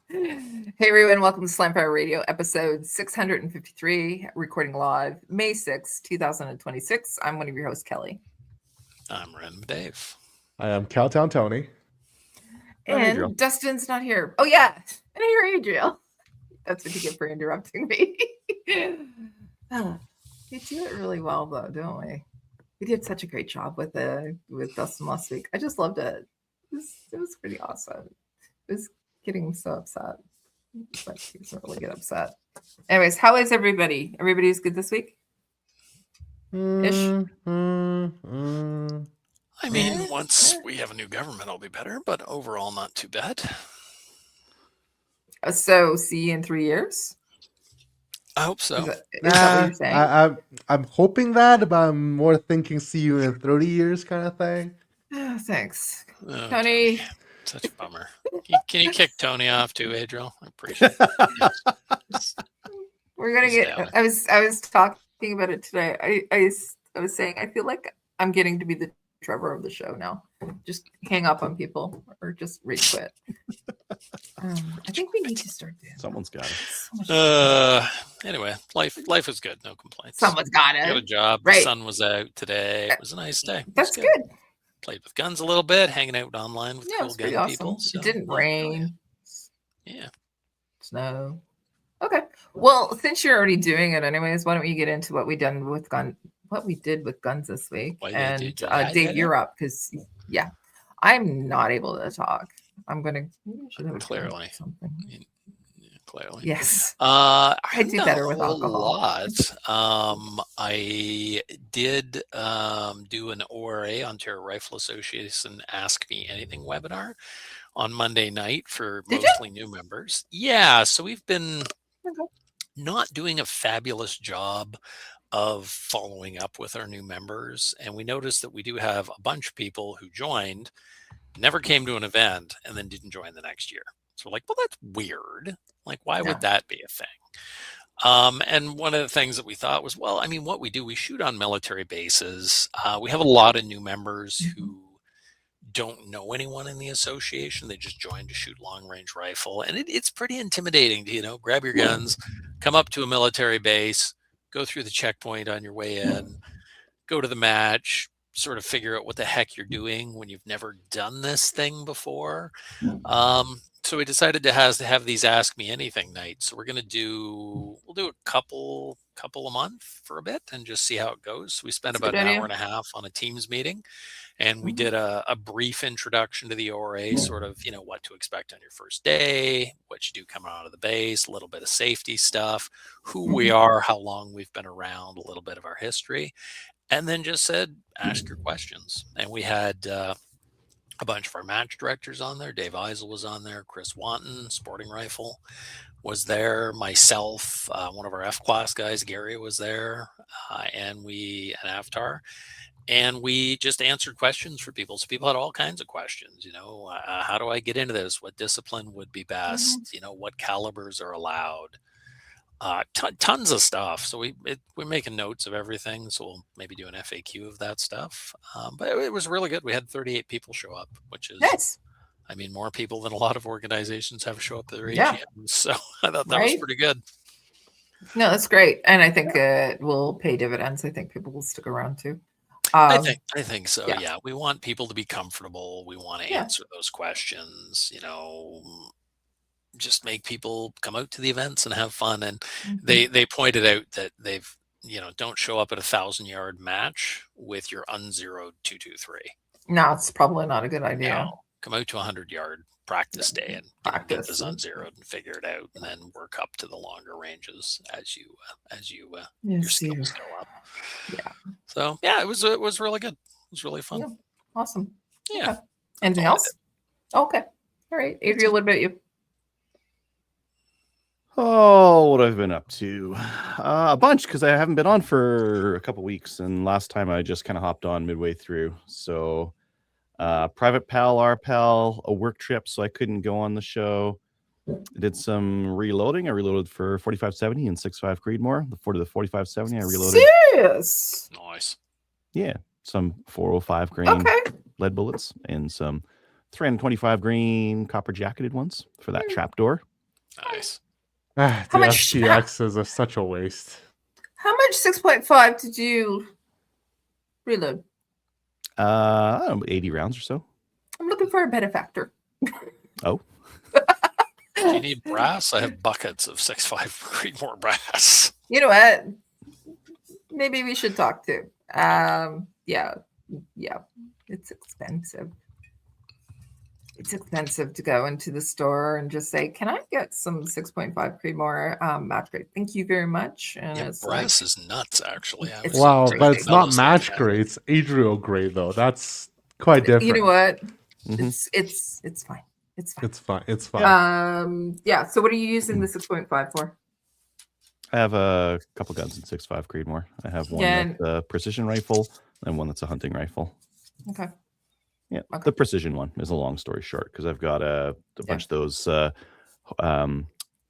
Hey everyone, welcome to Slamfire Radio, episode 653, recording live May 6, 2026. I'm one of your hosts, Kelly. I'm Random Dave. I am Cowtown Tony. And Dustin's not here. Oh yeah, and I hear Adriel. That's what you get for interrupting me. We do it really well though, don't we? We did such a great job with Dustin last week. I just loved it. It was pretty awesome. It was getting so upset. But he doesn't really get upset. Anyways, how is everybody? Everybody's good this week? I mean, once we have a new government, I'll be better, but overall, not too bad. So, see you in 3 years? I hope so. Is that what you're saying? I'm hoping that, but I'm more thinking see you in 30 years kind of thing. Oh, thanks. Tony. Such a bummer. Can you kick Tony off too, Adriel? I appreciate it. We're gonna get. I was talking about it today. I was saying I feel like I'm getting to be the Trevor of the show now. Just hang up on people or just rage quit. I think we need to start doing. Someone's got it. Anyway, life is good. No complaints. Someone's got it. Got a job. Right. The sun was out today. It was a nice day. That's good. Played with guns a little bit, hanging out online with cool gun awesome. people. So, it didn't rain. Yeah. Snow. Okay. Well, since you're already doing it anyways, why don't you get into what we did with guns this week? And Dave, you're up because I'm not able to talk. I'm gonna clearly something. Clearly. Yes. I do better with alcohol. I did do an ORA, Ontario Rifle Association Ask Me Anything webinar on Monday night for mostly new members. Yeah, so we've been not doing a fabulous job of following up with our new members, and we noticed that we do have a bunch of people who joined, never came to an event, and then didn't join the next year. So we're like, well, that's weird. Like, why would that be a thing? And one of the things that we thought was, well, I mean, what we do, we shoot on military bases. We have a lot of new members who don't know anyone in the association. They just joined to shoot long range rifle. And it's pretty intimidating to, grab your guns, come up to a military base, go through the checkpoint on your way in, go to the match, sort of figure out what the heck you're doing when you've never done this thing before. So we decided to have these Ask Me Anything nights. So we'll do a couple a month for a bit and just see how it goes. We spent about an hour and a half on a Teams meeting, and we did a brief introduction to the ORA, sort of, what to expect on your first day, what you do coming out of the base, a little bit of safety stuff, who we are, how long we've been around, a little bit of our history, and then just said, ask your questions. And we had a bunch of our match directors on there. Dave Eisel was on there. Chris Wanton, Sporting Rifle, was there. Myself, one of our F-class guys, Gary, was there, and Avtar. And we just answered questions for people. So people had all kinds of questions. How do I get into this? What discipline would be best? What calibers are allowed? Tons of stuff. So we're making notes of everything. So we'll maybe do an FAQ of that stuff. But it was really good. We had 38 people show up, which is nice. I mean, more people than a lot of organizations have show up at their AGMs. So I thought that was pretty good. No, that's great. And I think it will pay dividends. I think people will stick around too. I think so. Yeah. We want people to be comfortable. We want to answer those questions, just make people come out to the events and have fun. And they pointed out that they've, don't show up at 1,000-yard match with your unzeroed 223. No, it's probably not a good idea. No, come out to 100-yard practice day and get this unzeroed and figure it out, and then work up to the longer ranges as your skills go up. Yeah. So it was really good. It was really fun. Yeah. Awesome. Yeah. Okay. Anything else? Okay. All right. Adriel, what about you? Oh, what I've been up to? A bunch, because I haven't been on for a couple weeks, and last time I just kind of hopped on midway through. So, Private Pal, RPal, a work trip, so I couldn't go on the show. I did some reloading. I reloaded for 4570 and 6.5 Creedmoor. The 4570 I reloaded. Serious? Nice. Yeah, some 405 grain lead bullets and some 325 grain copper jacketed ones for that trapdoor. Nice. The How much- FTXs are such a waste. How much 6.5 did you reload? 80 rounds or so. I'm looking for a benefactor. Oh. Do you need brass? I have buckets of 6.5 Creedmoor brass. You know what? Maybe we should talk too. Yeah. It's expensive. It's expensive to go into the store and just say, "Can I get some 6.5 Creedmoor match grade? Thank you very much." And Yeah, it's brass is nuts, actually. I It's was Wow, crazy. but it's not those match things. grade. It's Adriel grade though. That's quite different. you know what? Mhm. It's fine. It's fine. It's fine. It's fine. Yeah. So what are you using the 6.5 for? I have a couple guns in 6.5 Creedmoor. I have one Yeah. that's a precision rifle and one that's a hunting rifle. Okay. Yeah, Okay. the precision one is a long story short because I've got a bunch of those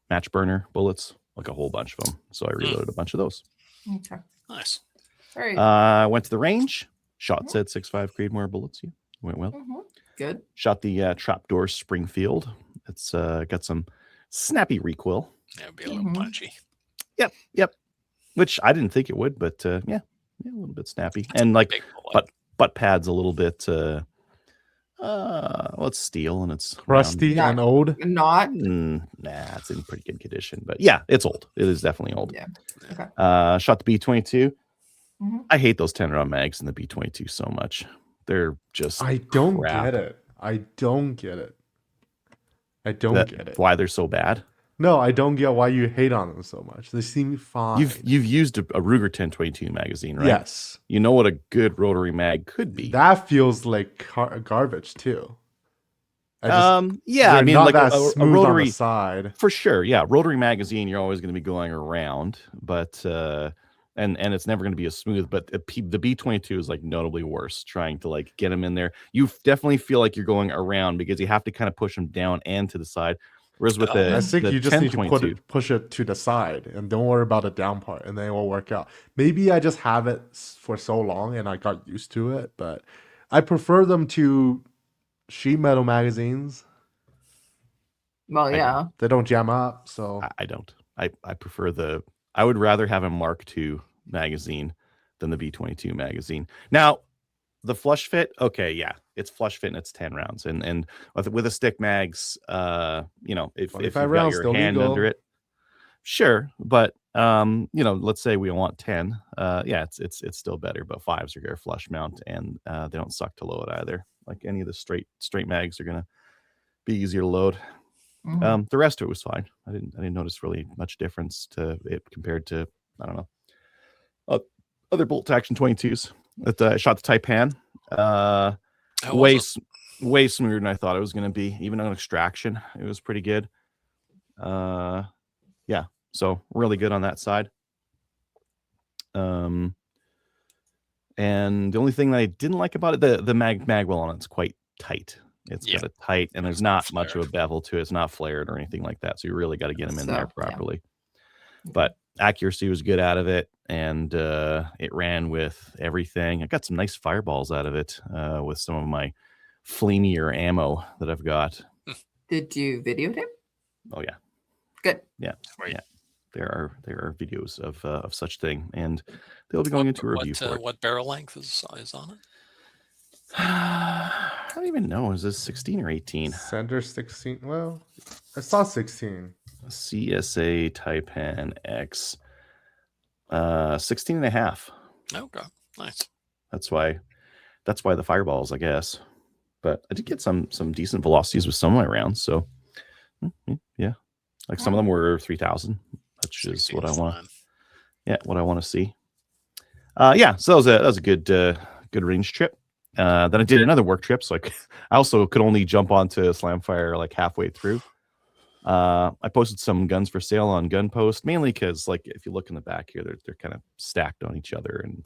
match burner bullets, like a whole bunch of them. So I reloaded a bunch of those. Okay. Nice. All right. I went to the range, shot said 6.5 Creedmoor bullets. Yeah, went well. Good. Shot the trapdoor Springfield. It's got some snappy recoil. Yeah, it'd be a little punchy. Yep. Which I didn't think it would, but yeah, a little bit snappy. And like Big bullet. butt pads a little bit well, it's steel and it's Rusty Not- and old. Not. nah, it's in pretty good condition. But yeah, it's old. It is definitely old. Yeah. Okay. Shot the B-22. Mhm. I hate those 10 round mags in the B-22 so much. They're just I don't crap. get it. I don't get it. I don't get it. Why they're so bad. No, I don't get why you hate on them so much. They seem fine. You've used a Ruger 1022 magazine, right? Yes. You know what a good rotary mag could be. That feels like garbage too. Yeah, they're I mean, not like that a smooth on rotary the side. for sure. Yeah, rotary magazine, you're always going to be going around, but and it's never going to be as smooth. But the B-22 is like notably worse. Trying to like get them in there, you definitely feel like you're going around because you have to kind of push them down and to the side. Whereas with I think the you just need to 10.22 push it to the side and don't worry about the down part, and then it will work out. Maybe I just have it for so long and I got used to it, but I prefer them to sheet metal magazines. Well, yeah. They don't jam up, so I don't. I prefer I would rather have a Mark II magazine than the B-22 magazine. Now, the flush fit, okay, yeah, it's flush fit and it's 10 rounds. And with a stick mags, you know, if you've got rounds your still hand legal. under it, sure. But you know, let's say we want 10. Yeah, it's still better. But 5s are a flush mount and they don't suck to load either. Like any of the straight mags are gonna be easier to load. Mhm. The rest of it was fine. I didn't notice really much difference to it compared to, I don't know, other bolt action 22s that I shot the Taipan. Way smoother than I thought it was going to be. Even on extraction, it was pretty good. Yeah, so really good on that side. And the only thing that I didn't like about it, the magwell on it's quite tight. It's got a tight, and there's not much of a bevel to it. It's not flared or anything like that. So you really got to get them in there properly. Yeah. But accuracy was good out of it, and it ran with everything. I got some nice fireballs out of it with some of my flameier ammo that I've got. Did you videotape? Oh yeah, good. Yeah, right. Yeah. There are videos of such thing, and they'll be going into a review for it. What barrel length is on it? I don't even know. Is this 16 or 18? Center 16. Well, I saw 16. CSA Taipan X. 16 and a half. Okay, nice. That's why the fireballs, I guess. But I did get some decent velocities with some of my rounds. So yeah, like some of them were 3,000, which is what I want. Yeah, what I want to see. Yeah, so that was a good range trip. Then I did another work trip, so I also could only jump onto Slamfire like halfway through. I posted some guns for sale on Gunpost, mainly because like if you look in the back here, they're kind of stacked on each other, and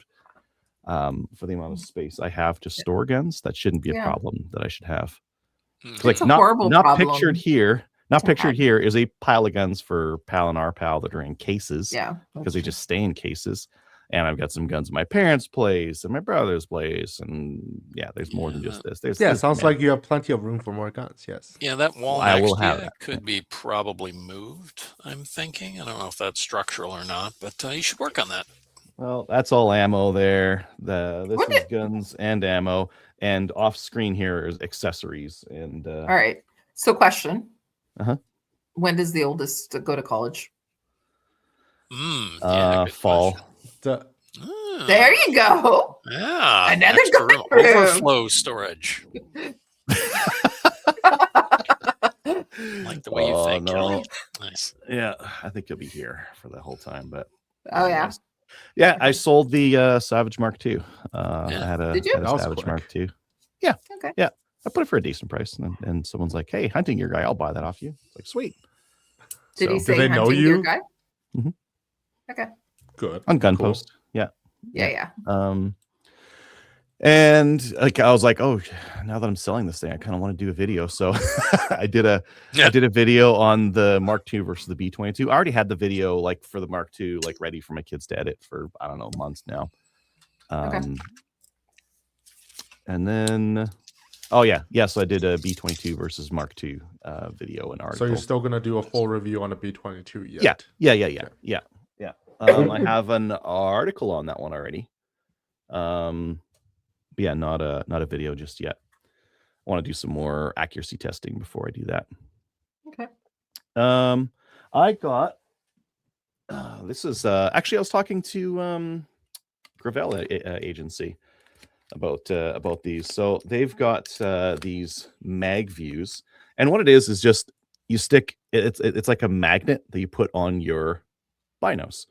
for the amount of space I have to store guns, that shouldn't be a problem that I should have. Like not pictured here. Not pictured here is a pile of guns for PAL and RPAL that are in cases. Yeah, because they just stay in cases. And I've got some guns at my parents' place and my brother's place, and there's more than just this. Yeah, sounds like you have plenty of room for more guns. Yes. Yeah, that wall I will next to have you that. could be probably moved, I'm thinking. I don't know if that's structural or not, but you should work on that. Well, that's all ammo there. This What is did- guns and ammo, and off screen here is accessories. And All right. So, question. Uh-huh. When does the oldest go to college? Yeah, good fall. question. There you go. Yeah, Another extra gun room. overflow storage. Like the way you think. No. Kelly. Nice. Yeah, I think you'll be here for the whole time. But Oh yeah. Yeah, I sold the Savage Mark II. Yeah. I had a, Did you? had a That was Savage quick. Mark II. Yeah. Okay. Yeah. I put it for a decent price, and someone's like, "Hey, hunting gear guy, I'll buy that off you." It's like, sweet. Did he So- say they know hunting you? gear guy? Mhm. Okay. Good. on Gun Cool. Post? Yeah. Yeah. And like I was like, oh, now that I'm selling this thing, I kind of want to do a video. So I did a video on the Mark II versus the B-22. I already had the video like for the Mark II like ready for my kids to edit for I don't know months now. And then so I did a B-22 versus Mark II video and article. So you're still gonna do a full review on a B-22 yet? Yeah. I have an article on that one already. But yeah, not a video just yet. I want to do some more accuracy testing before I do that. Okay. I got this is actually I was talking to Gravel agency about these. So they've got these mag views, and what it is just you stick it's like a magnet that you put on your binos.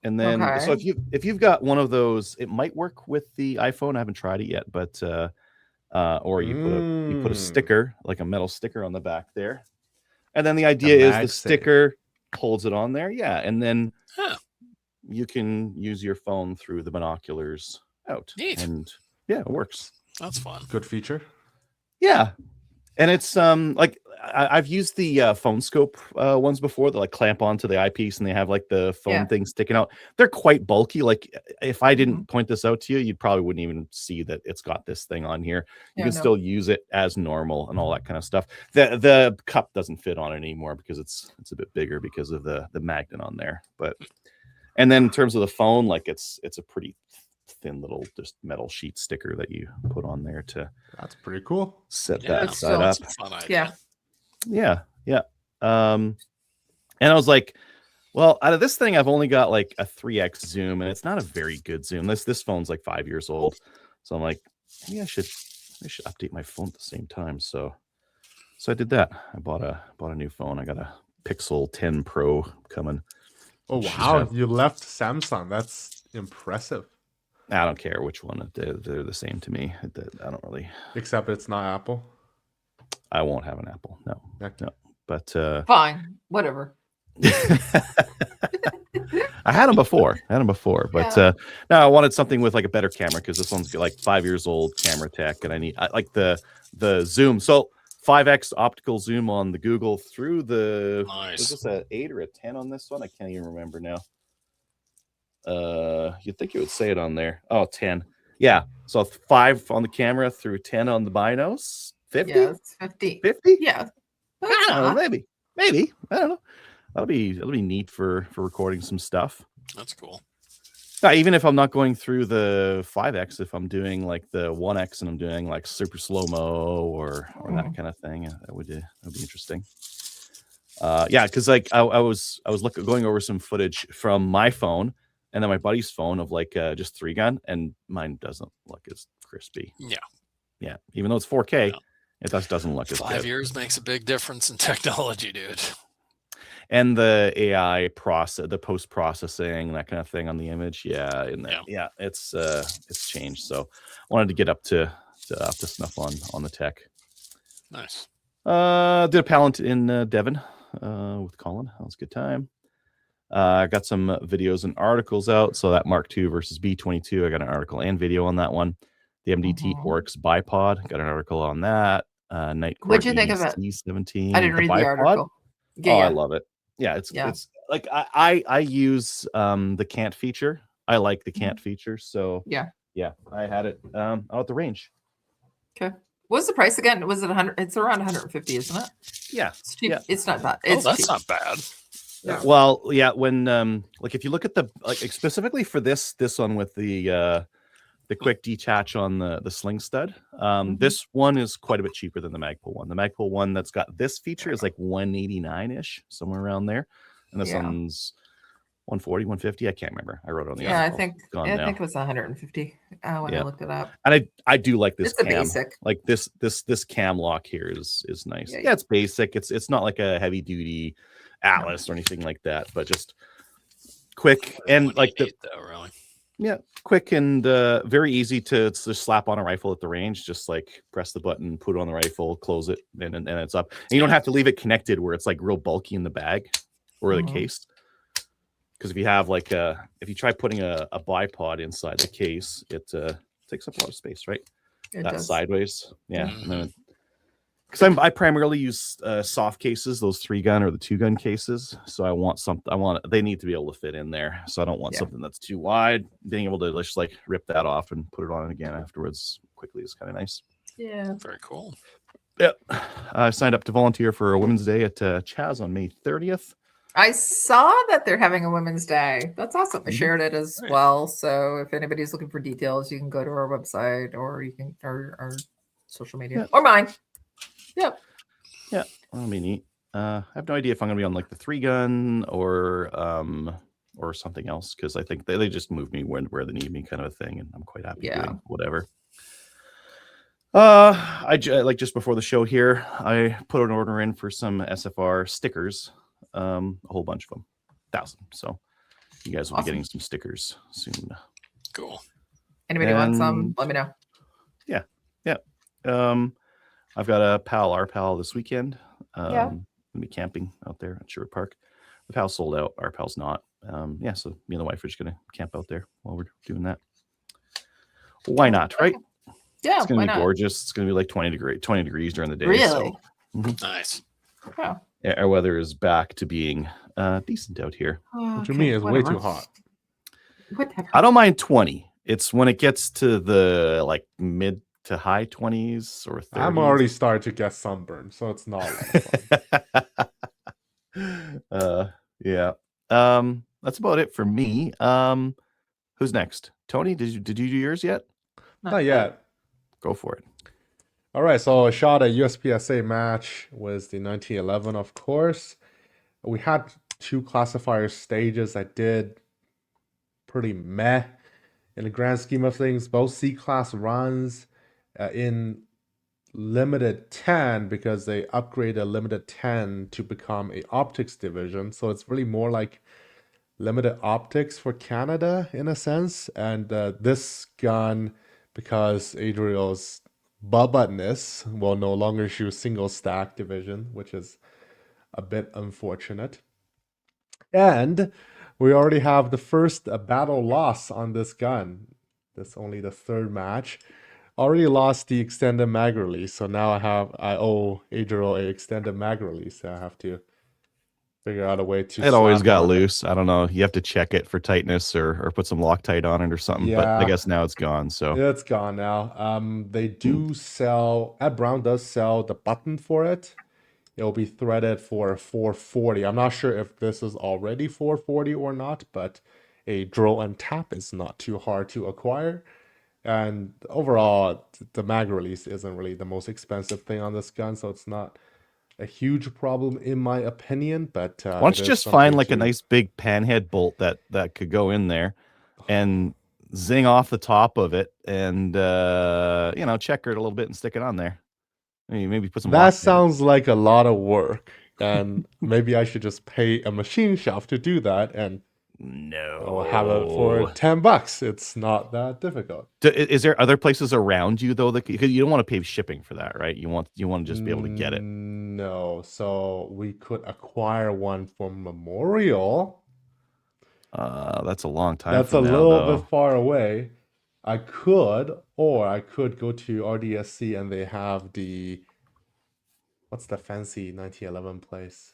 And then so if you've got one of those, it might work with the iPhone. I haven't tried it yet, but or you put a sticker, like a metal sticker on the back there. And then the idea is the sticker holds it on there. Yeah. And then you can use your phone through the binoculars out. Neat. And yeah, it works. That's fun. Good feature. Yeah. And it's like I've used the phone scope ones before that like clamp onto the eyepiece and they have like the phone thing sticking out. They're quite bulky. Like if I didn't point this out to you, you probably wouldn't even see that it's got this thing on here. You can still use it as normal and all that kind of stuff. The cup doesn't fit on it anymore because it's a bit bigger because of the magnet on there. But and then in terms of the phone, like it's a pretty thin little just metal sheet sticker that you put on there to that's pretty cool. Set that side up. That's a fun idea. Yeah. And I was like, well, out of this thing, I've only got like a 3x zoom, and it's not a very good zoom. This phone's like 5 years old, so I'm like, maybe I should update my phone at the same time. So I did that. I bought a new phone. I got a Pixel 10 Pro coming. Oh wow, you left Samsung. That's impressive. I don't care which one. They're the same to me. I don't really. Except it's not Apple. I won't have an Apple. No. But fine, whatever. I had them before. But now I wanted something with like a better camera because this one's like 5 years old camera tech, and I like the zoom. So 5x optical zoom on the Google through the. Nice. Was this a 8 or a 10 on this one? I can't even remember now. You'd think it would say it on there. Oh, 10. Yeah. So 5 on the camera through 10 on the binos. 50? Yeah, it's 50. 50? Yeah. I don't know, maybe. I don't know. That'll be neat for recording some stuff. That's cool. Even if I'm not going through the 5x, if I'm doing like the 1x and I'm doing like super slow-mo or that kind of thing, that would be interesting. Because like I was going over some footage from my phone and then my buddy's phone of like just 3-gun, and mine doesn't look as crispy. Yeah. Even though it's 4K, it just doesn't look as good. 5 years makes a big difference in technology, dude. And the AI process, the post processing, that kind of thing on the image, it's changed. So I wanted to get up to snuff on the tech. Nice. Did a pallet in Devon with Colin. That was a good time. I got some videos and articles out. So that Mark II versus B-22, I got an article and video on that one. The MDT Oryx bipod, got an article on that. Night Court. What'd you think of it? C17. I didn't read the article. I love it. Yeah, it's like I use the can't feature. I like the can't feature. So Yeah. yeah, I had it out at the range. Okay. What's the price again? Was it 100? It's around 150, isn't it? Yeah. It's cheap. Yeah. It's not bad. Oh, It's that's cheap. not bad. Yeah. Well, yeah, when like if you look at the like specifically for this one with the quick detach on the sling stud, this one is quite a bit cheaper than the Magpul one. The Magpul one that's got this feature is like 189-ish, somewhere around there. And this one's 140, 150. I can't remember. I wrote it on the article. I think it was 150 when I looked it up. And I do like this It's a cam. basic. Like this cam lock here is nice. Yeah, Yeah, it's basic. It's not like a heavy duty Atlas or anything like that, but just quick and like the though, really. Yeah, quick and very easy to just slap on a rifle at the range. Just like press the button, put it on the rifle, close it, and it's up. And you don't have to leave it connected where it's like real bulky in the bag or the case. Because if you have like if you try putting a bipod inside the case, it takes up a lot of space, right? It That's does. sideways, yeah. And then because I primarily use soft cases, those 3-gun or the 2-gun cases. So I want they need to be able to fit in there. So I don't want something that's too wide. Being able to just like rip that off and put it on again afterwards quickly is kind of nice. Yeah. Very cool. Yeah. I signed up to volunteer for a Women's Day at Chaz on May 30th. I saw that they're having a Women's Day. That's awesome. I shared it as well. So if anybody's looking for details, you can go to our website or you can our social media or mine. Yep. Yeah, that'll be neat. I have no idea if I'm gonna be on like the 3-gun or something else because I think they just move me where they need me, kind of a thing, and I'm quite happy doing whatever. Like just before the show here, I put an order in for some SFR stickers, a whole bunch of them, 1,000. So you guys will be getting some stickers soon. Cool. Anybody want some? Let me know. Yeah. I've got a our pal this weekend. Gonna be camping out there at Sherwood Park. The pal's sold out. Our pal's not. So me and the wife are just gonna camp out there while we're doing that. Why not, right? Yeah, it's gonna be gorgeous. It's gonna be like 20 degrees during the day. Really? So, nice. Wow. Yeah, our weather is back to being decent out here. What do you mean? It's way too hot. Whatever. I don't mind 20. It's when it gets to the like mid to high 20s or 30s. I'm already starting to get sunburned, so it's not a lot of fun. Yeah. That's about it for me. Who's next? Tony, did you do yours yet? Not yet. Go for it. All right, so I shot a USPSA match was the 1911, of course. We had 2 classifier stages. I did pretty meh in the grand scheme of things. Both C-class runs in limited 10 because they upgraded limited 10 to become a optics division. So it's really more like limited optics for Canada in a sense. And this gun, because Adriel's buttness, will no longer shoot single stack division, which is a bit unfortunate. And we already have the first battle loss on this gun. That's only the 3rd match. Already lost the extended mag release, so now I owe Adriel a extended mag release. I have to figure out a way to. It always got loose. I don't know. You have to check it for tightness or put some Loctite on it or something. Yeah. But I guess now it's gone. So it's gone now. They do sell. Ed Brown does sell the button for it. It will be threaded for 440. I'm not sure if this is already 440 or not, but a drill and tap is not too hard to acquire. And overall, the mag release isn't really the most expensive thing on this gun, so it's not a huge problem in my opinion. But why don't you just find like a nice big panhead bolt that could go in there and zing off the top of it and checker it a little bit and stick it on there. Maybe put some. That sounds like a lot of work, and maybe I should just pay a machine shop to do that and. No, I'll have it for $10. It's not that difficult. Is there other places around you though that you don't want to pay shipping for that, right? You want to just be able to get it. No, so we could acquire one from Memorial. That's a long time. That's a little bit far away. I could go to RDSC and they have what's the fancy 1911 place?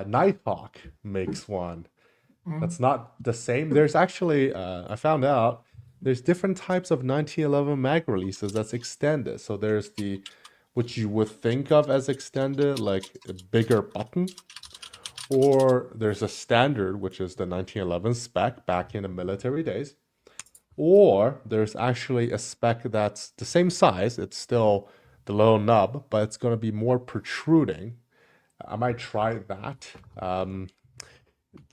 Nighthawk makes one. Mm. That's not the same. There's actually, I found out, there's different types of 1911 mag releases that's extended. So there's the, which you would think of as extended, like a bigger button, or there's a standard, which is the 1911 spec back in the military days, or there's actually a spec that's the same size. It's still the little nub, but it's going to be more protruding. I might try that.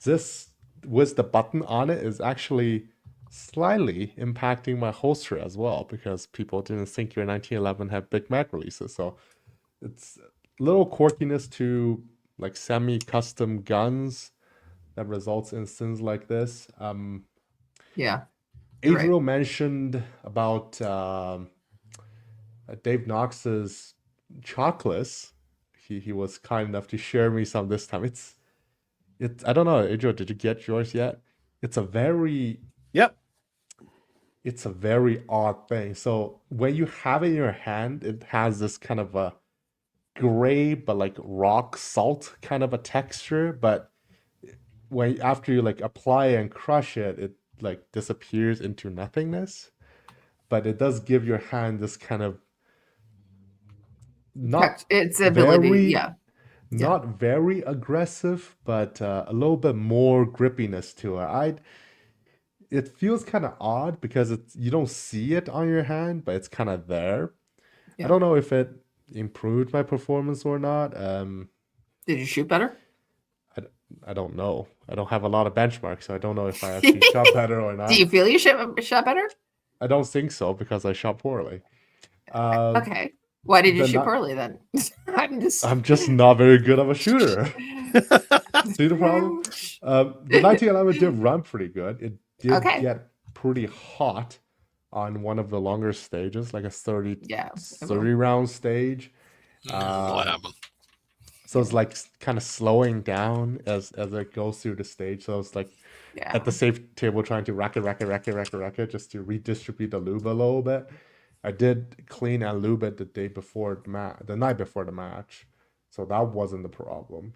This with the button on it is actually slightly impacting my holster as well because people didn't think your 1911 had big mag releases. So it's a little quirkiness to like semi-custom guns that results in things like this. Yeah, you're right. Adriel mentioned about Dave Knox's chocolates. He was kind enough to share me some this time. It's I don't know, Adriel, did you get yours yet? It's a very Yep. it's a very odd thing. So when you have it in your hand, it has this kind of a gray but like rock salt kind of a texture. But when after you like apply and crush it, it like disappears into nothingness. But it does give your hand this kind of not Its ability, very yeah. not very aggressive, but a little bit more grippiness to it. It feels kind of odd because you don't see it on your hand, but it's kind of there. Yeah. I don't know if it improved my performance or not. Did you shoot better? I don't know. I don't have a lot of benchmarks, so I don't know if I actually shot better or not. Do you feel you shot better? I don't think so because I shot poorly. Okay. Why did you the shoot not- poorly then? I'm just not very good of a shooter. See the problem? The 1911 did run pretty good. It did Okay. get pretty hot on one of the longer stages, like a 30 Yeah, it will. 30 round stage. What happened? So it's like kind of slowing down as it goes through the stage. So it's like Yeah. at the safe table trying to rack it just to redistribute the lube a little bit. I did clean and lube it the night before the match, so that wasn't the problem.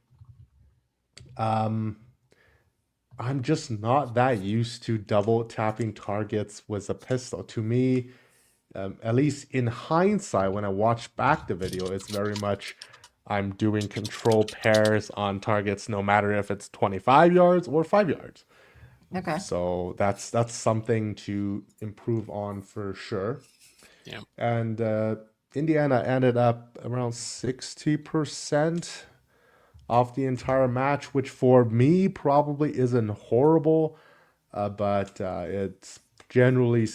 I'm just not that used to double tapping targets with a pistol. To me, at least in hindsight, when I watch back the video, it's very much I'm doing control pairs on targets, no matter if it's 25 yards or 5 yards. Okay. So that's something to improve on for sure. Yeah. And Indiana ended up around 60% of the entire match, which for me probably isn't horrible, but it's generally,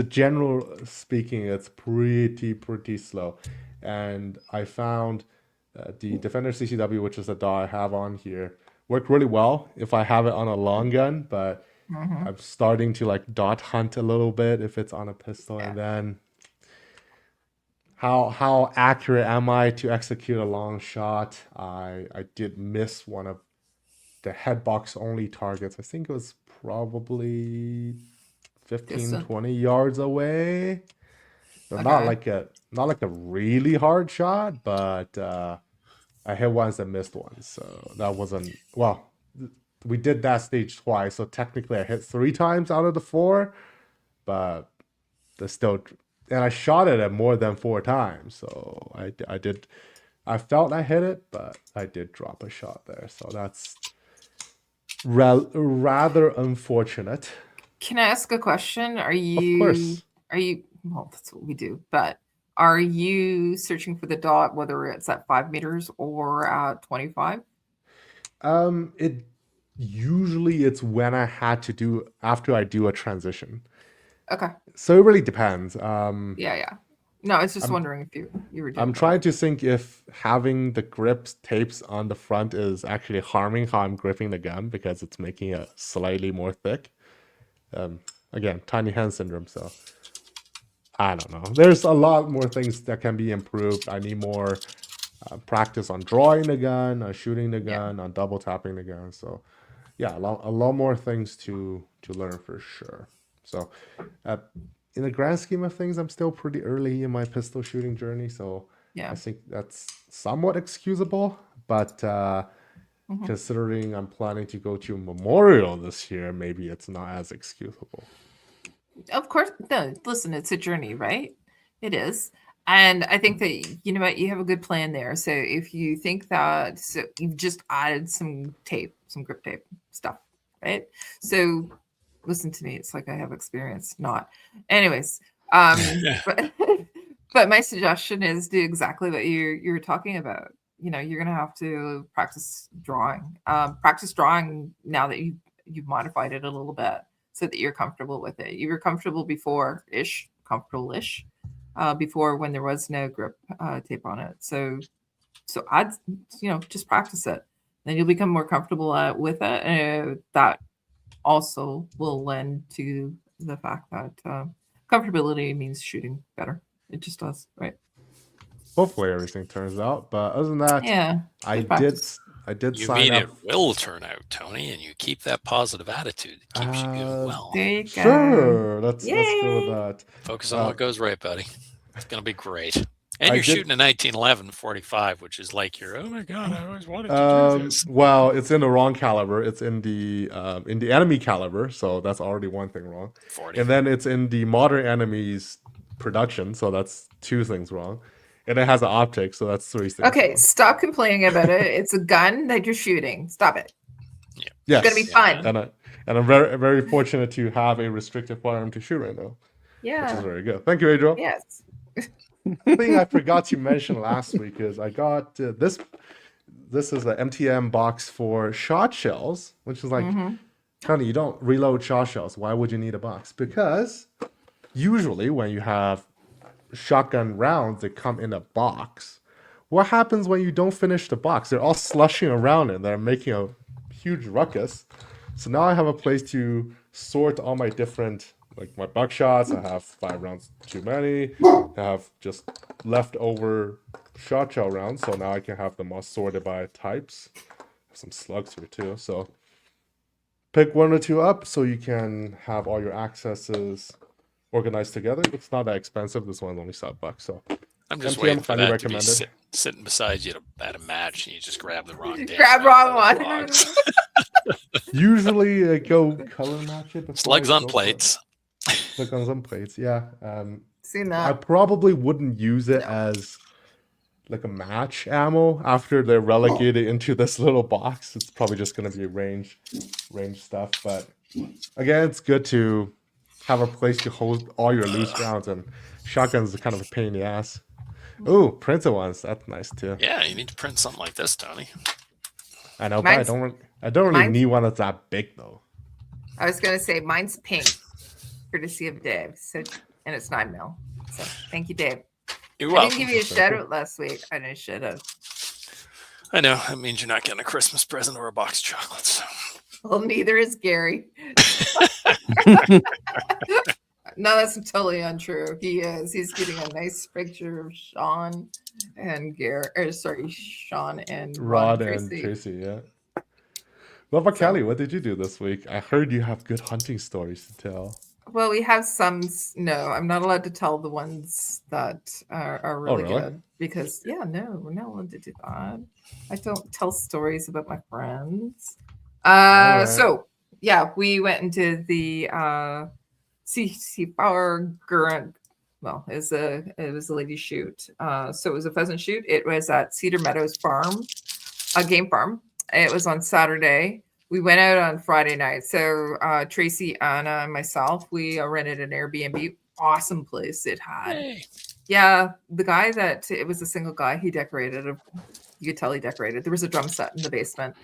general speaking, it's pretty slow. And I found the Defender CCW, which is the DAW I have on here, worked really well if I have it on a long gun, but I'm starting to like dot hunt a little bit if it's on a pistol, and then how accurate am I to execute a long shot? I did miss one of the headbox only targets. I think it was probably 15, Distant. 20 yards away. So Okay. not like a really hard shot, but I hit ones and missed ones. So that wasn't well. We did that stage twice, so technically I hit 3 times out of the 4, but there's still, and I shot it at more than 4 times. So I felt I hit it, but I did drop a shot there. So that's rather unfortunate. Can I ask a question? Of course. Well, that's what we do, but are you searching for the dot, whether it's at 5 meters or at 25? It usually it's when I had to do after I do a transition. Okay. So it really depends. Yeah. No, I was just wondering if you were doing I'm both. trying to think if having the grips tapes on the front is actually harming how I'm gripping the gun because it's making it slightly more thick. Again, tiny hand syndrome, so I don't know. There's a lot more things that can be improved. I need more practice on drawing the gun, on shooting the gun, on double tapping the gun. So yeah, a lot more things to learn for sure. So in the grand scheme of things, I'm still pretty early in my pistol shooting journey, so Yeah. I think that's somewhat excusable. But Mhm. Considering I'm planning to go to Memorial this year, maybe it's not as excusable. Of course, no. Listen, it's a journey, right? It is, and I think that you know what, you have a good plan there. So if you think that, so you've just added some tape, some grip tape stuff, right? So listen to me. It's like I have experience, not. Anyways, but but my suggestion is do exactly what you're talking about. You know, you're gonna have to practice drawing. Practice drawing now that you've modified it a little bit so that you're comfortable with it. You were comfortable before-ish, comfortable-ish, before when there was no grip tape on it. So add, just practice it. Then you'll become more comfortable with it. And that also will lend to the fact that comfortability means shooting better. It just does, right? Hopefully everything turns out. But other than that, Yeah. I good did practice. You sign mean up. it will turn out, Tony, and you keep that positive attitude. It keeps you doing well. There you go. Sure, let's go with Yay. that. Focus on what goes right, buddy. It's going to be great. And I you're did- shooting a 1911 45, which is like your, oh my God, I always wanted to do this. Well, it's in the wrong caliber. It's in the enemy caliber, so that's already one thing wrong. 40. And then it's in the modern enemies production, so that's two things wrong. And it has an optic, so that's three things. Okay, wrong. stop complaining about it. It's a gun that you're shooting. Stop it. Yes, gonna be fun. And I'm very very fortunate to have a restricted firearm to shoot right now, which is Yeah. very good. Thank you, Adriel. Yes. Thing I forgot to mention last week is I got this. This is the MTM box for shot shells, which is like, honey, you don't reload shot shells. Why would you need a box? Because usually when you have shotgun rounds that come in a box, what happens when you don't finish the box? They're all slushing around and they're making a huge ruckus. So now I have a place to sort all my different, like my buckshots. I have 5 rounds too many. I have just leftover shot shell rounds. So now I can have them all sorted by types. Some slugs here too. So pick 1 or 2 up so you can have all your accesses organized together. It's not that expensive. This one's only $7. So I'm just MTM waiting for highly that to be recommended. sitting beside you at a match, and you just grab the wrong damn Grab round wrong out of the one. box. Usually I go color match it. before Slugs I on go for it. plates. Slugs on plates, yeah. Seen I that. probably wouldn't use it No. as like a match ammo after they're relegated into this little box. It's probably just going to be range stuff. But again, it's good to have a place to hold all your loose rounds, and shotguns are kind of a pain in the ass. Ooh, printed ones. That's nice too. Yeah, you need to print something like this, Tony. I know, but I Mine's- don't really mine's- need one that's that big though. I was gonna say mine's pink, courtesy of Dave. So, and it's 9 mil. So thank you, Dave. You're I welcome. didn't give you a Thank shout you. out last week. I should have. I know. That means you're not getting a Christmas present or a box of chocolates. Well, neither is Gary. No, that's totally untrue. He is. He's getting a nice picture of Shawn and Shawn and Rod and and Tracy, yeah. What about So- Kelly? What did you do this week? I heard you have good hunting stories to tell. Well, we have some. No, I'm not allowed to tell the ones that are really really? good because we're not allowed to do that. I don't tell stories about my friends. Alright. So yeah, we went into the CC Power Gurant. Well, it was a lady shoot. So it was a pheasant shoot. It was at Cedar Meadows Farm, a game farm. It was on Saturday. We went out on Friday night. So Tracy, Anna, and myself, we rented an Airbnb. Awesome place it had. Hey. Yeah, the guy it was a single guy. He decorated. You could tell he decorated. There was a drum set in the basement.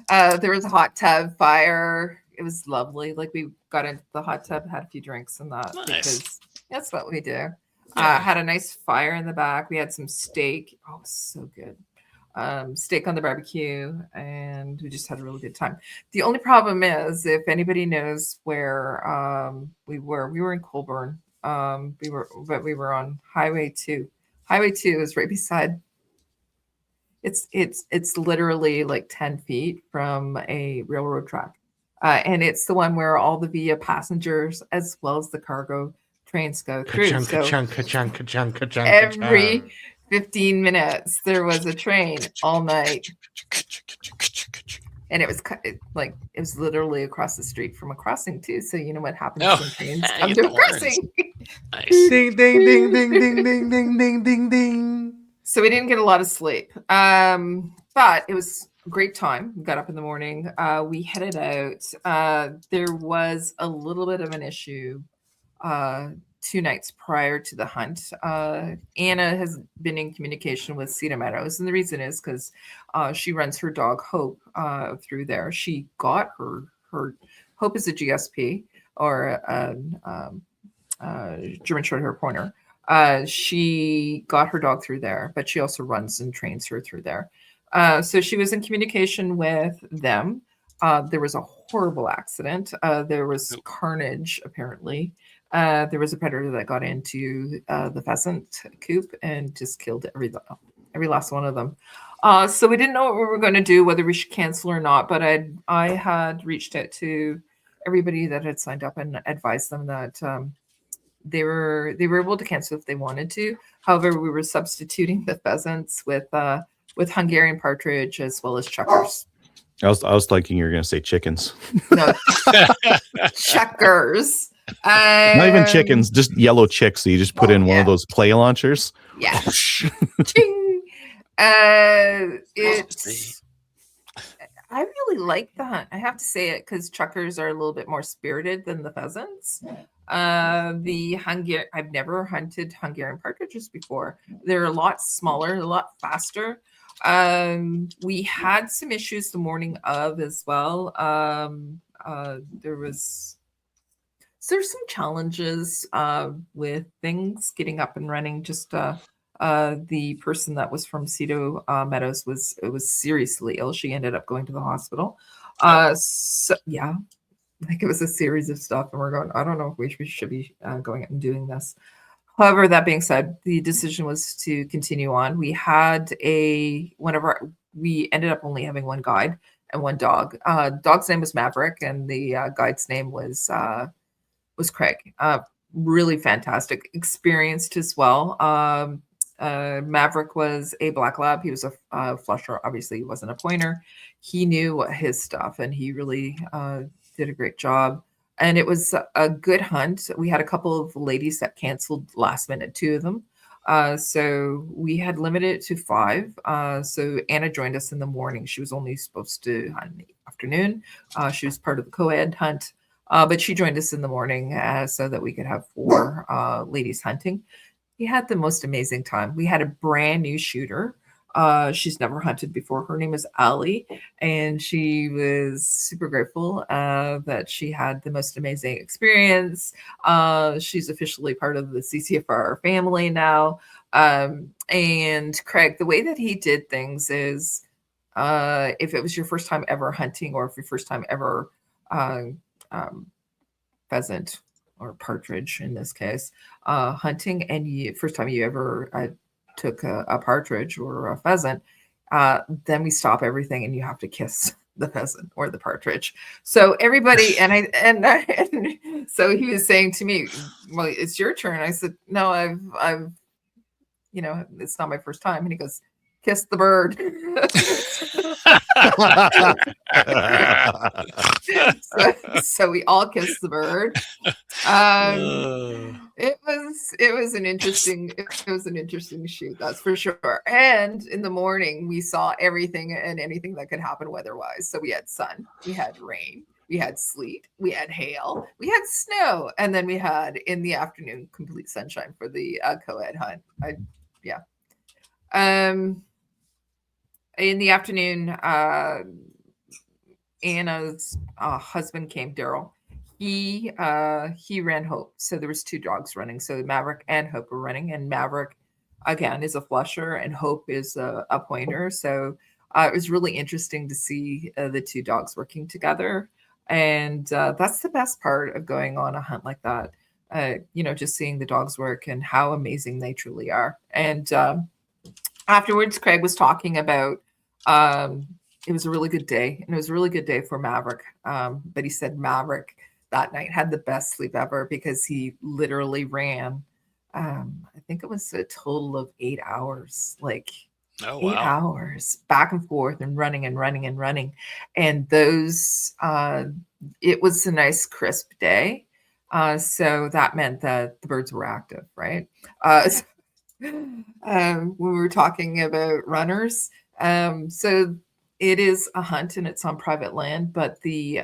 There was a hot tub fire. It was lovely. Like we got into the hot tub, had a few drinks and that Nice. because that's what we do. Yeah. Had a nice fire in the back. We had some steak. Oh, it was so good. Steak on the barbecue, and we just had a really good time. The only problem is, if anybody knows where we were in Colborne. We were on Highway 2. Highway 2 is right beside. It's literally like 10 feet from a railroad track, and it's the one where all the via passengers as well as the cargo trains go through. Ka-chunk, So ka-chunk, ka-chunk, ka-chunk, ka-chunk, every ka-chunk. 15 minutes. There was a train all night. And it was it was literally across the street from a crossing too. So you know what happens when trains come Get to the a horns. crossing. Nice. Ding ding ding ding ding ding ding ding ding ding. So we didn't get a lot of sleep. But it was a great time. We got up in the morning. We headed out. There was a little bit of an issue 2 nights prior to the hunt. Anna has been in communication with Cedar Meadows, and the reason is because she runs her dog Hope through there. She got her Hope is a GSP, or German Shorthair Pointer. She got her dog through there, but she also runs and trains her through there. So she was in communication with them. There was a horrible accident. There was carnage, apparently. There was a predator that got into the pheasant coop and just killed every last one of them. So we didn't know what we were going to do, whether we should cancel or not. But I had reached out to everybody that had signed up and advised them that they were able to cancel if they wanted to. However, we were substituting the pheasants with Hungarian partridge as well as chuckers. I was thinking you were going to say chickens. No, chuckers. Not even chickens, just yellow chicks. So you just put in one of those play launchers. Yeah. Ching. I really like the hunt. I have to say it because chuckers are a little bit more spirited than the pheasants. I've never hunted Hungarian partridges before. They're a lot smaller, a lot faster. We had some issues the morning of as well. There's some challenges with things getting up and running. Just the person that was from Cedar Meadows was seriously ill. She ended up going to the hospital. So yeah, like it was a series of stuff, and we're going, I don't know if we should be going out and doing this. However, that being said, the decision was to continue on. We had we ended up only having one guide and one dog. Dog's name was Maverick, and the guide's name was Craig. Really fantastic, experienced as well. Maverick was a black lab. He was a flusher. Obviously, he wasn't a pointer. He knew his stuff, and he really did a great job. And it was a good hunt. We had a couple of ladies that canceled last minute, 2 of them. So we had limited it to 5. So Anna joined us in the morning. She was only supposed to hunt in the afternoon. She was part of the co-ed hunt, but she joined us in the morning so that we could have 4 ladies hunting. We had the most amazing time. We had a brand new shooter. She's never hunted before. Her name is Ali, and she was super grateful that she had the most amazing experience. She's officially part of the CCFR family now. And Craig, the way that he did things is if it was your first time ever hunting, or if your first time ever pheasant or partridge in this case, hunting, and first time you ever took a partridge or a pheasant, then we stop everything and you have to kiss the pheasant or the partridge. So everybody, and so he was saying to me, well, it's your turn. I said, no, I've it's not my first time. And he goes, kiss the bird. so we all kissed the bird. It was an interesting shoot, that's for sure. And in the morning we saw everything and anything that could happen weather-wise. So we had sun, we had rain, we had sleet, we had hail, we had snow, and then we had in the afternoon complete sunshine for the co-ed hunt. In the afternoon, Anna's husband came, Daryl. He ran Hope. So there was 2 dogs running. So Maverick and Hope were running, and Maverick again is a flusher and Hope is a pointer. So it was really interesting to see the 2 dogs working together. And that's the best part of going on a hunt like that. Just seeing the dogs work and how amazing they truly are. And afterwards, Craig was talking about it was a really good day, and it was a really good day for Maverick. But he said Maverick that night had the best sleep ever because he literally ran, I think it was a total of 8 hours, like Oh, 8 wow. hours back and forth and running and running and running. And those, it was a nice crisp day. So that meant that the birds were active, right? We were talking about runners. So it is a hunt and it's on private land, but the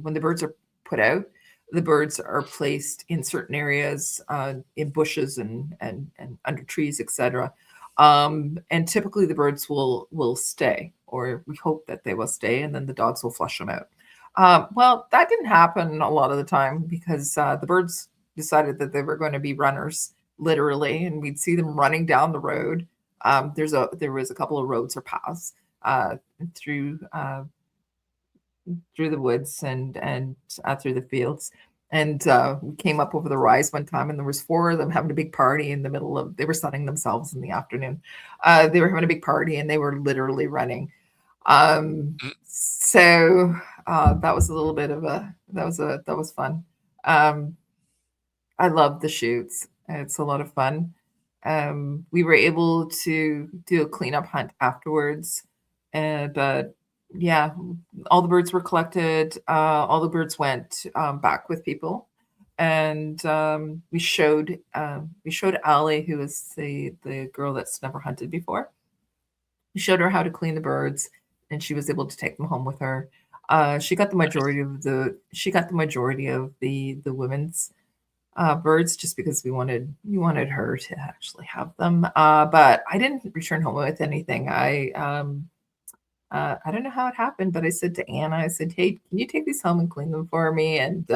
when the birds are put out, the birds are placed in certain areas, in bushes and under trees, etc. And typically the birds will stay, or we hope that they will stay, and then the dogs will flush them out. Well, that didn't happen a lot of the time because the birds decided that they were going to be runners, literally, and we'd see them running down the road. There was a couple of roads or paths through through the woods and through the fields. And we came up over the rise one time, and there was 4 of them having a big party in the middle of. They were sunning themselves in the afternoon. They were having a big party, and they were literally running. So that was a little bit of that was fun. I love the shoots. It's a lot of fun. We were able to do a cleanup hunt afterwards, but yeah, all the birds were collected. All the birds went back with people, and we showed Allie, who is the girl that's never hunted before. We showed her how to clean the birds, and she was able to take them home with her. She got the majority of the women's birds, just because we wanted her to actually have them. But I didn't return home with anything. I don't know how it happened, but I said to Anna, I said, "Hey, can you take these home and clean them for me? And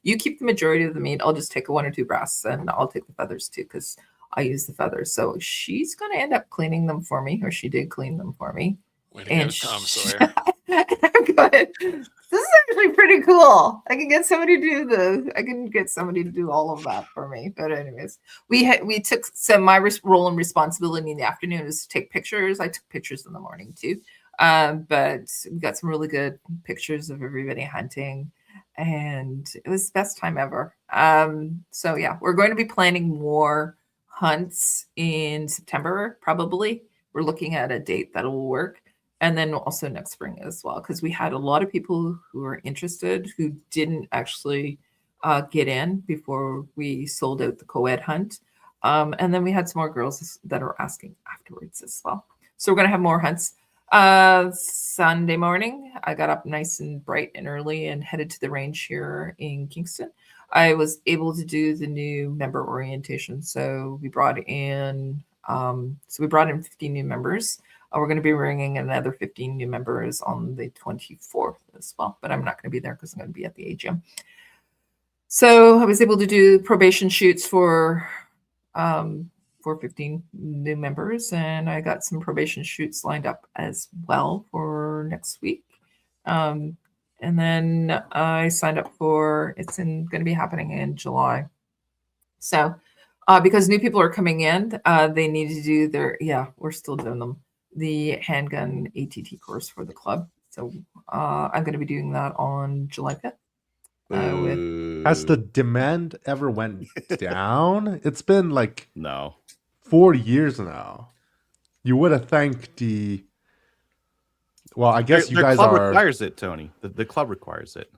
you keep the majority of the meat. I'll just take 1 or 2 breasts, and I'll take the feathers too, because I use the feathers." So she's going to end up cleaning them for me, or she did clean them for me. Way to go, Tom Sawyer. I'm going, this is actually pretty cool. I can get somebody to do all of that for me. But anyways, we took my role and responsibility in the afternoon is to take pictures. I took pictures in the morning too. But we got some really good pictures of everybody hunting, and it was the best time ever. So yeah, we're going to be planning more hunts in September, probably. We're looking at a date that'll work. And then also next spring as well, because we had a lot of people who were interested who didn't actually get in before we sold out the co-ed hunt. And then we had some more girls that are asking afterwards as well. So we're going to have more hunts. Sunday morning, I got up nice and bright and early and headed to the range here in Kingston. I was able to do the new member orientation. So we brought in 15 new members. We're going to be bringing another 15 new members on the 24th as well, but I'm not going to be there because I'm going to be at the AGM. So I was able to do probation shoots for 15 new members, and I got some probation shoots lined up as well for next week. And then I signed up for going to be happening in July. So because new people are coming in, they need to do we're still doing them. The handgun ATT course for the club. So I'm going to be doing that on July 5th. Has the demand ever went down? It's been like No. 4 years now. You would have thanked the. Well, I guess Their club requires it, Tony. The club requires it.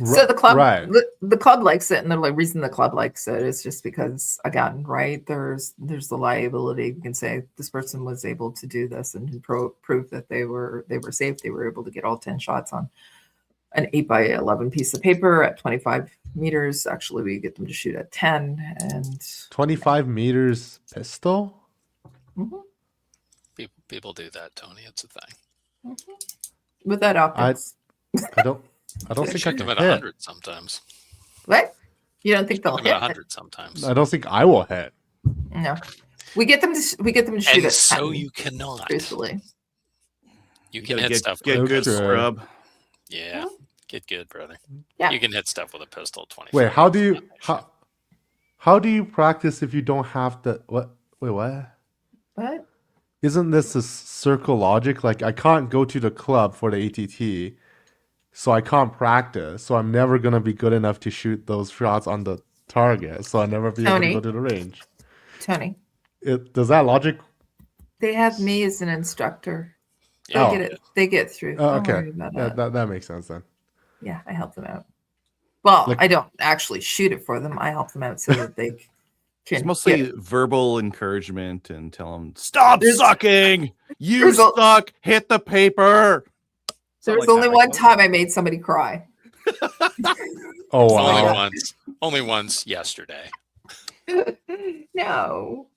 So the club, right. the club likes it, and the reason the club likes it is just because, again, right, there's the liability. You can say this person was able to do this and prove that they were safe. They were able to get all 10 shots on an 8x11 piece of paper at 25 meters. Actually, we get them to shoot at 10 and 25 meters pistol. Mm-hmm. People do that, Tony. It's a thing. Mm-hmm. With that optics. I don't think I shoot can them at hit. 100 sometimes. What? You don't think they'll Shoot hit? them at 100 sometimes. I don't think I will hit. No. We get them to shoot And at so 10, you cannot. truthfully. You can hit stuff. Get with good a pistol. scrub. Yeah, get good, brother. Yeah. You can hit stuff with a pistol. 25. Wait, how do you practice if you don't have the what? Wait, what? What? Isn't this a circle logic? Like I can't go to the club for the ATT, so I can't practice. So I'm never gonna be good enough to shoot those shots on the target. So I'll never be able to go to the range. Tony, Does that logic? They have me as an instructor. They Yeah, get it. They get through. Oh, Don't okay. worry about Yeah, that. that makes sense then. Yeah, I help them out. Well, Like- I don't actually shoot it for them. I help them out so that they It's can mostly get. verbal encouragement and tell them, stop There's- sucking. You there's a- suck. Hit the paper. There was Something like only that, I one guess. time I made somebody cry. Oh only wow. once. Only once yesterday. No,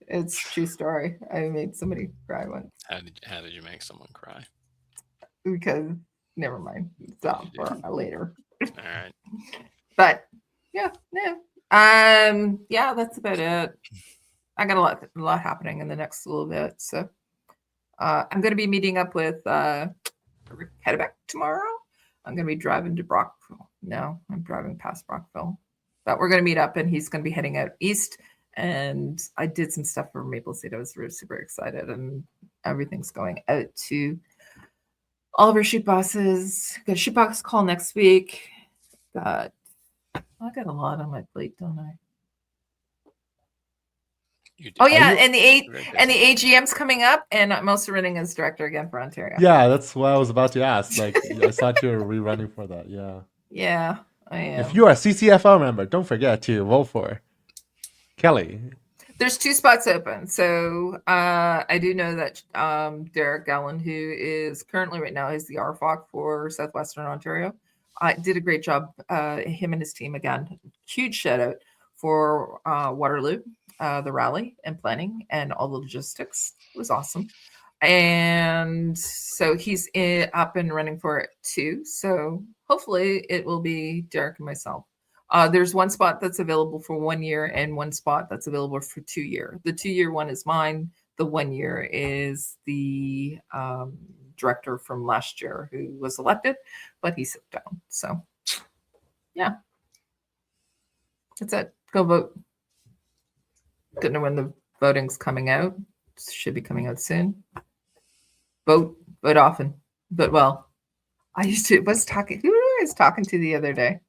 it's a true story. I made somebody cry once How did you make someone cry? because never mind. Stop What did you for later. All right. But yeah, that's about it. I got a lot happening in the next little bit. So I'm going to be meeting up with Rick Hedebeck tomorrow. I'm going to be driving to Brockville. No, I'm driving past Brockville. But we're going to meet up, and he's going to be heading out east. And I did some stuff for Maple Seed. I was really super excited, and everything's going out to all of our shoot bosses. Got a shoot box call next week. I got a lot on my plate, don't I? You did. Oh yeah, you- and the Very busy. AGM's coming up, and I'm also running as director again for Ontario. Yeah, that's what I was about to ask. Like, I thought you were rerunning for that. Yeah. Yeah, I am. If you are a CCFL member, don't forget to vote for Kelly. There's 2 spots open. So I do know that Derek Gallen, who is currently right now is the RFOC for Southwestern Ontario, did a great job. Him and his team again. Huge shout out for Waterloo, the rally and planning and all the logistics. It was awesome. And so he's up and running for it too. So hopefully it will be Derek and myself. There's one spot that's available for 1 year and one spot that's available for 2 year. The 2 year one is mine. The 1 year is the director from last year who was elected, but he stepped down. So yeah, that's it. Go vote. Don't know when the voting's coming out. Should be coming out soon. Vote often, vote well. I was talking. Who I was talking to the other day?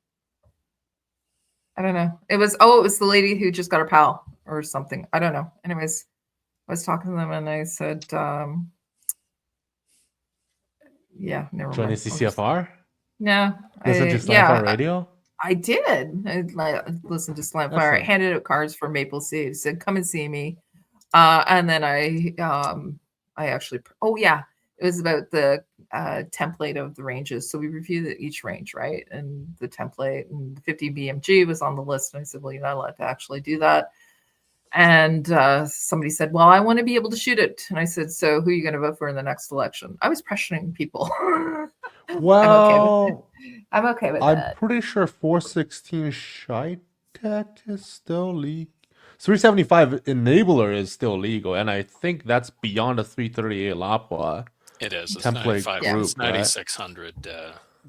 I don't know. It was the lady who just got her pal or something. I don't know. Anyways, I was talking to them and I said, yeah, never Joining mind. CCFR? No, Listen to Slamfire Radio? I did. I listened to Slamfire. I Excellent. handed out cards for Maple Seed. Said, "Come and see me." And then I actually. Oh yeah, it was about the template of the ranges. So we reviewed each range, right? And the template and 50 BMG was on the list. And I said, "Well, you're not allowed to actually do that." And somebody said, "Well, I want to be able to shoot it." And I said, "So who are you going to vote for in the next election?" I was pressuring people. Well, I'm okay with I'm that. pretty sure 416 Shy Tech is still legal. 375 Enabler is still legal, and I think that's beyond a 338 Lapua. It is. It's Template 95. group, It's right? 9600,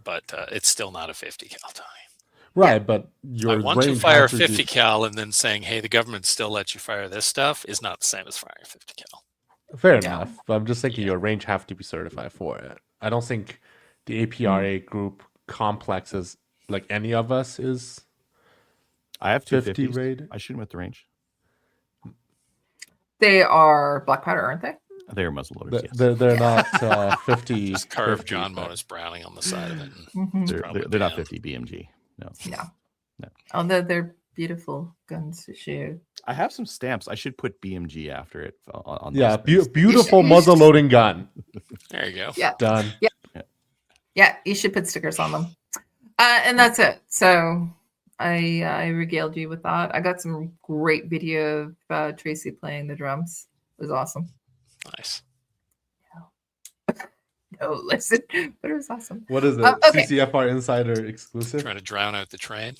but it's still not a 50 cal time. Right, but I your want to range fire has to be- 50 cal and then saying, hey, the government still lets you fire this stuff is not the same as firing 50 cal. Fair Yeah. enough. But I'm just thinking your range have to be certified for it. I don't think the APRA group complexes like any of us is. I have 50 250s. rated. I shoot them at the range. They are black powder, aren't they? They are muzzle loaders. Yes. They're not 50. Just carve 50, John but- Bonus Browning on the side of it. Mhm. They're not banned. 50 BMG. No. No. No. Although they're beautiful guns to shoot. I have some stamps. I should put BMG after it. On Yeah, those things. beautiful You should- muzzle loading gun. There you go. Yeah. Done. Yeah, you should put stickers on them. And that's it. So I regaled you with that. I got some great video of Tracy playing the drums. It was awesome. Nice. No, listen, but it was awesome. What is it? Okay. CCFR Insider exclusive? Trying to drown out the train.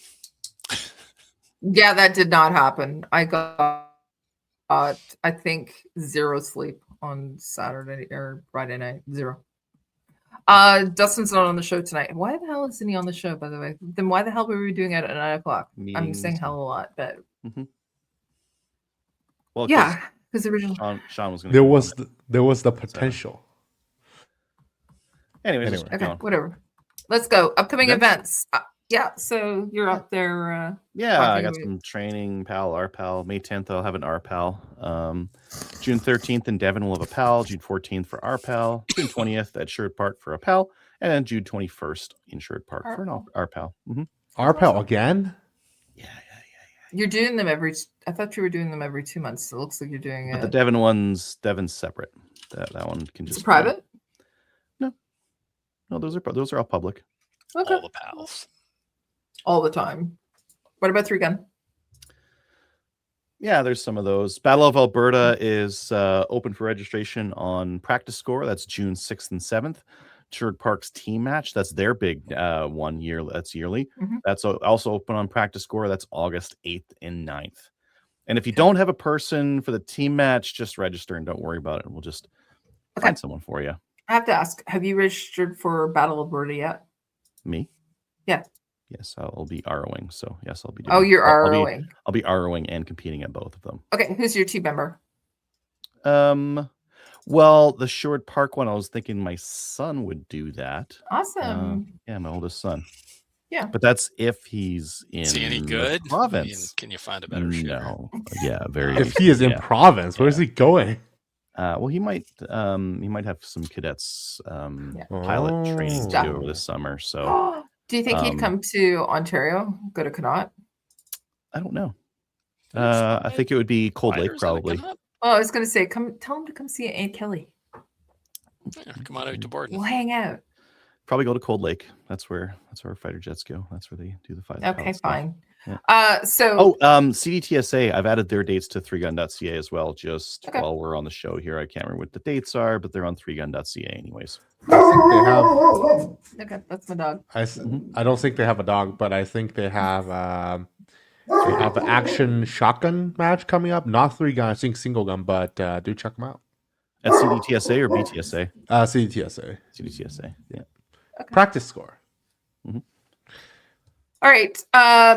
Yeah, that did not happen. I got, I think, 0 sleep on Saturday or Friday night. 0. Dustin's not on the show tonight. Why the hell isn't he on the show, by the way? Then why the hell were we doing it at 9 o'clock? I'm Meetings. saying hell a lot, but Well, yeah, because originally. Shawn was going to. There was the potential. Anyways, Anyway. just Okay, going. whatever. Let's go. Upcoming Events? events. Yeah, so you're up there. Yeah, I talking got with- some training, PAL, RPAL. May 10th, I'll have an RPAL. June 13th in Devon, we'll have a PAL. June 14th for RPAL. June 20th at Sherwood Park for a PAL. And then June 21st in Sherwood Park for an RPAL. RPAL again? Yeah. You're doing them I thought you were doing them every 2 months. It looks like you're doing But it. the Devon's separate. That one can It's just private? No, those are all public. Okay. All the pals. All the time. What about 3-gun? Yeah, there's some of those. Battle of Alberta is open for registration on Practice Score. That's June 6th and 7th. Sherwood Park's team match. That's their big 1 year. That's yearly. Mhm. That's also open on Practice Score. That's August 8th and 9th. And if you don't have a person for the team match, just register and don't worry about it. And we'll just find someone for you. I have to ask, have you registered for Battle of Alberta yet? Me? Yeah. Yes, I'll be ROing. So yes, I'll be doing. Oh, you're I'll ROing. I'll be ROing and competing at both of them. Okay, who's your team member? Well, the Sherwood Park one, I was thinking my son would do that. Awesome. Yeah, my oldest son. Yeah. But that's if he's in Is he any the good? province. Can you find a better shooter? No. Yeah, very. If he is in province, where's he going? Well, he might have some cadets pilot training Yeah. too over the summer. So Do you think he'd come to Ontario, go to Connaught? I don't know. I think it would be Cold Lake Fighters that have probably. come up? Oh, I was going to say, tell him to come see Aunt Kelly. Yeah, come on out to Borden. We'll hang out. Probably go to Cold Lake. That's where fighter jets go. That's where they do the fight. Okay, fine. Yeah. So CDTSA, I've added their dates to 3gun.ca as well, just while we're on the show here. I can't remember what the dates are, but they're on 3gun.ca anyways. I think they have. Okay, that's my dog. I don't think they have a dog, but I think they have an action shotgun match coming up. Not 3-gun, I think single gun, but do check them out. At CDTSA or BTSA? CDTSA. CDTSA, yeah. Okay. Practice score. All right.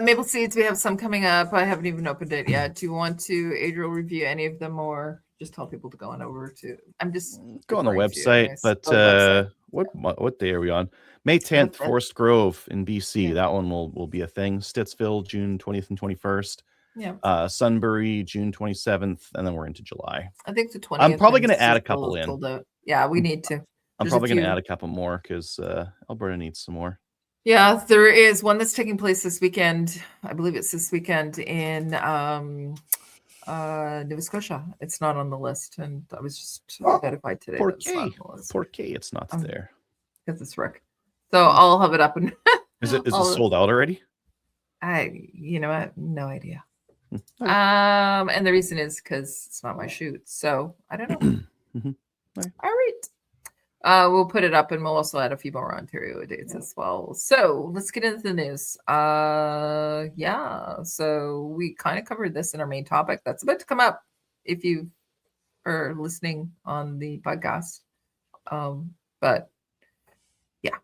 Maple Seeds, we have some coming up. I haven't even opened it yet. Do you want to, Adriel, review any of them or just tell people to go on over to? I'm just go on the referring to you website, anyways. but Go on the website. what day are we on? May 10th, Okay. Forest Grove in BC. Yeah. That one will be a thing. Stittsville, June 20th and 21st. Yeah. Sunbury, June 27th, and then we're into July. I think the 20th. I'm probably and going to add a Stittsville couple is in. sold out. Yeah, we need to. I'm There's probably going to few. add a couple more because Alberta needs some more. Yeah, there is one that's taking place this weekend. I believe it's this weekend in Nova Scotia. It's not on the list, and I was just notified today that it's not on the list. It's not there. Because it's Rick. So I'll have it up and Is it sold out already? you know what? No idea. Okay. And the reason is because it's not my shoot. So I don't know. Right. All right. We'll put it up and we'll also add a few more Ontario dates as well. So let's get into the news. Yeah. So we kind of covered this in our main topic that's about to come up if you are listening on the podcast. But yeah.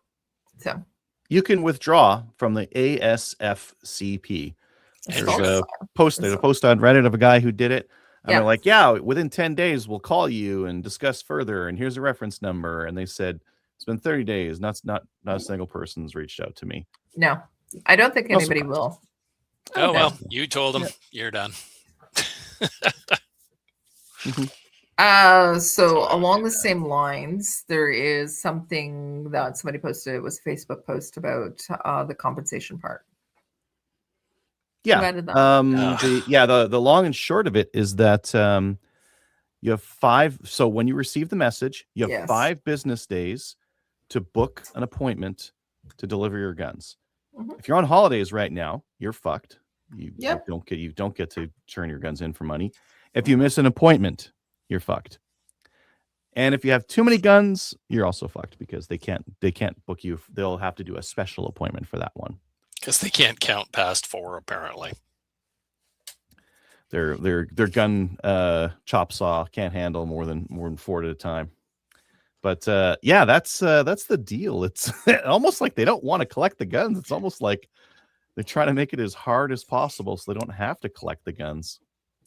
So you can withdraw from the ASFCP. There's a post on Reddit of a guy who did it. And they're like, yeah, within 10 days, we'll call you and discuss further. And here's a reference number. And they said, it's been 30 days. Not a single person's reached out to me. No, I don't think anybody will. Oh, well, you told them. You're done. So along the same lines, there is something that somebody posted. It was a Facebook post about the compensation part. Yeah. The long and short of it is that you have 5. So when you receive the message, you have 5 business days to book an appointment to deliver your guns. If you're on holidays right now, you're fucked. You don't get to turn your guns in for money. If you miss an appointment, you're fucked. And if you have too many guns, you're also fucked because they can't book you. They'll have to do a special appointment for that one. Because they can't count past 4, apparently. Their gun chop saw can't handle more than 4 at a time. But that's the deal. It's almost like they don't want to collect the guns. It's almost like they're trying to make it as hard as possible so they don't have to collect the guns.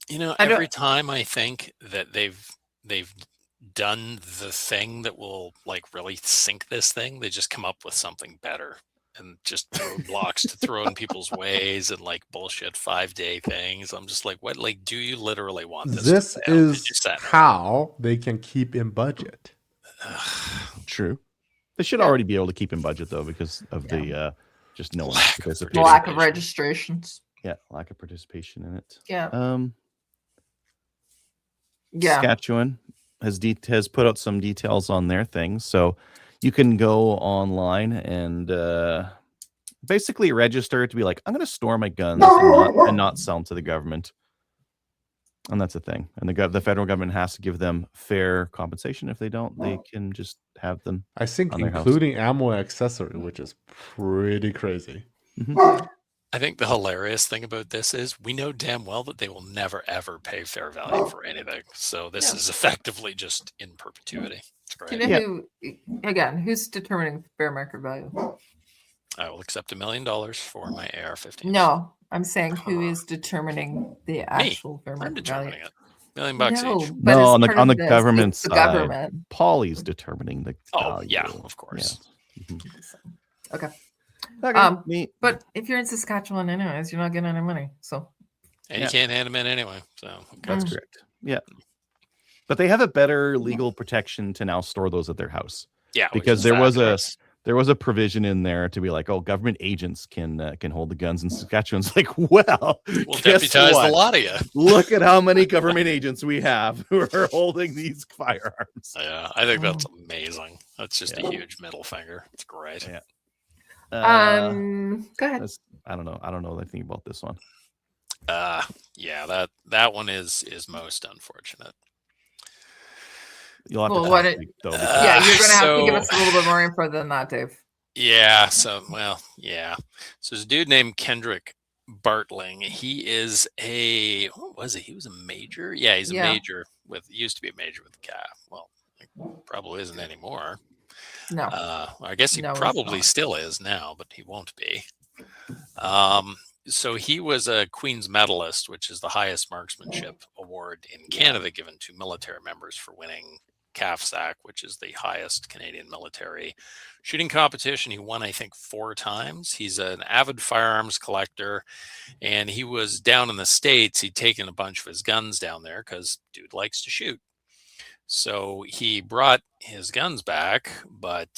You know, every time I think that they've done the thing that will like really sink this thing, they just come up with something better. and just roadblocks to throw in people's ways and like bullshit 5-day things. I'm just like, what? Like, do you literally want this? This to fail? Did you is set it up? how they can keep in budget. True. They should Yeah. already be able to keep in budget though, because of the just no one's Lack of participating. Lack of Participation. registrations. Yeah, lack of participation in it. Yeah. Yeah. Saskatchewan has put out some details on their thing, so you can go online and basically register to be like, I'm going to store my guns and not sell them to the government, and that's a thing. And the federal government has to give them fair compensation. If they don't, they can just have them. I think on their house. including ammo and accessory, which is pretty crazy. I think the hilarious thing about this is we know damn well that they will never ever pay fair value for anything. So this is effectively just in perpetuity. It's great. Do you know who's determining fair market value? I will accept $1 million for my AR-15. No, I'm saying who is determining the actual fair I'm market value? determining it. $1 million No, each. but No, it's on the part of this. government It's the side. government. Polly's determining the Oh, value. yeah, of course. Okay. Okay, neat. But if you're in Saskatchewan anyways, you're not getting any money. So And you can't hand them in anyway. So That's correct. Yeah. But they have a better legal protection to now store those at their house. yeah, which Because is there was a provision in there to be like, oh, government agents can hold the guns, and Saskatchewan's like, well, we'll guess deputize what? the lot of you. Look at how many government agents we have who are holding these firearms. Yeah, I think that's amazing. That's just a huge middle finger. It's great. Yeah. go ahead. I don't know anything about this one. Yeah, that one is most unfortunate. You'll have Well, to what talk it- to me, though, Yeah, because- you're gonna have to give so- us a little bit more info than that, Dave. Yeah, so there's a dude named Kendrick Bartling. He is what was he? He was a major. Yeah, he's a major used to be a major with the CAF. Well, probably isn't anymore. No. I guess he No, he's probably not. still is now, but he won't be. So he was a Queen's Medalist, which is the highest marksmanship award in Canada given to military members for winning CAFSAC, which is the highest Canadian military shooting competition. He won, I think, 4 times. He's an avid firearms collector, and he was down in the States. He'd taken a bunch of his guns down there because dude likes to shoot. So he brought his guns back, but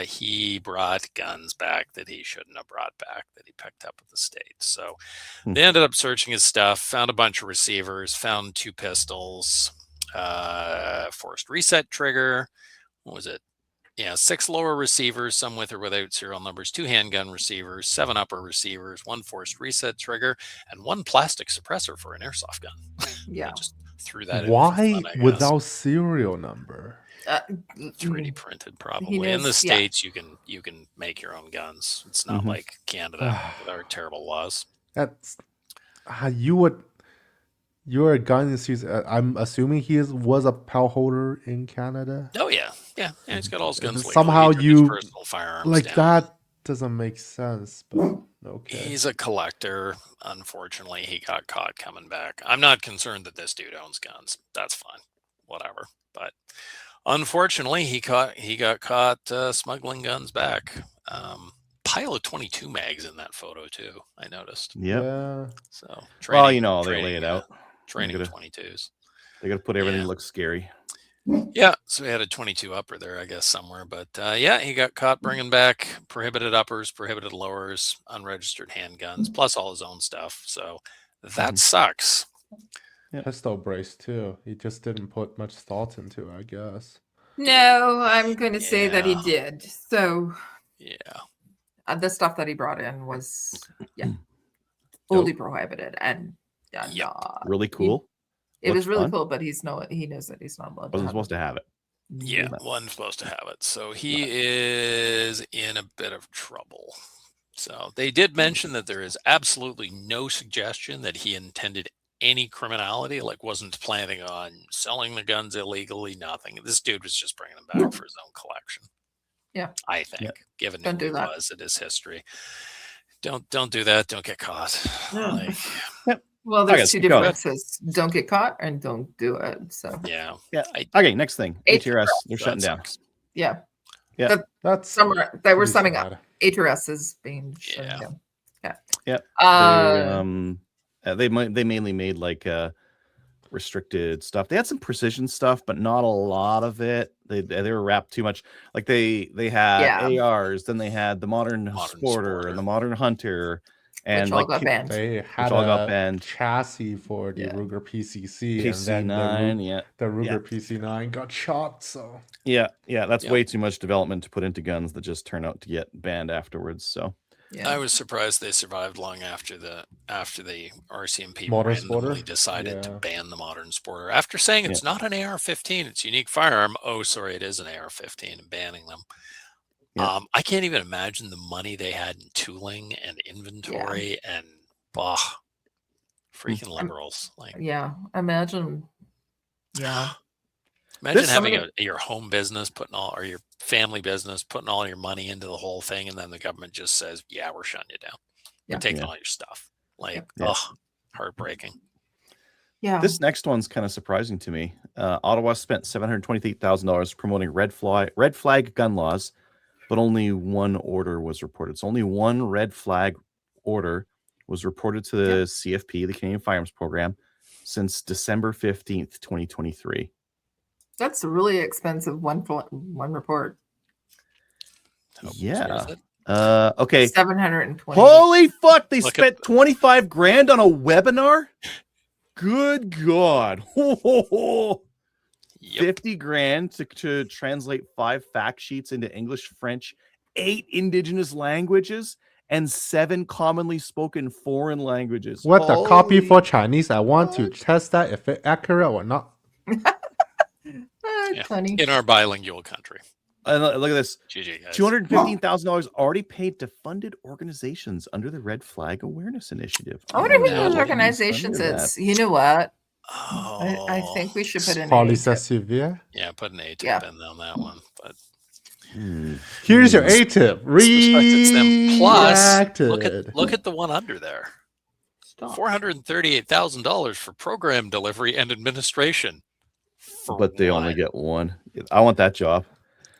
he brought guns back that he shouldn't have brought back, that he picked up at the States. So they ended up searching his stuff, found a bunch of receivers, found 2 pistols, forced reset trigger. What was it? Yeah, 6 lower receivers, some with or without serial numbers, 2 handgun receivers, 7 upper receivers, 1 forced reset trigger, and 1 plastic suppressor for an airsoft gun. Yeah. They just threw that in. Why for fun, I guess. without serial number? 3D printed, probably. In the knows- States, you can make your own guns. It's not Mhm. like Canada with our terrible laws. That's you're a gun enthusiast. I'm assuming was a PAL holder in Canada. Oh yeah. He's got all his guns. Somehow legally. He took his you- personal firearms Like down. that doesn't make sense, but okay. He's a collector. Unfortunately, he got caught coming back. I'm not concerned that this dude owns guns. That's fine, whatever. But unfortunately, he got caught smuggling guns back. Pile of 22 mags in that photo too. I noticed. Yep. Yeah. So Well, training, they lay it out. Training Gotta- 22s. They got to put everything Yeah. that looks scary. Yeah, so he had a 22 upper there, I guess, somewhere. But yeah, he got caught bringing back prohibited uppers, prohibited lowers, unregistered handguns, plus all his own stuff. So that sucks. Pistol brace too. He just didn't put much thought into it, I guess. No, I'm going to say that he Yeah. did. So Yeah. the stuff that he brought in was fully prohibited, and Yep. Really cool. it was Looks really fun. cool. But he knows that he's not allowed. Wasn't to supposed to have it. Yeah, wasn't supposed to have it. So he is in a bit of trouble. So they did mention that there is absolutely no suggestion that he intended any criminality, like wasn't planning on selling the guns illegally, nothing. This dude was just bringing them back for his own collection. Yeah. I think, given Don't who do he that. was, it is history. Don't do that. Don't get caught. Like, Well, Okay, there's 2 keep going. differences: don't get caught and don't do it. So yeah. Okay, next thing. H- HRS, they're that shutting down. sucks. yeah, Yeah. That That's summer they were pretty summing sad. up. HRS is being shut Yeah. down. Yeah. They they mainly made like restricted stuff. They had some precision stuff, but not a lot of it. They were wrapped too much. Like they had ARs, then they had the modern sporter and the modern hunter, and which all got banned. They had all got a banned. chassis for the Ruger PCC, and then PC9, the Ruger PC9 got shot. So yeah, that's way too much development to put into guns that just turn out to get banned afterwards. So Yeah. I was surprised they survived long after the RCMP Modern randomly Sporter? decided to Yeah. ban the modern sporter after saying it's not an AR-15, it's a unique firearm. Oh, sorry, it is an AR-15, and banning them. Yeah. I can't even imagine the money they had in tooling and inventory and freaking liberals. Like, imagine. Yeah. Imagine having your home business or your family business putting all your money into the whole thing, and then the government just says, "Yeah, we're shutting you down. We're taking all your stuff." Like, heartbreaking. Yeah. This next one's kind of surprising to me. Ottawa spent $728,000 promoting red flag gun laws, but only one order was reported. So only one red flag order was reported to the CFP, the Canadian Firearms Program, since December 15th, 2023. That's a really expensive one report. Yeah. Okay. 720. Holy fuck! They spent $25,000 on a webinar. Good God! 50 grand to translate 5 fact sheets into English, French, 8 indigenous languages, and 7 commonly spoken foreign languages. What the copy for Chinese? I want to test that if it's accurate or not. Funny. In our bilingual country. Look at this. GG, guys. $215,000 already paid to funded organizations under the Red Flag Awareness Initiative. I wonder who those organizations is. You know what? Oh, I think we should put an Police A-tip. Sevilla. Yeah, put an A-tip in on that one. But here's your A-tip. Plus, look at the one under there. $438,000 for program delivery and administration. But they only get one. I want that job.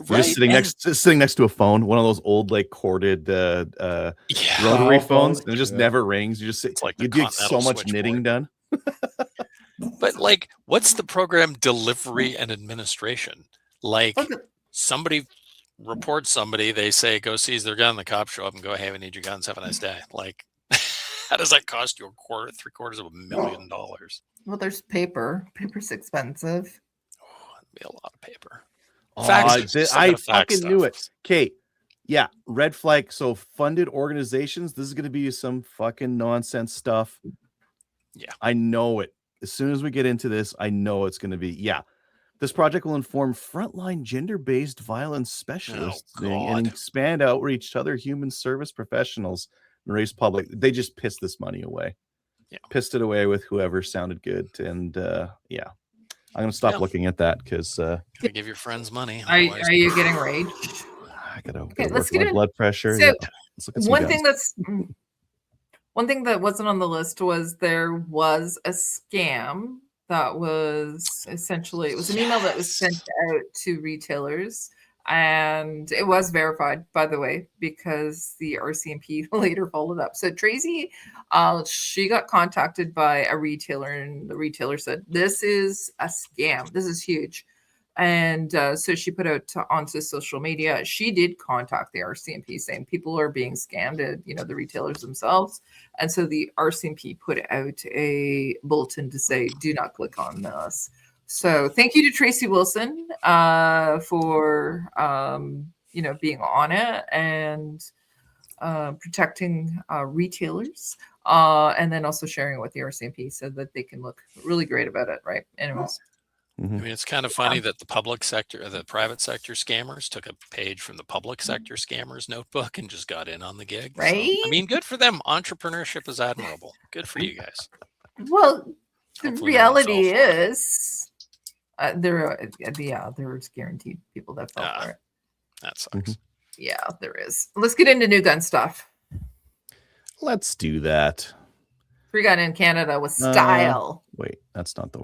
You're just sitting next to a phone, one of those old like corded rotary phones, and it just never rings. You just sit. Like you get so much knitting done. But like, what's the program delivery and administration? Like, somebody reports somebody, they say go seize their gun, the cops show up and go, "Hey, we need your guns. Have a nice day." Like, how does that cost you $750,000? Well, there's paper. Paper's expensive. Oh, it'd be a lot of paper. I fucking knew it. Kate, yeah, red flag. So funded organizations, this is going to be some fucking nonsense stuff. Yeah, I know it. As soon as we get into this, I know it's going to be, This project will inform frontline gender-based violence specialists and expand outreach to other human service professionals and raise public. They just pissed this money away. Yeah, pissed it away with whoever sounded good. And I'm going to stop looking at that because gotta give your friends money. Are you getting raged? I gotta let's get blood pressure. So let's look at one thing that wasn't on the list was there was a scam that was essentially, it was an email that was sent out to retailers, and it was verified, by the way, because the RCMP later followed up. So Tracy, she got contacted by a retailer, and the retailer said, "This is a scam. This is huge." And so she put out onto social media. She did contact the RCMP saying people are being scammed, the retailers themselves. And so the RCMP put out a bulletin to say, "Do not click on this." So thank you to Tracy Wilson for being on it and protecting retailers, and then also sharing it with the RCMP so that they can look really great about it, right? Anyways. I mean, it's kind of funny that the public sector, the private sector scammers took a page from the public sector scammers notebook and just got in on the gig. Right? So, I mean, good for them. Entrepreneurship is admirable. Good for you guys. Well, the reality is there's guaranteed people that fell for it. That sucks. Yeah, there is. Let's get into new gun stuff. Let's do that. Free gun in Canada with style. Wait, that's not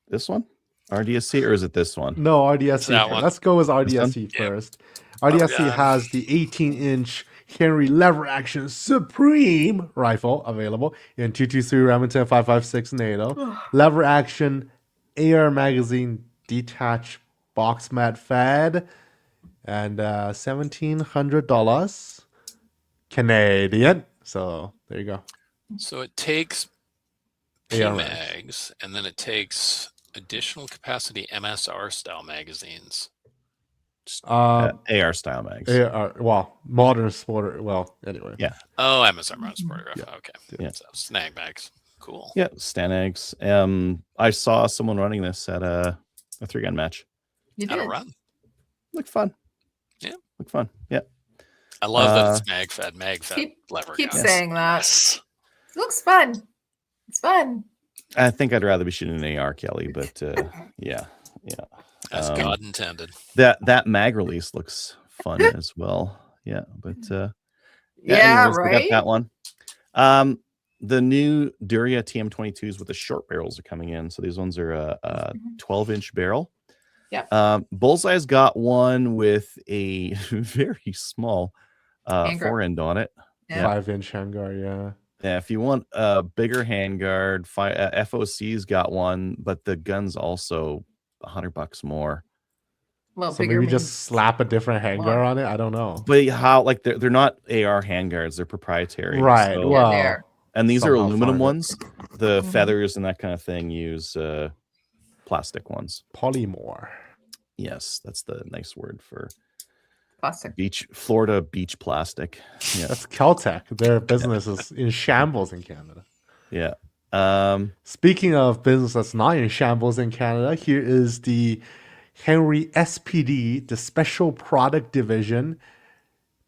this one? RDSC, or is it this one? No, RDSC. Let's go with RDSC first. RDSC has the 18-inch Henry lever-action Supreme rifle available in 223 Remington 5.56 NATO. Lever-action AR magazine detached box mat fed, and $1,700 Canadian. So there you go. So it takes AR PMags, and then it takes additional capacity MSR style magazines. AR style mags. Well, modern sport. Well, anyway. Yeah. Oh, MSR modern sport rifle. Yeah. Okay. Yeah. So snag bags. Cool. Yeah, Stanags. I saw someone running this at a 3-gun match. You How to did. run. Looked fun. Yeah. Looked fun. Yeah. I love that it's mag fed lever Keep guns. saying that. Yes. It looks fun. It's fun. I think I'd rather be shooting an AR, Kelly, but yeah. As God intended. That mag release looks fun as well. Yeah, but Yeah, anyways, we got right? that one. The new Duria TM22s with the short barrels are coming in. So these ones are a 12-inch barrel. Yep. Bullseye's got one with a very small Handguard. forend on it. Yeah. 5-inch handguard, yeah. Yeah, if you want a bigger handguard, FOC's got one, but the gun's also $100 more. Well, So bigger maybe means just slap a different handguard more. on it. I don't know. But how, like, they're not AR handguards, they're proprietary. Right. So, Yeah, Well, they are. and these are somehow aluminum find it. ones. The Mhm. feathers and that kind of thing use plastic ones. polymorph. Yes, that's the nice word for Plastic. Florida beach plastic. Yeah. That's Caltech. Their business is in shambles in Canada. Yeah. Speaking of business that's not in shambles in Canada, here is the Henry SPD, the Special Product Division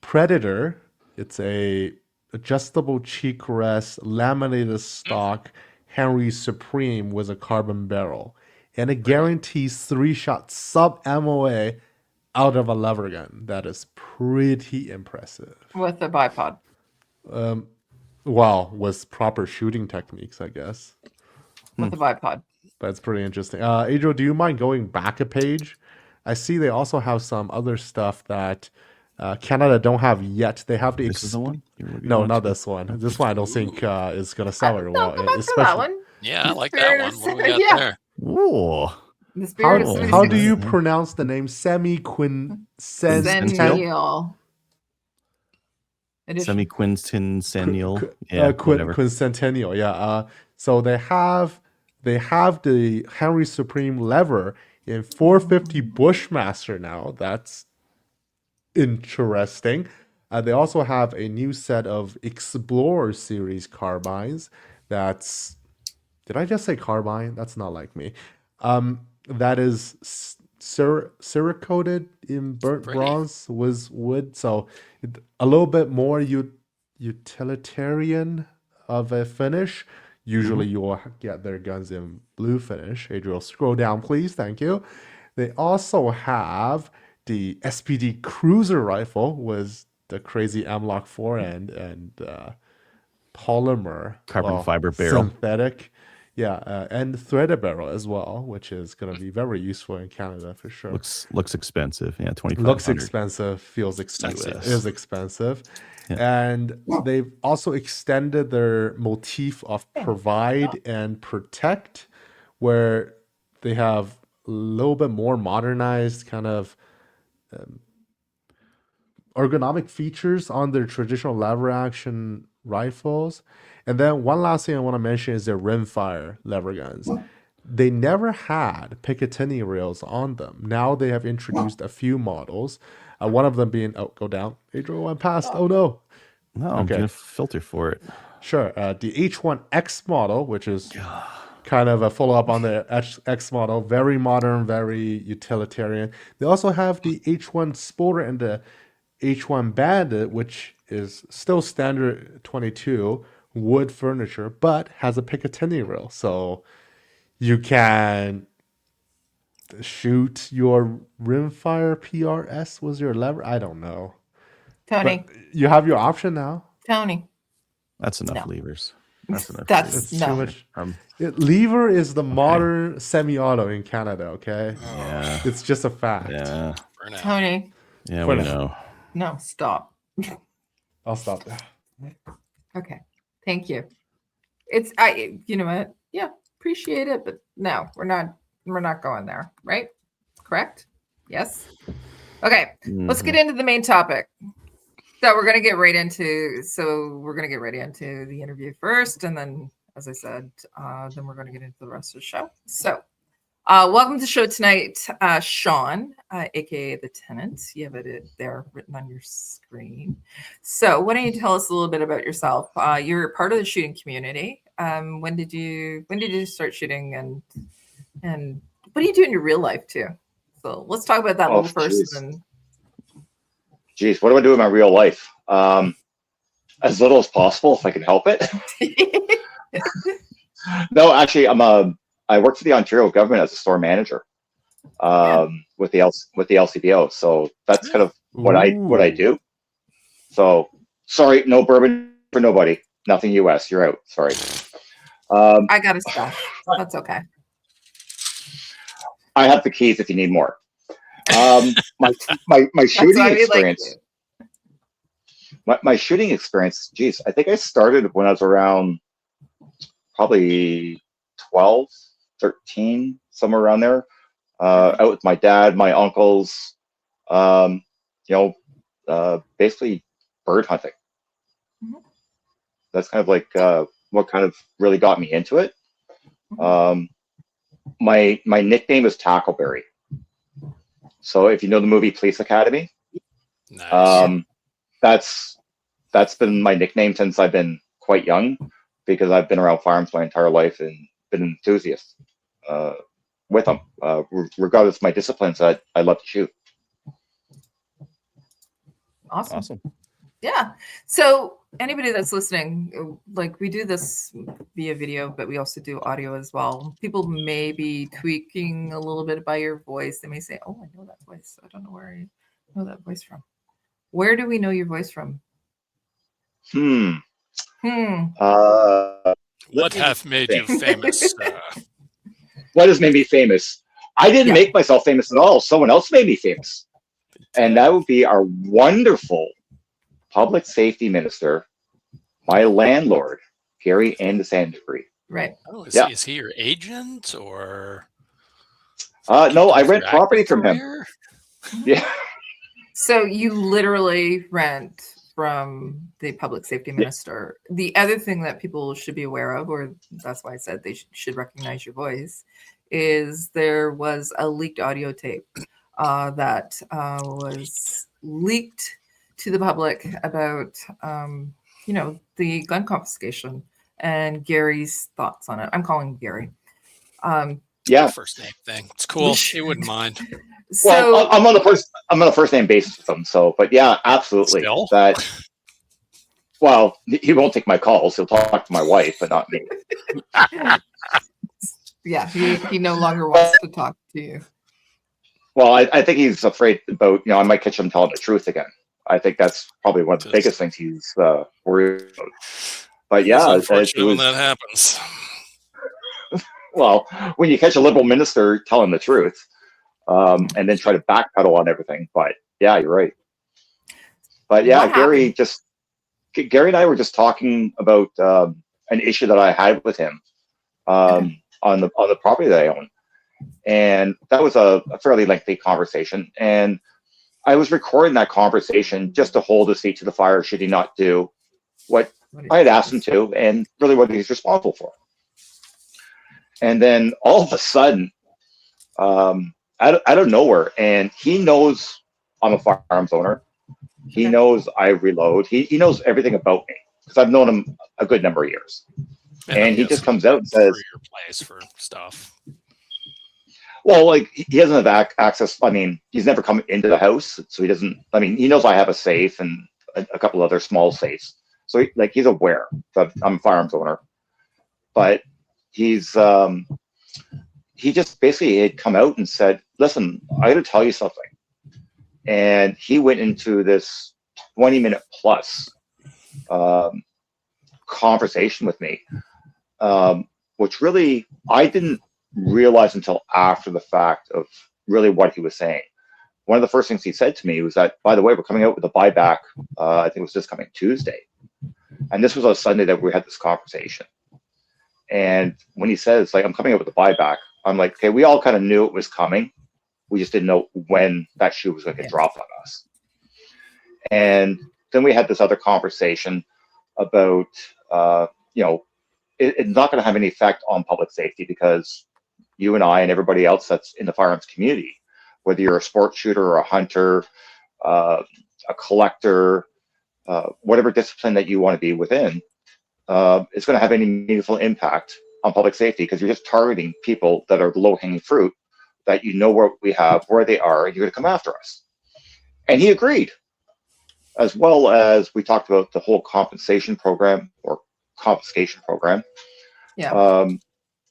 Predator. It's a adjustable cheek rest, laminated stock Henry Supreme with a carbon barrel. And it guarantees 3-shot sub-MOA out of a lever gun. That is pretty impressive. With a bipod. Well, with proper shooting techniques, I guess. With a bipod. That's pretty interesting. Adriel, do you mind going back a page? I see they also have some other stuff that Canada don't have yet. They have the This is the one? No, not this one. This one I don't think is going to sell very No, well. go back to Especially that one. Yeah, I The like spirit that one. of What do we got yeah. there? Ooh. The spirit of How do 76. you pronounce the name Semi-Quincentennial? Centennial. Edition. Semi-quincentennial. Yeah, whatever. Quincentennial, yeah. So they have the Henry Supreme lever in 450 Bushmaster now. That's interesting. They also have a new set of Explorer series carbines. That's, did I just say carbine? That's not like me. That is Cerakoted in burnt Pretty. bronze with wood, so a little bit more utilitarian of a finish. Usually you will get their guns in blue finish. Adriel, scroll down, please. Thank you. They also have the SPD Cruiser rifle with the crazy M-Lock forend and polymer Carbon fiber barrel. synthetic. Yeah, and threaded barrel as well, which is going to be very useful in Canada for sure. Looks expensive. Yeah, 2500. Looks expensive, feels expensive, US. is expensive. Yeah. And they've also extended their motif of provide and protect, where they have a little bit more modernized kind of ergonomic features on their traditional lever action rifles. And then one last thing I want to mention is their rimfire lever guns. They never had Picatinny rails on them. Now they have introduced a few models. One of them being, oh, go down. Adriel went past. Oh no. No, I'm going to filter for it. Sure. The H1X model, which is kind of a follow-up on the X model. Very modern, very utilitarian. They also have the H1 Sporter and the H1 Bandit, which is still standard 22 wood furniture, but has a Picatinny rail. So you can shoot your rimfire PRS was your lever. I don't know. Tony. But you have your option now. Tony. That's enough No. levers. That's enough. That's It's no. too much. Lever is the modern semi-auto in Canada, okay? Yeah. It's just a fact. Yeah. For now. Tony. Yeah, For we now. know. No, stop. I'll stop there. Okay. Thank you. You know what? Yeah, appreciate it, but no, we're not going there, right? Correct? Yes. Okay. Let's get into the main topic that we're going to get right into. So we're going to get right into the interview first, and then, as I said, then we're going to get into the rest of the show. So welcome to the show tonight, Shawn, aka the Tenant. You have it there written on your screen. So why don't you tell us a little bit about yourself? You're part of the shooting community. When did you start shooting, and what do you do in your real life too? So let's talk about that a little first. Geez, what do I do in my real life? As little as possible, if I can help it. No, actually, I work for the Ontario government as a store manager with the LCBO. So that's kind of what I do. So sorry, no bourbon for nobody. Nothing US. You're out. Sorry. I got a stash. That's okay. I have the keys if you need more. My shooting experience. My shooting experience. Geez, I think I started when I was around probably 12, 13, somewhere around there. Out with my dad, my uncles. Basically bird hunting. Mm-hmm. That's kind of like what kind of really got me into it. Mm-hmm. My nickname is Tackleberry. So if you know the movie Police Academy, nice. That's been my nickname since I've been quite young, because I've been around firearms my entire life and been an enthusiast with them, regardless of my disciplines. I love to shoot. Awesome. Yeah. So anybody that's listening, like, we do this via video, but we also do audio as well. People may be tweaking a little bit by your voice. They may say, "Oh, I know that voice. I don't know where I know that voice from." Where do we know your voice from? What hath made you famous? What has made me famous? I didn't make myself famous at all. Someone else made me famous. And that would be our wonderful public safety minister, my landlord, Gary Anandasangaree. Right. Oh, is he your agent, or? No, I rent property from him. Yeah. So you literally rent from the public safety minister. Yeah. The other thing that people should be aware of, or that's why I said they should recognize your voice, is there was a leaked audio tape that was leaked to the public about, the gun confiscation and Gary's thoughts on it. I'm calling Gary. Yeah, first name thing. It's cool. He wouldn't mind. So, well, I'm on a first name basis with him. So, but yeah, absolutely. Still? Well, he won't take my calls. He'll talk to my wife, but not me. Yeah, he no longer wants to talk to you. Well, I think he's afraid about, I might catch him telling the truth again. I think that's probably one of the biggest things he's worried about. But yeah, it's unfortunate when that happens. Well, when you catch a liberal minister telling the truth, and then try to backpedal on everything. But yeah, you're right. But yeah, Gary and I were just talking about an issue that I had with him on the property that I own. And that was a fairly lengthy conversation. And I was recording that conversation just to hold his feet to the fire should he not do what I had asked him to, and really what he's responsible for. And then all of a sudden, out of nowhere, and he knows I'm a firearms owner. He knows I reload. He knows everything about me because I've known him a good number of years. And he just comes out and says, your place for stuff. Well, like, he doesn't have access. I mean, he's never come into the house, so he doesn't. I mean, he knows I have a safe and a couple other small safes, so he's aware that I'm a firearms owner. But he just basically had come out and said, "Listen, I got to tell you something." And he went into this 20-minute plus conversation with me, which really I didn't realize until after the fact of really what he was saying. one of the first things he said to me was that, by the way, we're coming out with a buyback. I think it was this coming Tuesday. And this was on Sunday that we had this conversation. And when he says, like, I'm coming up with a buyback, I'm like, okay, we all kind of knew it was coming. We just didn't know when that shoe was going to get dropped on us. And then we had this other conversation about, you know, it's not going to have any effect on public safety because you and I and everybody else that's in the firearms community, whether you're a sports shooter or a hunter, a collector, whatever discipline that you want to be within, it's going to have any meaningful impact on public safety because you're just targeting people that are low-hanging fruit, that you know what we have, where they are, and you're going to come after us. And he agreed, as well as we talked about the whole compensation program or confiscation program,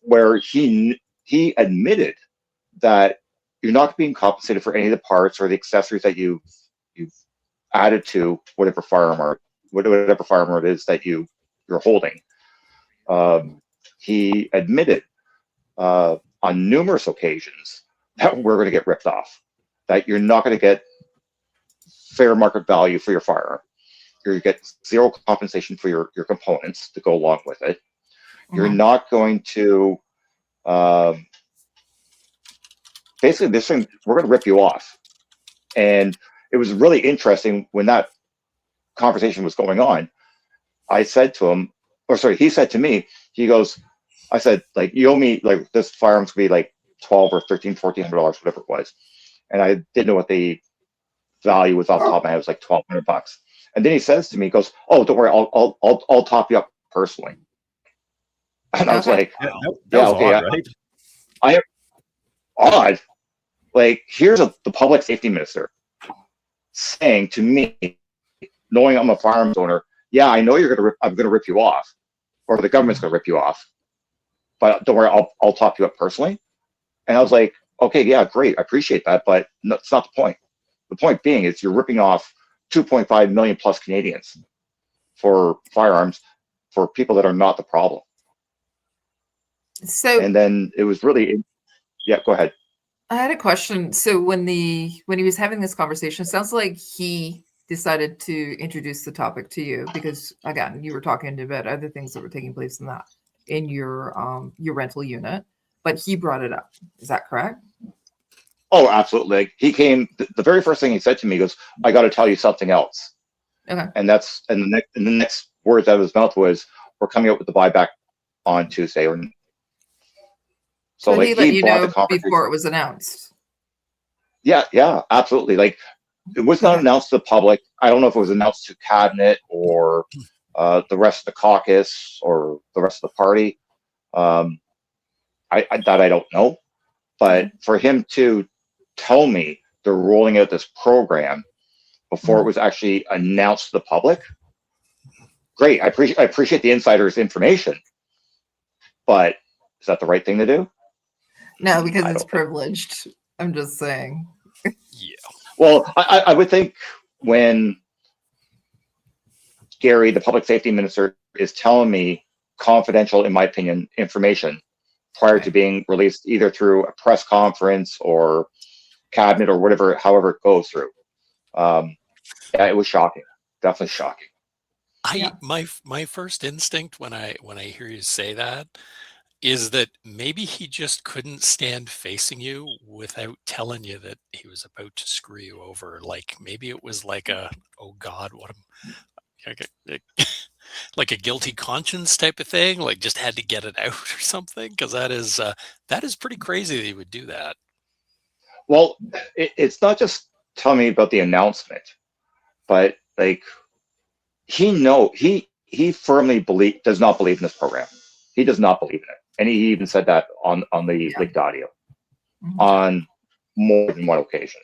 where he admitted that you're not being compensated for any of the parts or the accessories that you've added to whatever firearm it is that you're holding. He admitted on numerous occasions that we're going to get ripped off, that you're not going to get fair market value for your firearm. You're going to get zero compensation for your components to go along with it. You're not going to, basically this thing, we're going to rip you off. And it was really interesting when that conversation was going on. I said to him, or sorry, he said to me, he goes, I said, like, you owe me, like, this firearm's gonna be like $1,200 or $1,300, $1,400, whatever it was. And I didn't know what the value was off the top of my head. It was like $1,200. And then he says to me, he goes, oh, don't worry, I'll top you up personally. And I was like, that was okay, odd, right? I odd. Like, here's the public safety minister saying to me, knowing I'm a firearms owner, yeah, I know I'm gonna rip you off, or the government's gonna rip you off, but don't worry, I'll top you up personally. And I was like, okay, yeah, great, I appreciate that, but that's not the point. The point being is you're ripping off 2.5 million plus Canadians for firearms for people that are not the problem. So, and then it was really, yeah, go ahead. I had a question. So when he was having this conversation, it sounds like he decided to introduce the topic to you because, again, you were talking about other things that were taking place in your rental unit, but he brought it up. Is that correct? Oh, absolutely. He came. The very first thing he said to me goes, "I got to tell you something else." Okay. And the next words out of his mouth was, "We're coming up with the buyback on Tuesday." So like, he let you brought know the conversation before it was announced. Yeah, absolutely. Like, it was not announced to the public. I don't know if it was announced to cabinet or the rest of the caucus or the rest of the party. I don't know. But for him to tell me they're rolling out this program before it was actually announced to the public, great. I appreciate the insider's information, but is that the right thing to do? No, because it's privileged. I'm just saying. Yeah. Well, I would think when Gary, the public safety minister, is telling me confidential, in my opinion, information prior to being released either through a press conference or cabinet or whatever, however it goes through. Yeah, it was shocking. Definitely shocking. My first instinct when I hear you say that is that maybe he just couldn't stand facing you without telling you that he was about to screw you over. Like, maybe it was like oh God, what like a guilty conscience type of thing, like just had to get it out or something, because that is pretty crazy that he would do that. Well, it's not just telling me about the announcement, but like, he firmly does not believe in this program. He does not believe in it. And he even said that on the leaked audio on more than one occasion.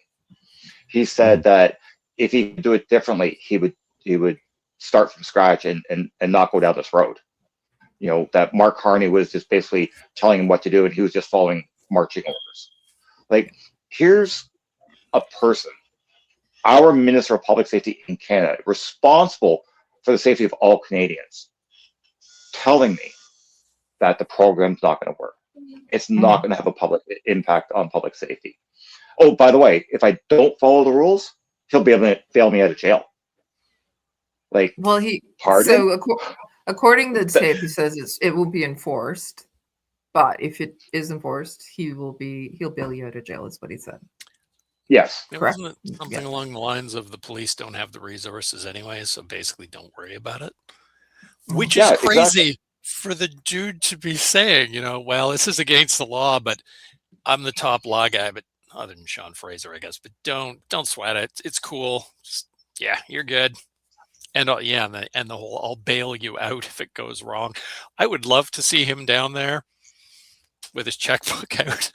He said that if he could do it differently, he would start from scratch and not go down this road. You know, that Mark Carney was just basically telling him what to do and he was just following marching orders. Like, here's a person, our Minister of Public Safety in Canada, responsible for the safety of all Canadians, telling me that the program's not going to work. It's not going to have a public impact on public safety. oh, by the way, if I don't follow the rules, he'll be able to bail me out of jail. Like, well, pardon? According to the tape, he says it will be enforced, but if it is enforced, he'll bail you out of jail. Is what he said. Yes. Correct. Wasn't it something along the lines of the police don't have the resources anyway, so basically don't worry about it? Which is crazy exactly. for the dude to be saying, well, this is against the law, but I'm the top law guy, but other than Shawn Fraser, I guess, but don't sweat it. It's cool. Just, yeah, you're good. And and the whole I'll bail you out if it goes wrong. I would love to see him down there with his checkbook out,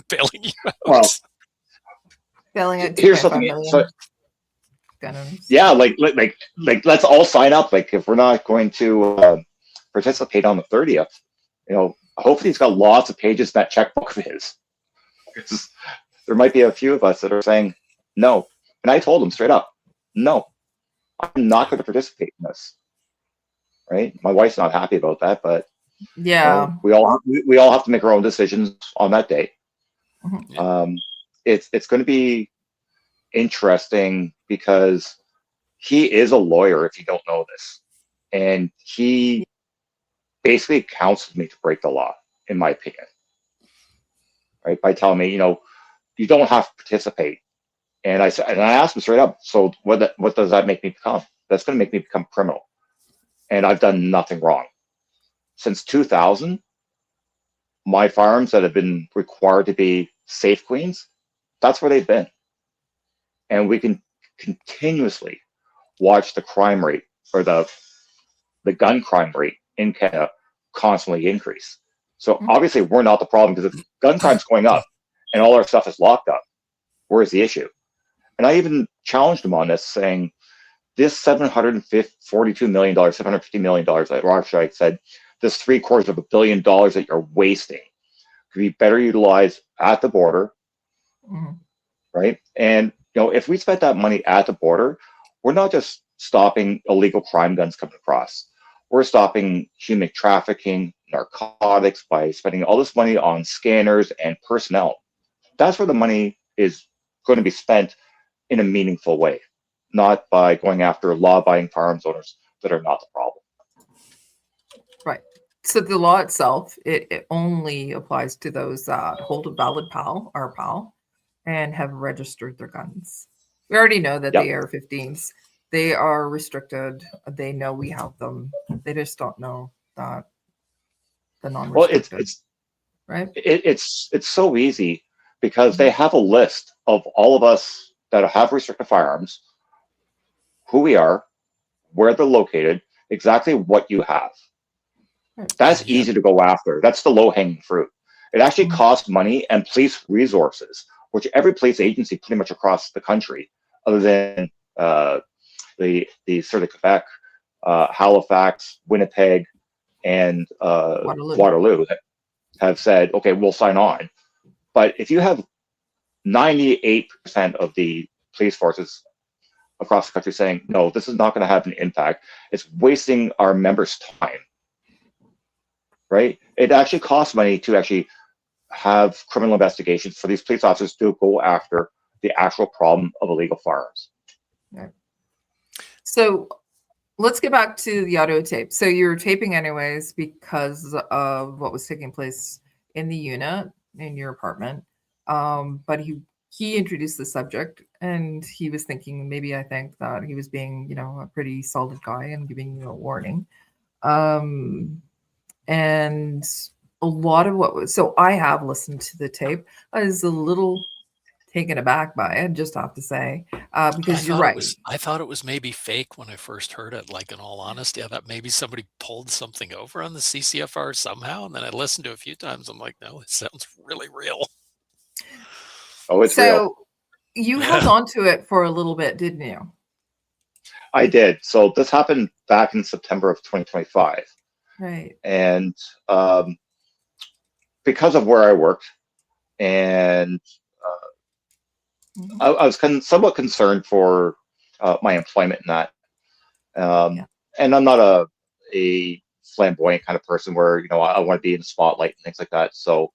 bailing you out. Well, Bailing out here's 2.5 something. million. Yeah, like let's all sign up. Like, if we're not going to participate on the 30th, hopefully he's got lots of pages in that checkbook of his. Because there might be a few of us that are saying no, and I told him straight up, no, I'm not going to participate in this. Right? My wife's not happy about that, but yeah, we all have to make our own decisions on that day. Mm-hmm. It's going to be interesting because he is a lawyer, if you don't know this, and he basically counsels me to break the law, in my opinion, right, by telling me, you don't have to participate. And I asked him straight up, so what does that make me become? That's going to make me become criminal, and I've done nothing wrong. Since 2000, my firearms that have been required to be safe queens, that's where they've been. And we can continuously watch the crime rate, or the gun crime rate in Canada, constantly increase. So obviously we're not the problem, because if gun crime's going up and all our stuff is locked up, where's the issue? And I even challenged him on this, saying this $742 million, $750 million, or actually I said this $750 million that you're wasting could be better utilized at the border, right? And if we spent that money at the border, we're not just stopping illegal crime guns coming across. We're stopping human trafficking, narcotics, by spending all this money on scanners and personnel. That's where the money is going to be spent in a meaningful way, not by going after law-abiding firearms owners that are not the problem. Right. So the law itself, it only applies to those that hold a valid PAL, our PAL, and have registered their guns. We already know that the AR-15s, they are restricted. They know we have them. They just don't know that the non-restricted. Well, it's right. It's so easy, because they have a list of all of us that have restricted firearms, who we are, where they're located, exactly what you have. That's easy to go after. That's the low-hanging fruit. It actually costs money and police resources, which every police agency pretty much across the country, other than the sort of Quebec, Halifax, Winnipeg, and Waterloo, have said, okay, we'll sign on. But if you have 98% of the police forces across the country saying, no, this is not going to have an impact, it's wasting our members' time, right? It actually costs money to actually have criminal investigations for these police officers to go after the actual problem of illegal firearms. Right. So let's get back to the audio tape. So you're taping anyways because of what was taking place in the unit in your apartment. But he introduced the subject, and he was thinking, I think that he was being, a pretty solid guy and giving you a warning. And a lot of so I have listened to the tape. I was a little taken aback by it, just have to say, because you're right. I thought it was maybe fake when I first heard it, like, in all honesty. I thought maybe somebody pulled something over on the CCFR somehow, and then I listened to it a few times. I'm like, no, it sounds really real. Oh, it's real. You held on to it for a little bit, didn't you? I did. So this happened back in September of 2025. Right. And because of where I worked, and I was somewhat concerned for my employment in that. And I'm not a flamboyant kind of person where, I want to be in the spotlight and things like that. So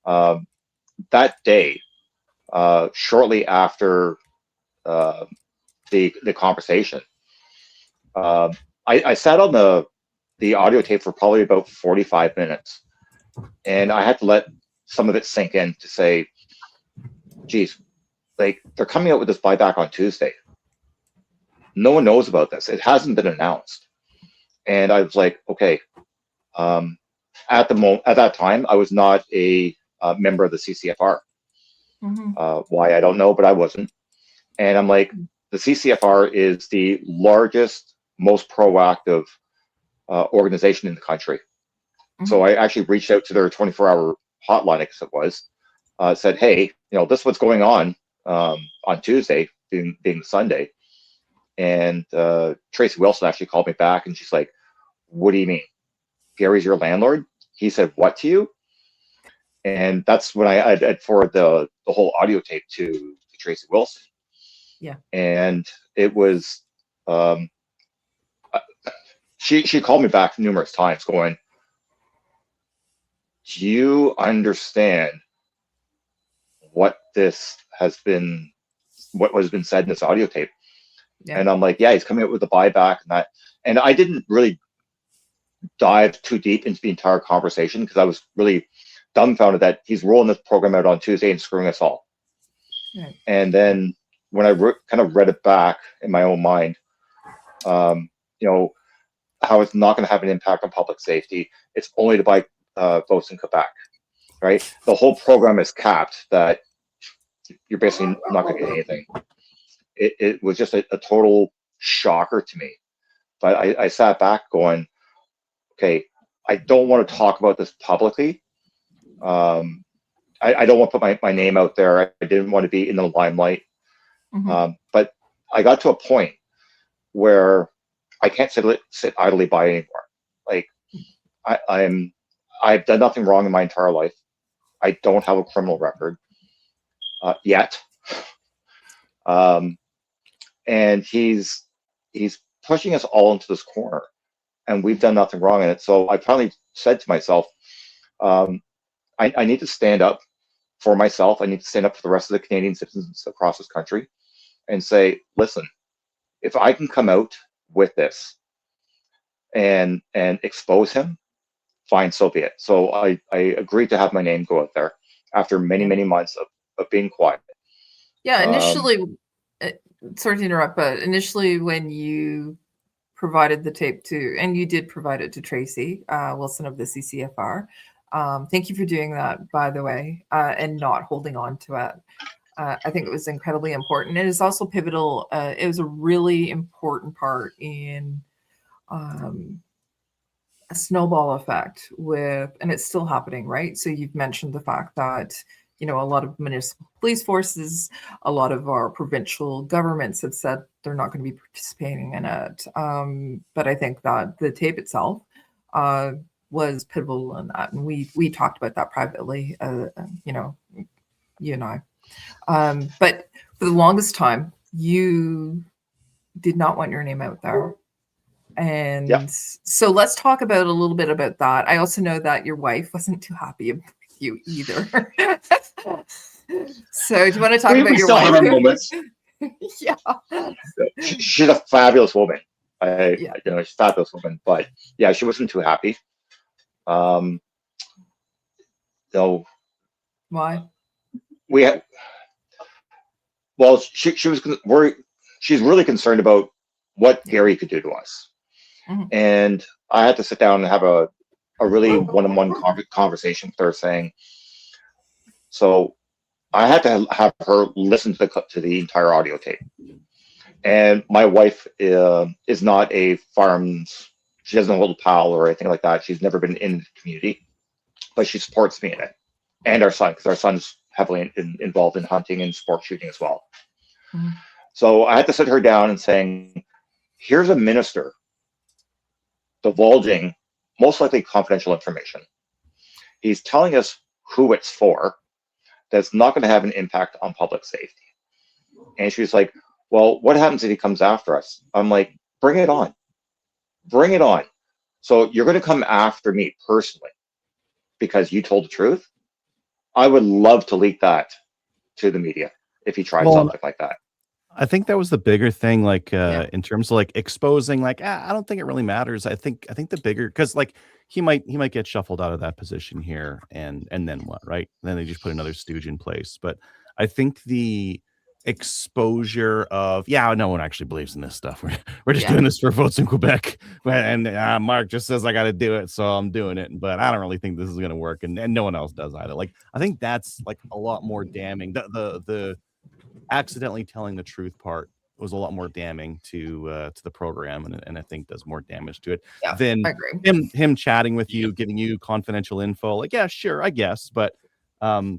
that day, shortly after the conversation. I sat on the audio tape for probably about 45 minutes, and I had to let some of it sink in to say, geez, like, they're coming out with this buyback on Tuesday. No one knows about this. It hasn't been announced. And I was like, okay. At that time, I was not a member of the CCFR. Why, I don't know, but I wasn't. And I'm like, the CCFR is the largest, most proactive organization in the country. So I actually reached out to their 24-hour hotline, I guess it was, said, hey, this is what's going on Tuesday, being Sunday. And Tracy Wilson actually called me back, and she's like, what do you mean? Gary's your landlord? He said what to you? And that's when I'd forwarded the whole audio tape to Tracy Wilson. Yeah. And it was, she called me back numerous times going, do you understand what has been said in this audio tape? Yeah. And I'm like, yeah, he's coming out with the buyback and that. And I didn't really dive too deep into the entire conversation because I was really dumbfounded that he's rolling this program out on Tuesday and screwing us all. Right. And then when I kind of read it back in my own mind, how it's not going to have an impact on public safety. It's only to buy votes in Quebec, right? The whole program is capped that you're basically not going to get anything. It was just a total shocker to me. But I sat back going, okay, I don't want to talk about this publicly. I don't want to put my name out there. I didn't want to be in the limelight. But I got to a point where I can't sit idly by anymore. Like, I've done nothing wrong in my entire life. I don't have a criminal record yet. And he's pushing us all into this corner, and we've done nothing wrong in it. So I finally said to myself, I need to stand up for myself. I need to stand up for the rest of the Canadian citizens across this country and say, listen, if I can come out with this and expose him, fine, so be it. So I agreed to have my name go out there after many, many months of being quiet. Yeah, initially, sorry to interrupt, but initially when you provided the tape and you did provide it to Tracy Wilson of the CCFR. Thank you for doing that, by the way, and not holding on to it. I think it was incredibly important. It is also pivotal. It was a really important part in a snowball effect and it's still happening, right? So you've mentioned the fact that, a lot of municipal police forces, a lot of our provincial governments have said they're not going to be participating in it. But I think that the tape itself was pivotal in that. And we talked about that privately, you and I. But for the longest time, you did not want your name out there. And so let's talk about a little bit about that. I also know that your wife wasn't too happy with you either. So do you want to talk about your wife? Have our moments. Yeah. She's a fabulous woman. She's a fabulous woman, but yeah, she wasn't too happy. So why? She was worried. She's really concerned about what Gary could do to us. And I had to sit down and have a really one-on-one conversation with her, saying, so I had to have her listen to the entire audio tape. And my wife is not a firearms, she doesn't hold a PAL or anything like that. She's never been in the community, but she supports me in it. And our son, because our son's heavily involved in hunting and sport shooting as well. So I had to sit her down and saying, here's a minister divulging most likely confidential information. He's telling us who it's for. That's not going to have an impact on public safety. And she's like, well, what happens if he comes after us? I'm like, bring it on. Bring it on. So you're going to come after me personally because you told the truth? I would love to leak that to the media if he tried Well, something like that. I think that was the bigger thing, like Yeah. in terms of like exposing, like I don't think it really matters. I think the bigger, because like he might get shuffled out of that position here, and then what, right? Then they just put another stooge in place. But I think the exposure of no one actually believes in this stuff. We're just doing this for votes in Quebec, and Mark just says I got to do it, so I'm doing it. But I don't really think this is going to work, and no one else does either. Like I think that's like a lot more damning. The accidentally telling the truth part was a lot more damning to the program, and I think does more damage to it than I agree. him chatting with you, giving you confidential info. Like, yeah, sure, I guess, but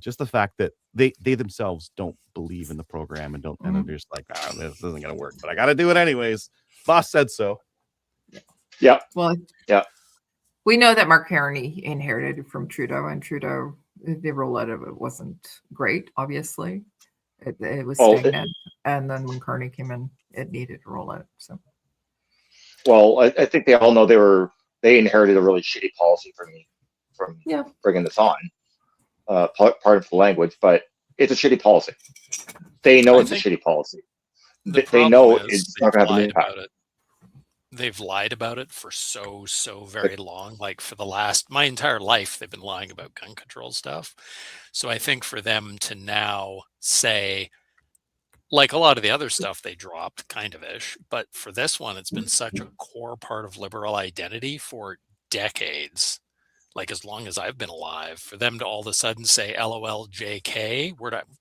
just the fact that they themselves don't believe in the program and don't, and they're just like, this isn't gonna work, but I gotta do it anyways. Boss said so. Yeah. Well, yeah. We know that Mark Carney inherited from Trudeau, and Trudeau, the rollout of it wasn't great, obviously. It was stagnant, and then when Carney came in, it needed to roll out. So, well, I think they all know they inherited a really shitty policy from bringing this on. Pardon for the language, but it's a shitty policy. They know it's a shitty policy. They know it's not going to have an impact. They've lied about it for so very long. Like for my entire life, they've been lying about gun control stuff. So I think for them to now say, like a lot of the other stuff they dropped, kind of ish, but for this one, it's been such a core part of liberal identity for decades. Like as long as I've been alive, for them to all of a sudden say LOL JK,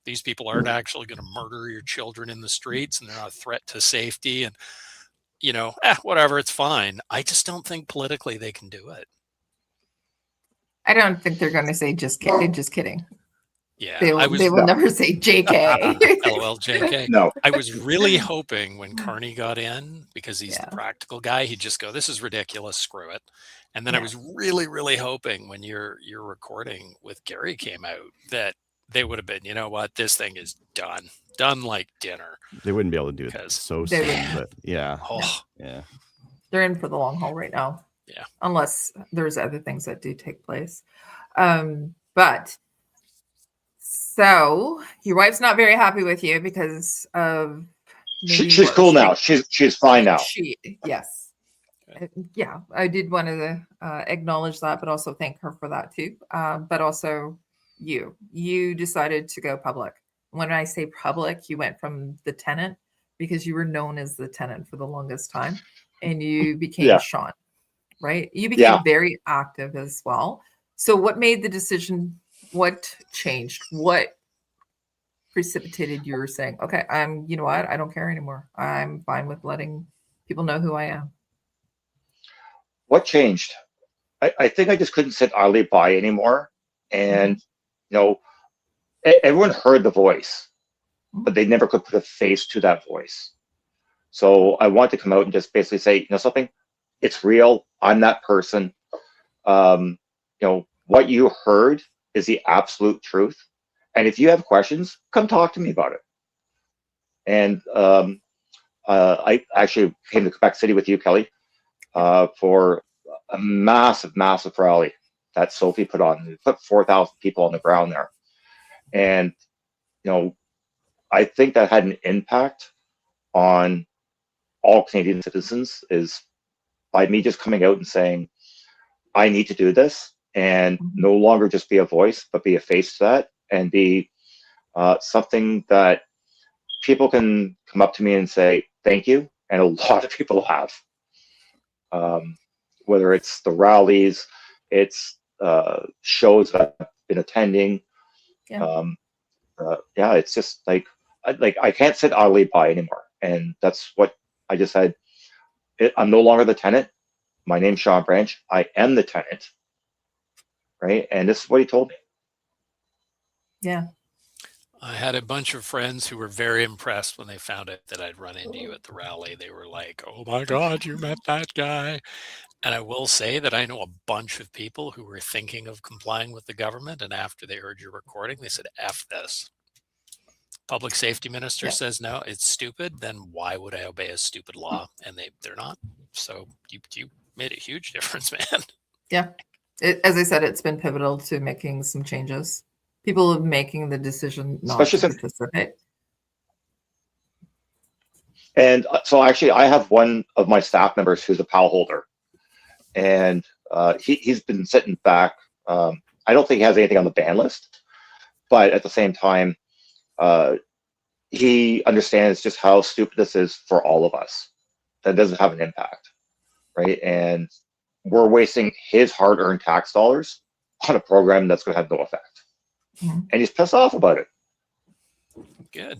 these people aren't actually going to murder your children in the streets, and they're not a threat to safety, and whatever, it's fine. I just don't think politically they can do it. I don't think they're going to say just kidding. Just kidding. Yeah, they will never say JK. LOL JK. No. I was really hoping when Carney got in, because he's the practical guy, he'd just go, this is ridiculous, screw it. And then I was really, really hoping when your recording with Gary came out that they would have been, you know what, this thing is done like dinner. They wouldn't be able to do it so soon, but yeah. They're in for the long haul right now. Yeah. Unless there's other things that do take place. But so your wife's not very happy with you because of she's cool now. She's fine now. Yes. Yeah, I did want to acknowledge that, but also thank her for that too. But also you decided to go public. When I say public, you went from the Tenant, because you were known as the Tenant for the longest time, and you became Shawn, right? You became very active as well. So what made the decision? What changed? What precipitated your saying, okay, you know what? I don't care anymore. I'm fine with letting people know who I am. What changed? I think I just couldn't sit idly by anymore. And, everyone heard the voice, but they never could put a face to that voice. So I wanted to come out and just basically say, something, it's real. I'm that person. What you heard is the absolute truth. And if you have questions, come talk to me about it. And I actually came to Quebec City with you, Kelly, for a massive rally that Sophie put on. We put 4,000 people on the ground there. And, I think that had an impact on all Canadian citizens, is by me just coming out and saying, I need to do this, and no longer just be a voice, but be a face to that, and be something that people can come up to me and say, thank you. And a lot of people have. Whether it's the rallies, it's shows that I've been attending. It's just like I can't sit idly by anymore. And that's what I just said. I'm no longer the Tenant. My name's Shawn Branch. I am the Tenant. Right? And this is what he told me. Yeah. I had a bunch of friends who were very impressed when they found out that I'd run into you at the rally. They were like, oh my God, you met that guy. And I will say that I know a bunch of people who were thinking of complying with the government. And after they heard your recording, they said, F this. Public safety minister says, no, it's stupid. Then why would I obey a stupid law? And they're not. So you made a huge difference, man. Yeah. As I said, it's been pivotal to making some changes. people making the decision not Especially to since, participate. and so actually I have one of my staff members who's a PAL holder, and he's been sitting back. I don't think he has anything on the ban list, but at the same time, he understands just how stupid this is for all of us. That doesn't have an impact, right? And we're wasting his hard-earned tax dollars on a program that's going to have no effect. Mm-hmm. And he's pissed off about it. Good.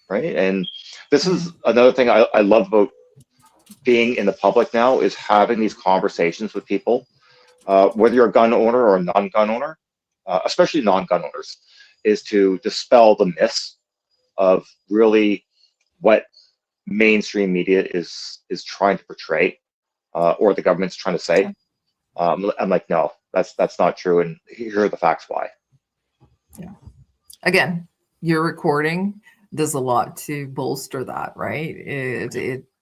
Right? And this is another thing I love about being in the public now, is having these conversations with people, whether you're a gun owner or a non-gun owner, especially non-gun owners, is to dispel the myths of really what mainstream media is trying to portray, or the government's trying to say. I'm like, no, that's not true, and here are the facts why. Yeah. Again, your recording does a lot to bolster that, right?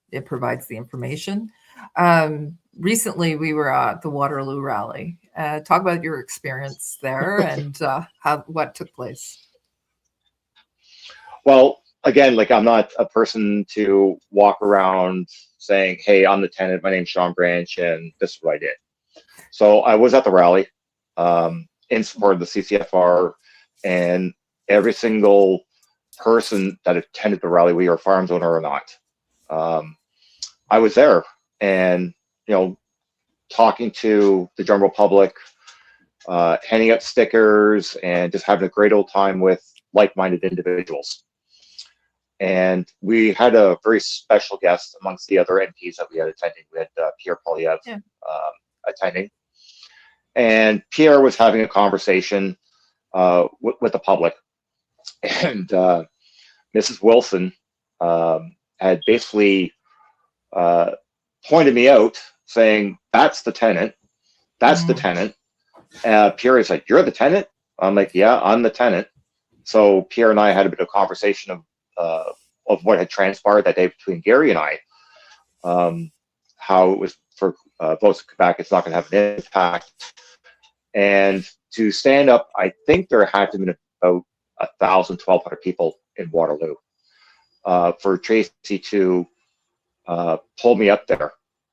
It provides the information. Recently, we were at the Waterloo rally. Talk about your experience there and what took place. Well, again, like, I'm not a person to walk around saying, hey, I'm the tenant, my name's Shawn Branch, and this is what I did. So I was at the rally in support of the CCFR, and every single person that attended the rally, whether you're a firearms owner or not, I was there, and, you know, talking to the general public, handing out stickers, and just having a great old time with like-minded individuals. And we had a very special guest amongst the other MPs that we had attending. We had Pierre Poilievre attending. And Pierre was having a conversation with the public. And Mrs. Wilson had basically pointed me out, saying, that's the tenant. That's the tenant. Pierre is like, you're the tenant? I'm like, yeah, I'm the tenant. So Pierre and I had a bit of conversation of what had transpired that day between Gary and I, how it was for votes in Quebec, it's not going to have an impact. And to stand up, I think there had to have been about 1,000, 1,200 people in Waterloo for Tracy to pull me up there.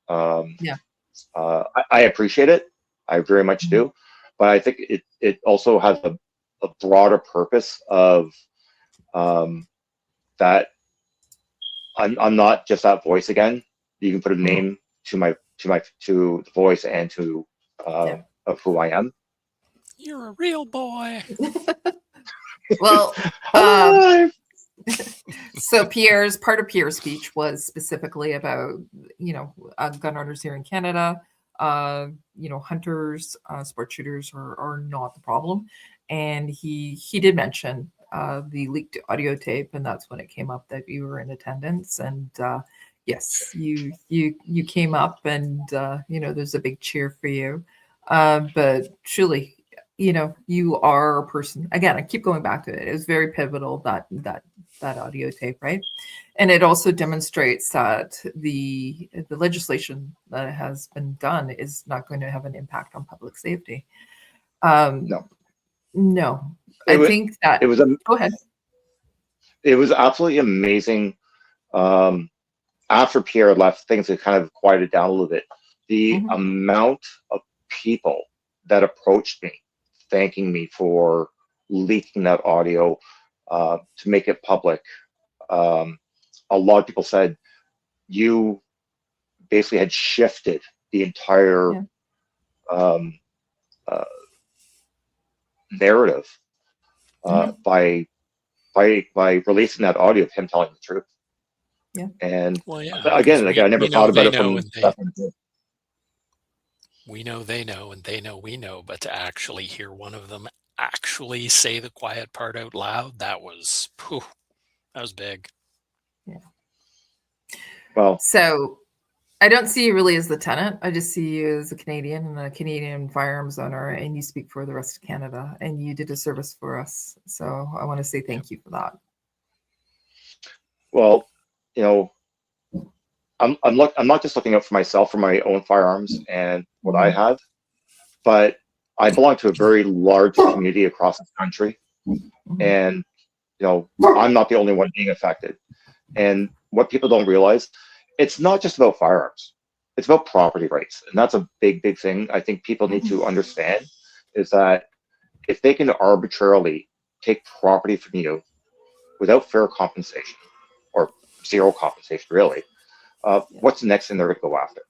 I appreciate it. I very much do. But I think it also has a broader purpose of that I'm not just that voice again. You can put a name to the voice and to of who I am. You're a real boy. Well, so part of Pierre's speech was specifically about, gun owners here in Canada. Hunters, sport shooters are not the problem. And he did mention the leaked audio tape, and that's when it came up that you were in attendance. And yes, you came up, and there's a big cheer for you. But truly, you are a person. Again, I keep going back to it. It was very pivotal, that audio tape, right? And it also demonstrates that the legislation that has been done is not going to have an impact on public safety. No. I think that it was go ahead. It was absolutely amazing. After Pierre left, things had kind of quieted down a little bit. The amount of people that approached me, thanking me for leaking that audio to make it public. A lot of people said you basically had shifted the entire narrative by releasing that audio of him telling the truth. Yeah. And again, I never thought about it from that point of view. We know they know, and they know we know, but to actually hear one of them actually say the quiet part out loud, that was big. Yeah. Well, so I don't see you really as the tenant. I just see you as a Canadian and a Canadian firearms owner, and you speak for the rest of Canada, and you did a service for us. So I want to say thank you for that. Well, I'm not just looking out for myself, for my own firearms and what I have, but I belong to a very large community across the country, and I'm not the only one being affected. And what people don't realize, it's not just about firearms; it's about property rights, and that's a big, big thing. I think people need to understand is that if they can arbitrarily take property from you without fair compensation or zero compensation, really, what's the next thing they're going to go after?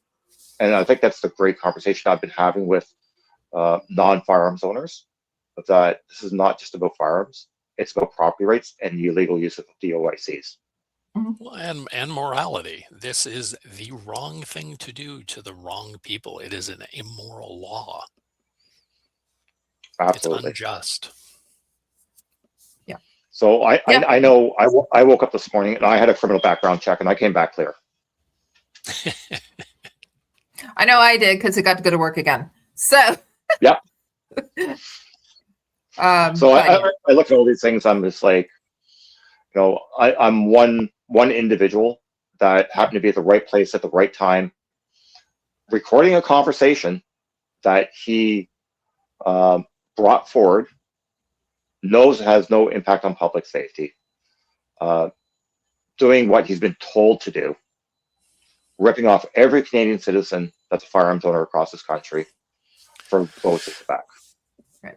And I think that's the great conversation I've been having with non-firearms owners, that this is not just about firearms, it's about property rights and the illegal use of DOICs. Well, and morality. This is the wrong thing to do to the wrong people. It is an immoral law. Absolutely. It's unjust. Yeah. So I know I woke up this morning and I had a criminal background check and I came back clear. I know I did because I got to go to work again. So yeah. So I look at all these things. I'm just like, I'm one individual that happened to be at the right place at the right time, recording a conversation that he brought forward, knows it has no impact on public safety, doing what he's been told to do, ripping off every Canadian citizen that's a firearms owner across this country for votes at the back.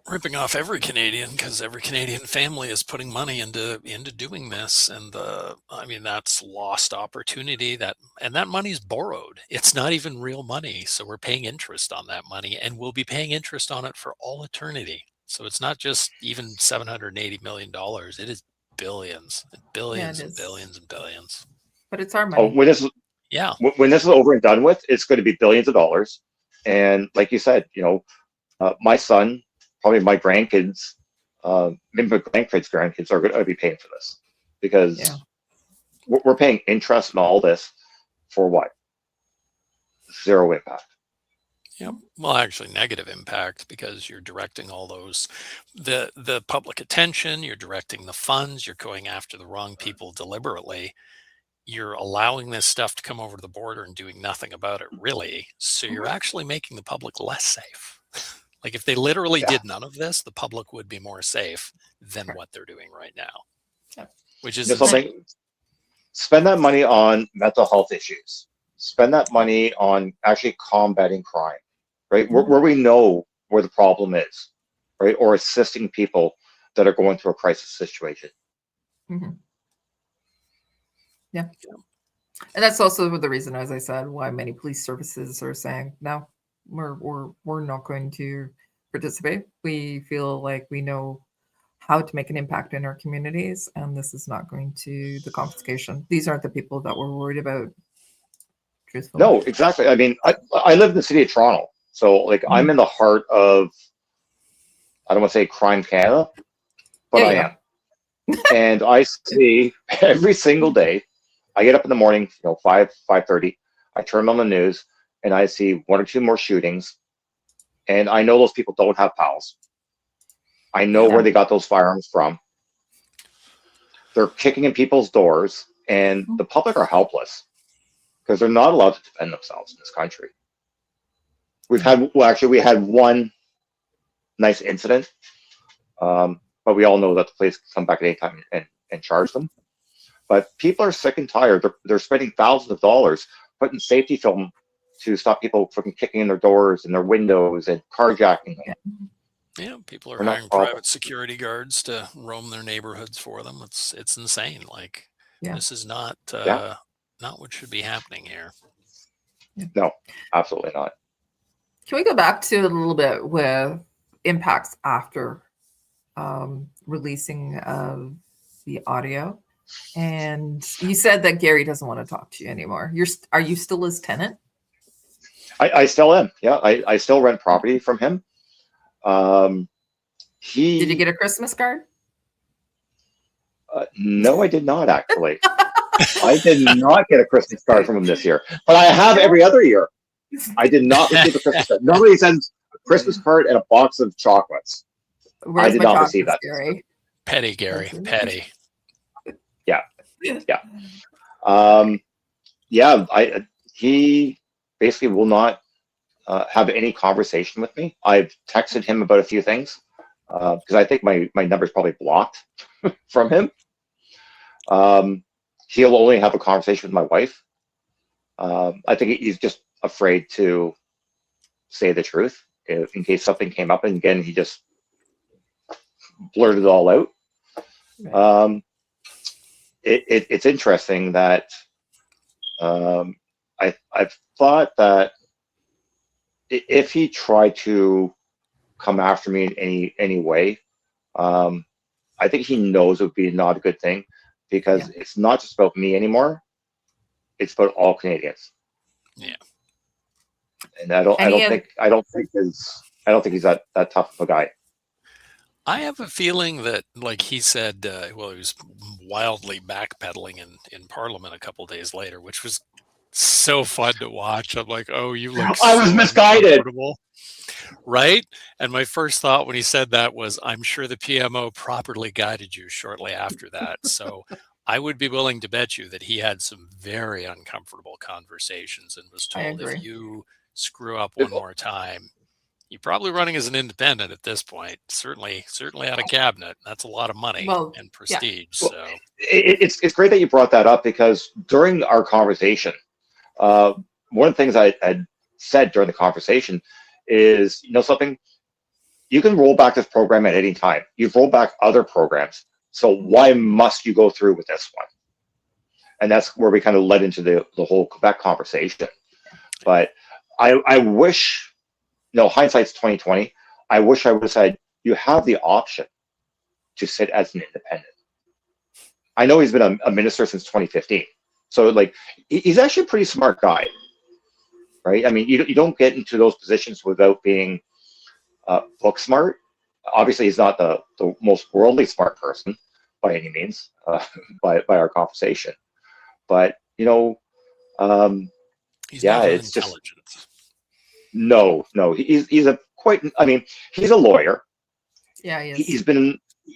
Ripping off every Canadian, because every Canadian family is putting money into doing this, and that's lost opportunity. And that money's borrowed. It's not even real money, so we're paying interest on that money, and we'll be paying interest on it for all eternity. So it's not just even $780 million; it is billions, and billions, and billions, and billions. But it's our money. When this is over and done with, it's going to be billions of dollars. And like you said, my son, probably my grandkids, maybe my grandkids are going to be paying for this, because we're paying interest on all this for what? Zero impact. Yep. Well, actually negative impact, because you're directing all those, the public attention, you're directing the funds, you're going after the wrong people deliberately. You're allowing this stuff to come over the border and doing nothing about it, really. So you're actually making the public less safe. Like if they literally did none of this, the public would be more safe than what they're doing right now. Which is something. Spend that money on mental health issues. Spend that money on actually combating crime, right? Where we know where the problem is, right? Or assisting people that are going through a crisis situation. Yeah. And that's also the reason, as I said, why many police services are saying, no, we're not going to participate. We feel like we know how to make an impact in our communities, and this is not going to the confiscation. These aren't the people that we're worried about. Truthfully. No, exactly. I mean, I live in the city of Toronto, so like I'm in the heart of, I don't want to say crime Canada, but I am. And I see every single day. I get up in the morning, 5:30. I turn on the news, and I see one or two more shootings, and I know those people don't have pals. I know where they got those firearms from. They're kicking in people's doors, and the public are helpless because they're not allowed to defend themselves in this country. We had one nice incident, but we all know that the police can come back at any time and charge them. But people are sick and tired. They're spending thousands of dollars putting safety film to stop people from kicking in their doors and their windows and carjacking them. Yeah, people are hiring private security guards to roam their neighborhoods for them. It's insane. Like this is not what should be happening here. No, absolutely not. Can we go back to a little bit with impacts after releasing of the audio? And you said that Gary doesn't want to talk to you anymore. Are you still his tenant? I still am. Yeah, I still rent property from him. Did you get a Christmas card? No, I did not actually. I did not get a Christmas card from him this year, but I have every other year. I did not receive a Christmas card. Nobody sends a Christmas card and a box of chocolates. Where's I did not receive that. Gary? Petty, Gary. Petty. Yeah. He basically will not have any conversation with me. I've texted him about a few things because I think my number's probably blocked from him. He'll only have a conversation with my wife. I think he's just afraid to say the truth in case something came up, and again, he just blurted it all out. It's interesting that I've thought that if he tried to come after me in any way, I think he knows it would be not a good thing, because it's not just about me anymore. It's about all Canadians. Yeah. And I don't think he's that tough of a guy. I have a feeling that, like he said, he was wildly backpedaling in Parliament a couple days later, which was so fun to watch. I'm like, oh, you look I was misguided. Right? And my first thought when he said that was, I'm sure the PMO properly guided you shortly after that. So I would be willing to bet you that he had some very uncomfortable conversations and was told, if you screw up one more time, you're probably running as an independent at this point. Certainly out of cabinet. That's a lot of money and prestige. Well, so it's great that you brought that up, because during our conversation, one of the things I had said during the conversation is, something, you can roll back this program at any time. You've rolled back other programs, so why must you go through with this one? And that's where we kind of led into the whole Quebec conversation. But I wish, hindsight's 2020. I wish I would have said, you have the option to sit as an independent. I know he's been a minister since 2015. So he's actually a pretty smart guy, right? I mean, you don't get into those positions without being book smart. Obviously, he's not the most worldly smart person by any means, by our conversation. But, he's not it's intelligent. just, no, he's a he's a lawyer. Yeah, he is.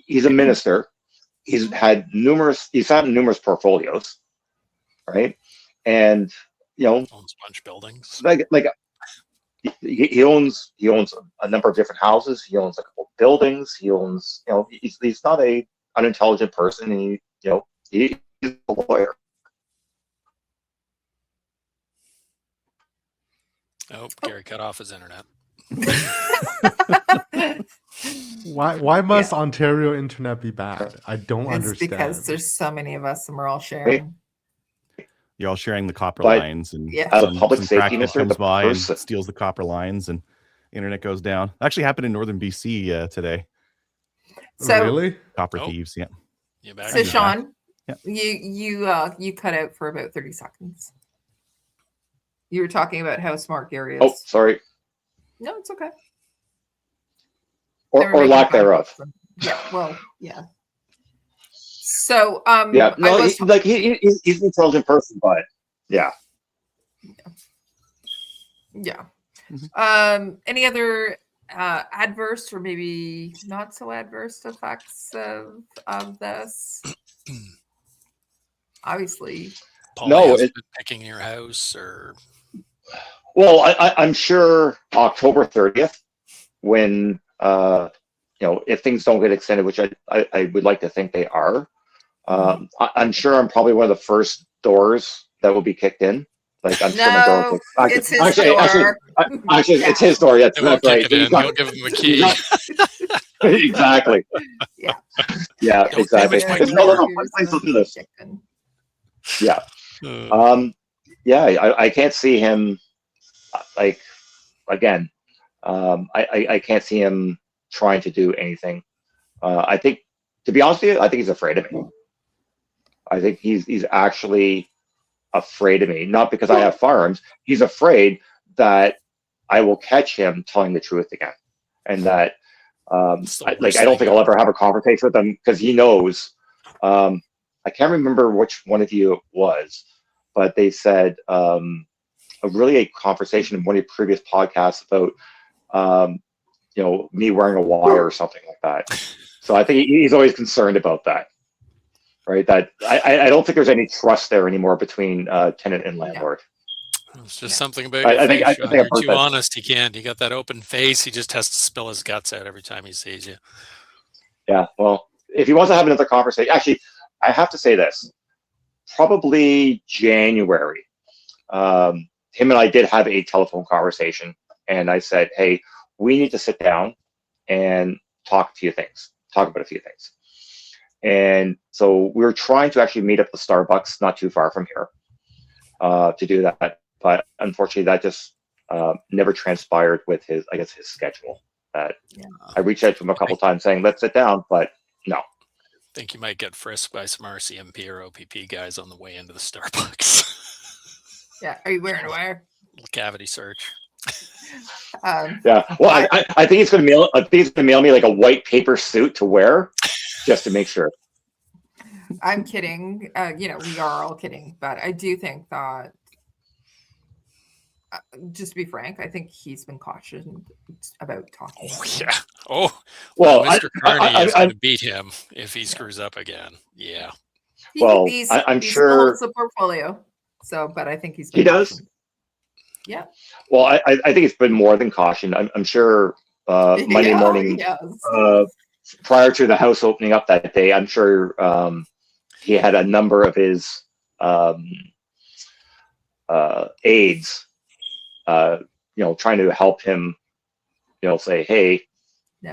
He's a minister. He's had numerous portfolios, right? And owns a bunch of buildings. He owns a number of different houses. He owns a couple of buildings. He owns, he's not a unintelligent person. And he's a lawyer. Oh, Gary cut off his internet. Why must Ontario internet be bad? I don't understand. It's because there's so many of us and we're all sharing. You're all sharing the copper lines, and the public safety minister comes by and steals the copper lines, and internet goes down. It actually happened in northern BC today. So, really? Copper thieves, So Shawn, you cut out for about 30 seconds. You were talking about how smart Gary is. Oh, sorry. No, it's okay. Or lack thereof. Yeah. Well, yeah. So, he's an intelligent person, but yeah. Any other adverse or maybe not so adverse effects of this? Obviously, it's picking your house, or well, I'm sure October 30th, when if things don't get extended, which I would like to think they are. I'm sure I'm probably one of the first doors that will be kicked in. I'm sure my door. It's his door. Actually, it's his door. Yeah, that's right. You'll give him a key. Exactly. Yeah, exactly. Please don't do this. Yeah. I can't see him. Again, I can't see him trying to do anything. I think, to be honest with you, I think he's afraid of me. I think he's actually afraid of me, not because I have firearms. He's afraid that I will catch him telling the truth again, and that I don't think I'll ever have a conversation with him, because he knows. I can't remember which one of you it was, but they said a conversation in one of your previous podcasts about me wearing a wire or something like that. So I think he's always concerned about that. Right, that I don't think there's any trust there anymore between tenant and landlord. It's just something about your I think face, I Shawn. think I've You're heard too that. honest. He can't. You got that open face. He just has to spill his guts out every time he sees you. Yeah. Well, if he wants to have another conversation, actually, I have to say this. Probably January. Him and I did have a telephone conversation, and I said, "Hey, we need to sit down and talk about a few things." And so we were trying to actually meet up at the Starbucks, not too far from here, to do that. But unfortunately, that just never transpired with his schedule. That I reached out to him a couple times saying, "Let's sit down," but no. Think you might get frisked by some RCMP or OPP guys on the way into the Starbucks. Yeah. Are you wearing a wire? Little cavity search. Yeah. Well, I think he's going to mail. I think he's going to mail me like a white paper suit to wear, just to make sure. I'm kidding. We are all kidding, but I do think that, just to be frank, I think he's been cautioned about talking. Oh, yeah. Oh, well, Mr. Carney is going to beat him if he screws up again. Yeah. Well, I'm sure the portfolio. So, but I think he does. Yeah. Well, I think it's been more than caution. I'm sure Monday morning, prior to the house opening up that day, I'm sure he had a number of his aides, trying to help him, say, "Hey,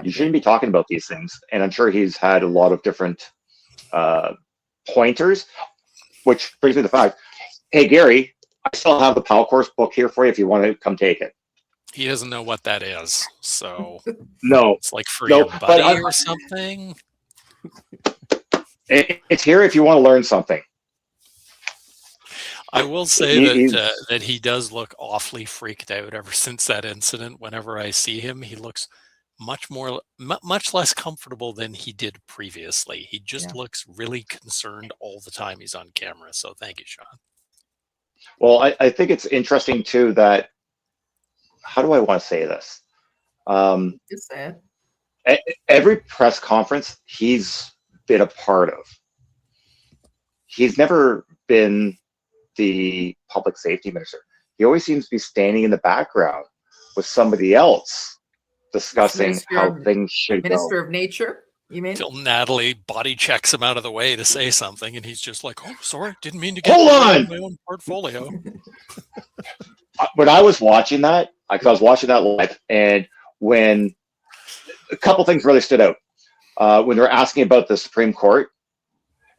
you shouldn't be talking about these things." And I'm sure he's had a lot of different pointers, which brings me to the fact, "Hey, Gary, I still have the PAL course book here for you if you want to come take it." He doesn't know what that is, so no, it's like free a buddy or something. It's here if you want to learn something. I will say that he does look awfully freaked out ever since that incident. Whenever I see him, he looks much less comfortable than he did previously. He just looks really concerned all the time he's on camera. So thank you, Shawn. Well, I think it's interesting too that, how do I want to say this? Just say it. Every press conference he's been a part of, he's never been the public safety minister. He always seems to be standing in the background with somebody else discussing how things should go. Minister of Nature, you mean? Till Natalie body checks him out of the way to say something, and he's just like, "Oh, sorry, didn't mean to get my own portfolio." When I was watching that, because I was watching that live, and when a couple things really stood out, when they were asking about the Supreme Court,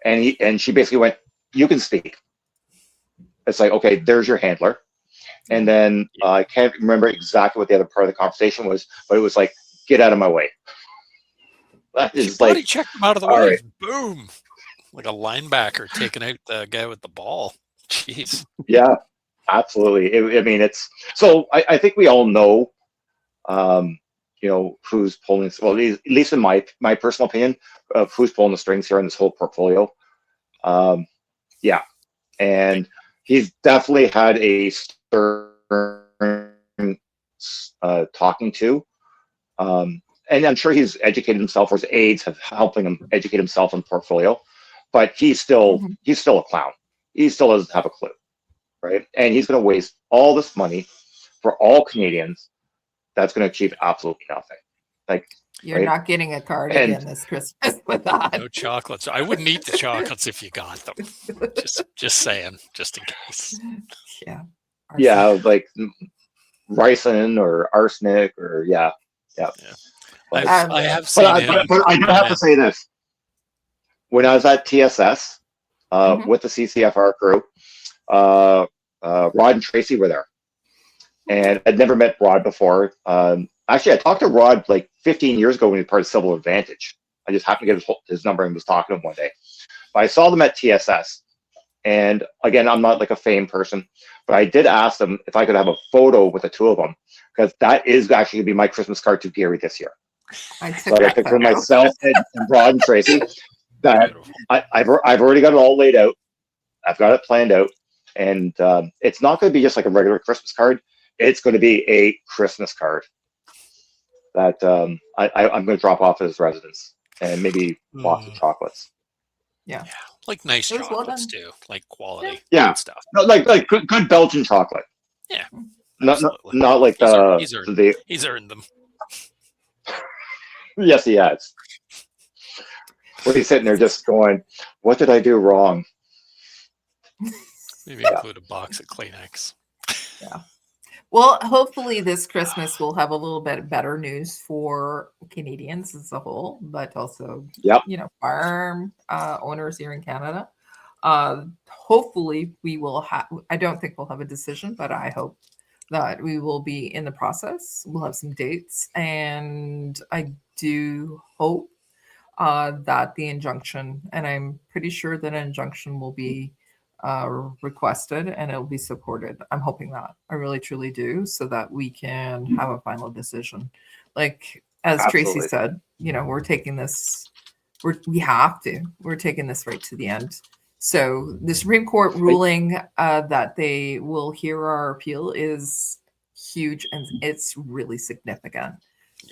and she basically went, "You can speak." It's like, okay, there's your handler. And then I can't remember exactly what the other part of the conversation was, but it was like, "Get out of my way." That is she body checked him out of the way. Right. Boom. Like a linebacker taking out the guy with the ball. Jeez. Yeah, absolutely. It's so I think we all know, who's pulling, well, at least in my personal opinion, of who's pulling the strings here in this whole portfolio. Yeah. And he's definitely had a stern talking to. And I'm sure he's educated himself, or his aides have helping him educate himself in portfolio. But he's still a clown. He still doesn't have a clue, right? And he's going to waste all this money for all Canadians. That's going to achieve absolutely nothing. Like, you're not getting a card again this Christmas with that. No chocolates. I wouldn't eat the chocolates if you got them. Just saying, just in case. Yeah. Arsenic. Yeah, like ricin or arsenic or yeah. I have seen him. But I do have to say this. When I was at TSS with the CCFR crew, Rod and Tracy were there. And I'd never met Rod before. Actually, I talked to Rod like 15 years ago when he was part of Civil Advantage. I just happened to get his number and was talking to him one day. But I saw them at TSS. And again, I'm not like a fame person, but I did ask them if I could have a photo with the two of them, because that is actually going to be my Christmas card to Gary this year. So I picked for myself and Rod and Tracy. That I've already got it all laid out. I've got it planned out. And it's not going to be just like a regular Christmas card. It's going to be a Christmas card that I'm going to drop off at his residence, and maybe lots of chocolates. Yeah. Like nice chocolates too, like quality stuff. No, like good Belgian chocolate. Yeah, not absolutely. not like He's earned them. Yes, he has. Where he's sitting there just going, "What did I do wrong?" Maybe include a box of Kleenex. Yeah. Well, hopefully this Christmas we'll have a little bit better news for Canadians as a whole, but also, Yep. firearm owners here in Canada. Hopefully we will have, I don't think we'll have a decision, but I hope that we will be in the process. We'll have some dates, and I do hope that the injunction, and I'm pretty sure that an injunction will be requested and it'll be supported. I'm hoping that. I really truly do, so that we can have a final decision. Like as Tracy Absolutely. said, we're taking this. We're taking this right to the end. So the Supreme Court ruling that they will hear our appeal is huge, and it's really significant.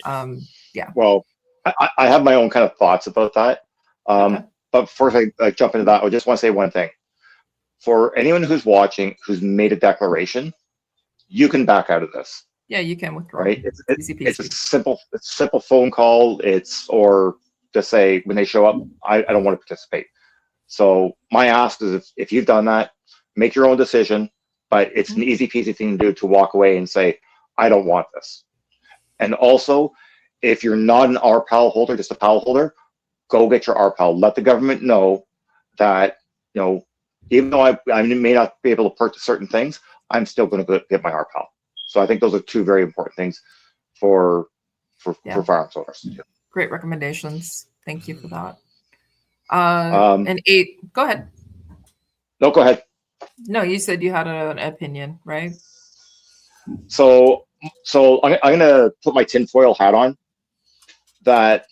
Yeah. Well, I have my own kind of thoughts about that. Okay. But before I jump into that, I just want to say one thing. For anyone who's watching, who's made a declaration, you can back out of this. Yeah, you can withdraw. Right? Easy It's a peasy. simple phone call. Or just say when they show up, I don't want to participate. So my ask is if you've done that, make your own decision, but it's an easy peasy thing to do to walk away and say, I don't want this. And also, if you're not an RPAL holder, just a PAL holder, go get your RPAL. Let the government know that, even though I may not be able to purchase certain things, I'm still going to get my RPAL. So I think those are two very important things for firearms owners to do. Great recommendations. Thank you for that. And 8, go ahead. No, go ahead. No, you said you had an opinion, right? So I'm going to put my tinfoil hat on. That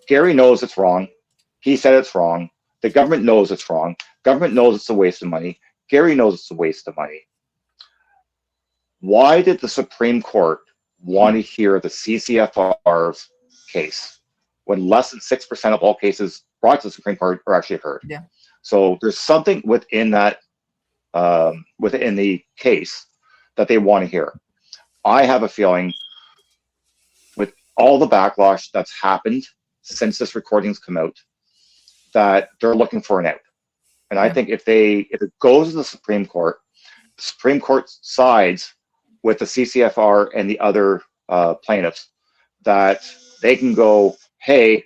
Gary knows it's wrong. He said it's wrong. The government knows it's wrong. Government knows it's a waste of money. Gary knows it's a waste of money. Why did the Supreme Court want to hear the CCFR's case when less than 6% of all cases brought to the Supreme Court are actually heard? Yeah. So there's something within that, within the case that they want to hear. I have a feeling with all the backlash that's happened since this recording's come out, that they're looking for an out. And I think if it goes to the Supreme Court sides with the CCFR and the other plaintiffs, that they can go, hey,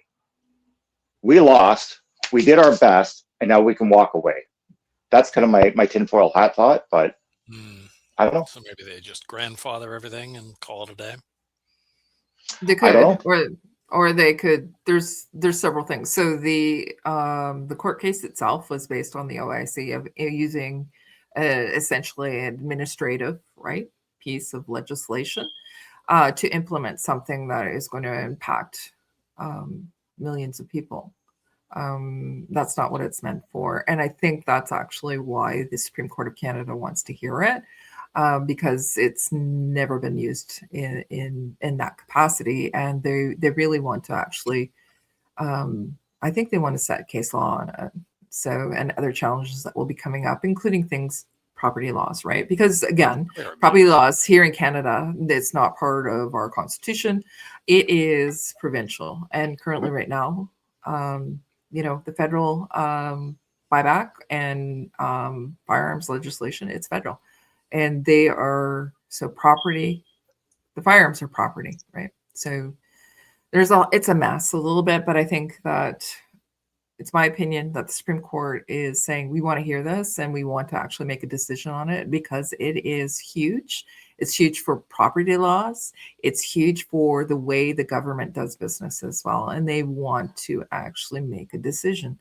we lost, we did our best, and now we can walk away. That's kind of my tinfoil hat thought, but I don't know. So maybe they just grandfather everything and call it a day. They could, or they could. There's several things. So the court case itself was based on the OIC of using essentially an administrative piece of legislation to implement something that is going to impact millions of people. That's not what it's meant for, and I think that's actually why the Supreme Court of Canada wants to hear it. Because it's never been used in that capacity, and they really want to actually, I think they want to set case law on it. So, and other challenges that will be coming up, including property laws, right? Because again, property laws here in Canada, it's not part of our constitution. It is provincial, and currently right now, the federal buyback and firearms legislation, it's federal. And they are property. The firearms are property, right? So it's a mess a little bit, but I think that it's my opinion that the Supreme Court is saying we want to hear this and we want to actually make a decision on it because it is huge. It's huge for property laws. It's huge for the way the government does business as well, and they want to actually make a decision.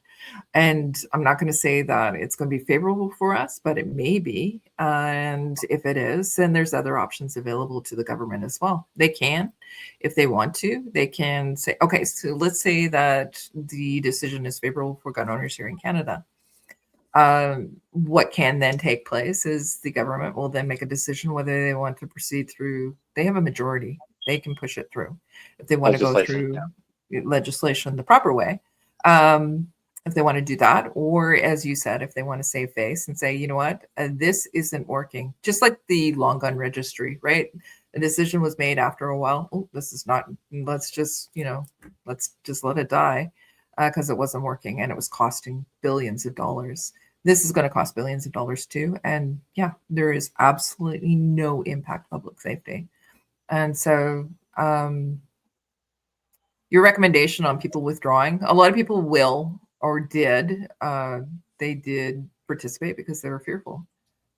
And I'm not going to say that it's going to be favorable for us, but it may be. And if it is, then there's other options available to the government as well. They can, if they want to, they can say, okay, so let's say that the decision is favorable for gun owners here in Canada. What can then take place is the government will then make a decision whether they want to proceed through. They have a majority. They can push it through if they want to go through legislation the proper way. if they want to do that, or as you said, if they want to save face and say, you know what, this isn't working. Just like the long gun registry, right? The decision was made after a while. Oh, this is not. Let's just let it die, because it wasn't working and it was costing billions of dollars. This is going to cost billions of dollars too, and yeah, there is absolutely no impact public safety. And so, your recommendation on people withdrawing, a lot of people will or did. They did participate because they were fearful.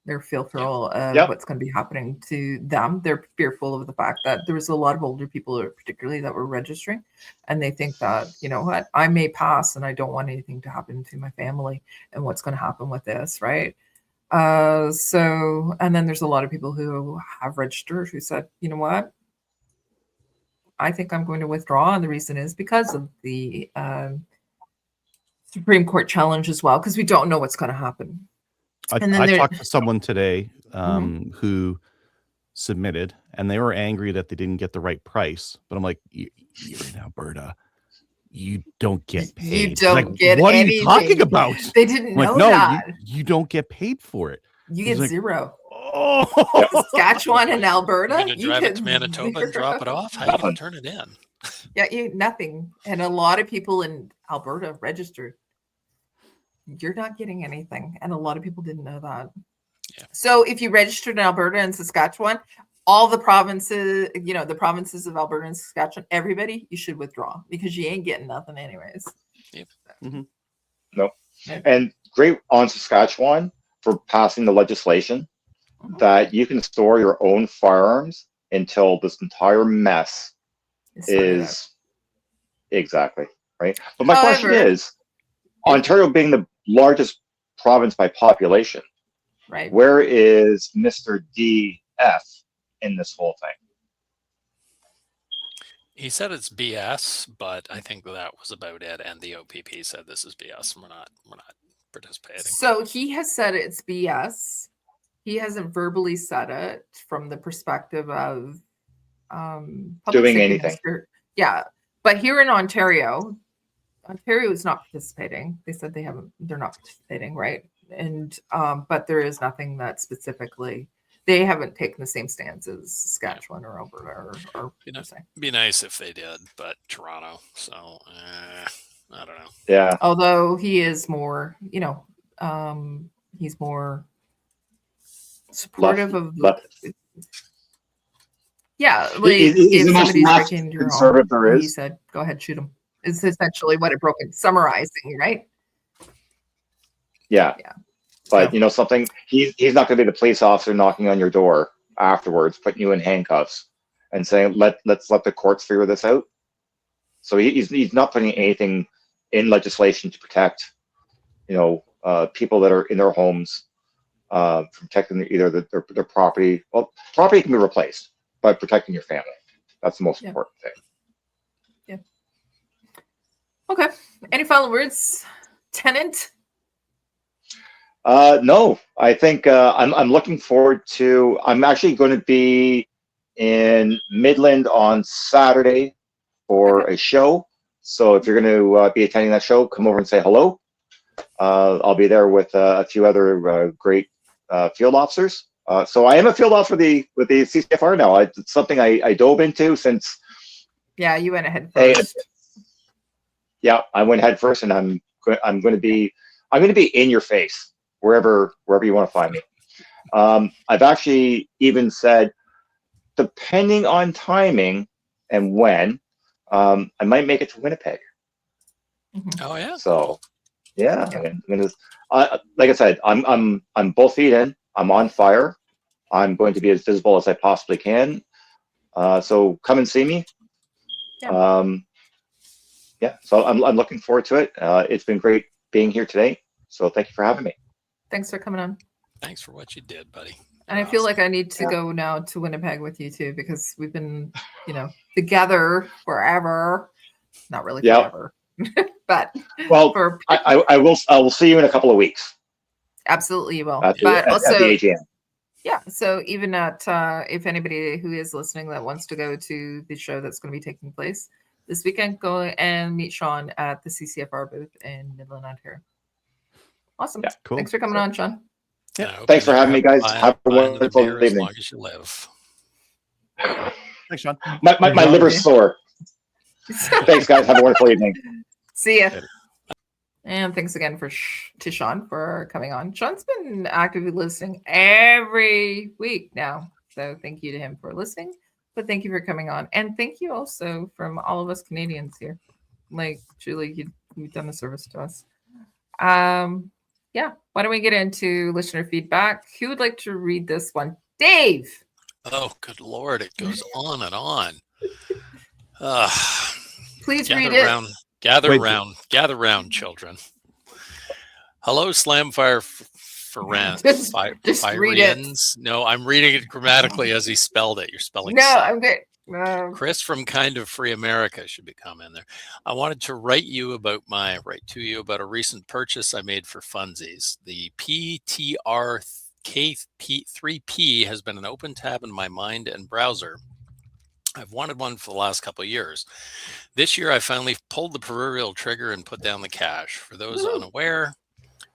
They're fearful of what's going to be happening to them. They're fearful of the fact that there was a lot of older people, particularly, that were registering, and they think that, you know what, I may pass and I don't want anything to happen to my family, and what's going to happen with this, right? So, and then there's a lot of people who have registered who said, you know what, I think I'm going to withdraw. And the reason is because of the Supreme Court challenge as well, because we don't know what's going to happen. And then I talked to someone today who submitted, and they were angry that they didn't get the right price. But I'm like, you're in Alberta. You don't get paid. You don't get what anything. Are you talking about? They didn't I'm like, know no, that. you don't get paid for it. You get like, zero. Oh, Saskatchewan and Alberta. You're going to drive it to Manitoba and drop it off? How are you going to turn it in? Yeah, nothing. And a lot of people in Alberta registered. You're not getting anything. And a lot of people didn't know that. Yeah. So if you registered in Alberta and Saskatchewan, all the provinces, the provinces of Alberta and Saskatchewan, everybody, you should withdraw, because you ain't getting nothing anyways. Yep. Mm-hmm. No. And great on Saskatchewan for passing the legislation that you can store your own firearms until this entire mess is exactly right. But my question is, Ontario being the largest province by population, right? Where is Mr. DF in this whole thing? He said it's BS, but I think that was about it. And the OPP said this is BS. And we're not participating. So he has said it's BS. He hasn't verbally said it from the perspective of doing anything. Minister. Yeah, but here in Ontario is not participating. They said they're not participating, right? And but there is nothing that specifically, they haven't taken the same stance as Saskatchewan or Alberta or be nice if they did, but Toronto. So I don't know. Yeah. Although he is more, he's more supportive of yeah, like if somebody's breaking your home, he said, go ahead, shoot him. Is essentially what it broke in, summarizing, right? Yeah. But you know something, he's not going to be the police officer knocking on your door afterwards, putting you in handcuffs and saying, let's let the courts figure this out. So he's not putting anything in legislation to protect, people that are in their homes, from protecting either their property. Well, property can be replaced, but protecting your family, that's the most important thing. Yeah. Okay. Any final words, Tenant? No, I think I'm looking forward to. I'm actually going to be in Midland on Saturday for a show. So if you're going to be attending that show, come over and say hello. I'll be there with a few other great field officers. So I am a field officer with the CCFR now. It's something I dove into since. Yeah, you went ahead first. Yeah, I went head first, and I'm going to be in your face wherever you want to find me. I've actually even said, depending on timing and when, I might make it to Winnipeg. Oh yeah. So yeah. I'm gonna, like I said, I'm both feet in. I'm on fire. I'm going to be as visible as I possibly can. So come and see me. So I'm looking forward to it. It's been great being here today. So thank you for having me. Thanks for coming on. Thanks for what you did, buddy. And I feel like I need to go now to Winnipeg with you too, because we've been, together forever. Not really forever, but I will see you in a couple of weeks. Absolutely, you will. At the AGM. Yeah. So even if anybody who is listening that wants to go to the show that's going to be taking place, this weekend, go and meet Shawn at the CCFR booth in Midland, Ontario. Awesome. Yeah, cool. Thanks for coming on, Shawn. Yeah, Thanks for having me, guys. Have a Buy another beer wonderful as evening. long as you live. Thanks, Shawn. My liver's sore. Thanks, guys. Have a wonderful evening. See ya. Later. And thanks again to Shawn for coming on. Shawn's been actively listening every week now. So thank you to him for listening. But thank you for coming on. And thank you also from all of us Canadians here. Like, Julie, you've done a service to us. Yeah. Why don't we get into listener feedback? Who would like to read this one? Dave. Oh, good Lord. It goes on and on. Please gather read it. round, gather round, children. Hello, Slamfire Just read it. No, I'm reading it grammatically as he spelled it. You're spelling No, son. I'm good. Chris from Kind of Free America should be coming there. I wanted to write to you about a recent purchase I made for funsies. The PTR K3P has been an open tab in my mind and browser. I've wanted one for the last couple of years. This year, I finally pulled the proverbial trigger and put down the cash. For those unaware,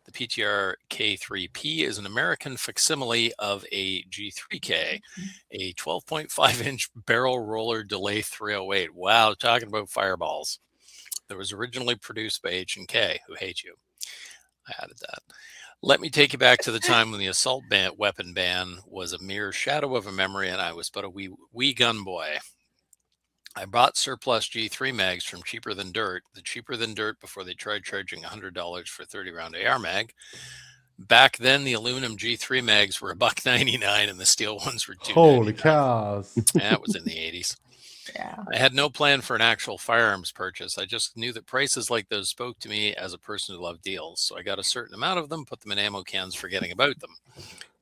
the PTR K3P is an American facsimile of a G3K, a 12.5-inch barrel roller delay 308. Wow, talking about fireballs. That was originally produced by H&K, who hate you. I added that. Let me take you back to the time when the assault weapon ban was a mere shadow of a memory and I was but a wee gun boy. I bought surplus G3 mags from Cheaper Than Dirt, before they tried charging $100 for 30-round AR mag. Back then, the aluminum G3 mags were $1.99 and the steel ones were $2.99. Holy cows. That was in the 80s. Yeah. I had no plan for an actual firearms purchase. I just knew that prices like those spoke to me as a person who loved deals. So I got a certain amount of them, put them in ammo cans, forgetting about them.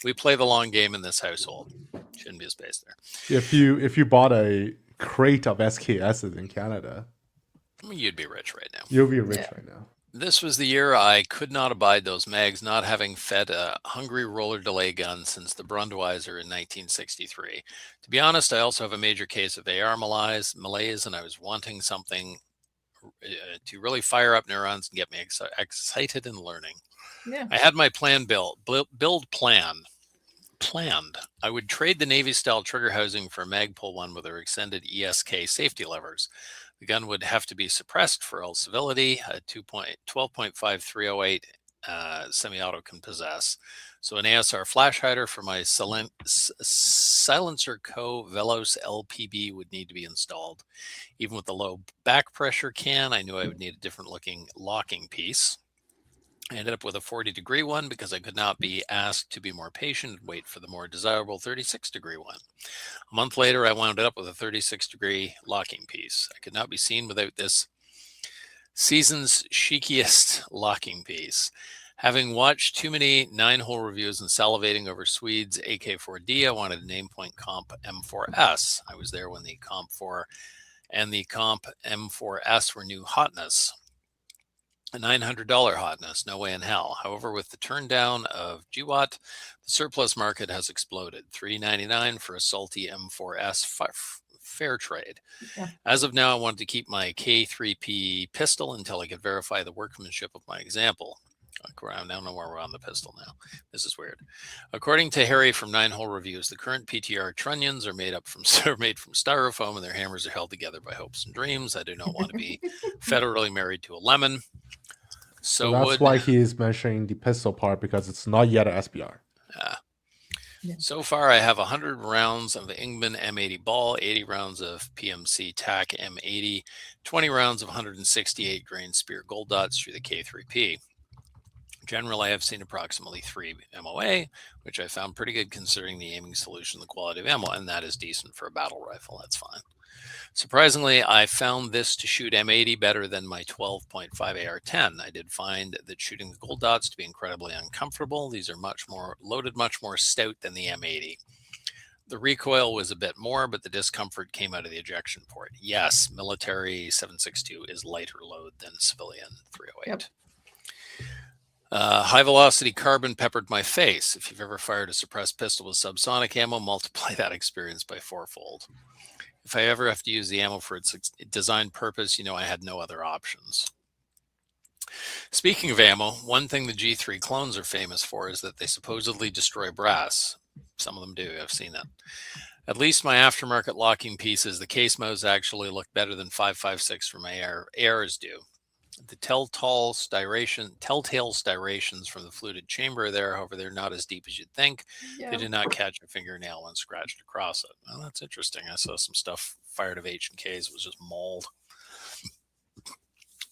We play the long game in this household. Shouldn't be a space there. If you bought a crate of SKSs in Canada, You'd be rich right now. you'll be rich right now. This was the year I could not abide those mags, not having fed a hungry roller delay gun since the Brundweiser in 1963. To be honest, I also have a major case of AR malaise, and I was wanting something to really fire up neurons and get me excited and learning. Yeah. I had my plan planned. I would trade the Navy-style trigger housing for a Magpul one with their extended ESK safety levers. The gun would have to be suppressed for all civility. A 12.5 308 semi-auto can possess. So an ASR flash hider for my Silencer Co. Velos LPB would need to be installed. Even with the low back pressure can, I knew I would need a different looking locking piece. I ended up with a 40-degree one because I could not be asked to be more patient and wait for the more desirable 36-degree one. A month later, I wound up with a 36-degree locking piece. I could not be seen without this season's chikiest locking piece. Having watched too many 9-hole reviews and salivating over Swede's AK4D, I wanted a Namepoint Comp M4S. I was there when the Comp 4 and the Comp M4S were new hotness. A $900 hotness, no way in hell. However, with the turn down of GWAT, the surplus market has exploded. $399 for a salty M4S fair trade. Yeah. As of now, I wanted to keep my K3P pistol until I could verify the workmanship of my example. I don't know where we're on the pistol now. This is weird. According to Harry from 9-hole reviews, the current PTR trunnions are made from styrofoam and their hammers are held together by hopes and dreams. I do not want to be federally married to a lemon. So that's why he is mentioning the pistol part, because it's not yet an SBR. Yeah. So far, I have 100 rounds of the Ingman M80 ball, 80 rounds of PMC TAC M80, 20 rounds of 168 grain Spear Gold Dots through the K3P. Generally, I have seen approximately 3 MOA, which I found pretty good considering the aiming solution, the quality of ammo, and that is decent for a battle rifle. That's fine. Surprisingly, I found this to shoot M80 better than my 12.5 AR-10. I did find that shooting the gold dots to be incredibly uncomfortable. These are much more stout than the M80. The recoil was a bit more, but the discomfort came out of the ejection port. Yes, military 7.62 is lighter load than civilian 308. Yep. High velocity carbon peppered my face. If you've ever fired a suppressed pistol with subsonic ammo, multiply that experience by 4-fold. If I ever have to use the ammo for its designed purpose, I had no other options. Speaking of ammo, one thing the G3 clones are famous for is that they supposedly destroy brass. Some of them do, I've seen it. At least my aftermarket locking pieces, the case modes actually look better than 5.56 from ARs do. The telltale striations from the fluted chamber are there, however, they're not as deep as you'd think. Yeah. They did not catch a fingernail when scratched across it. Well, that's interesting. I saw some stuff fired of H&Ks was just mauled.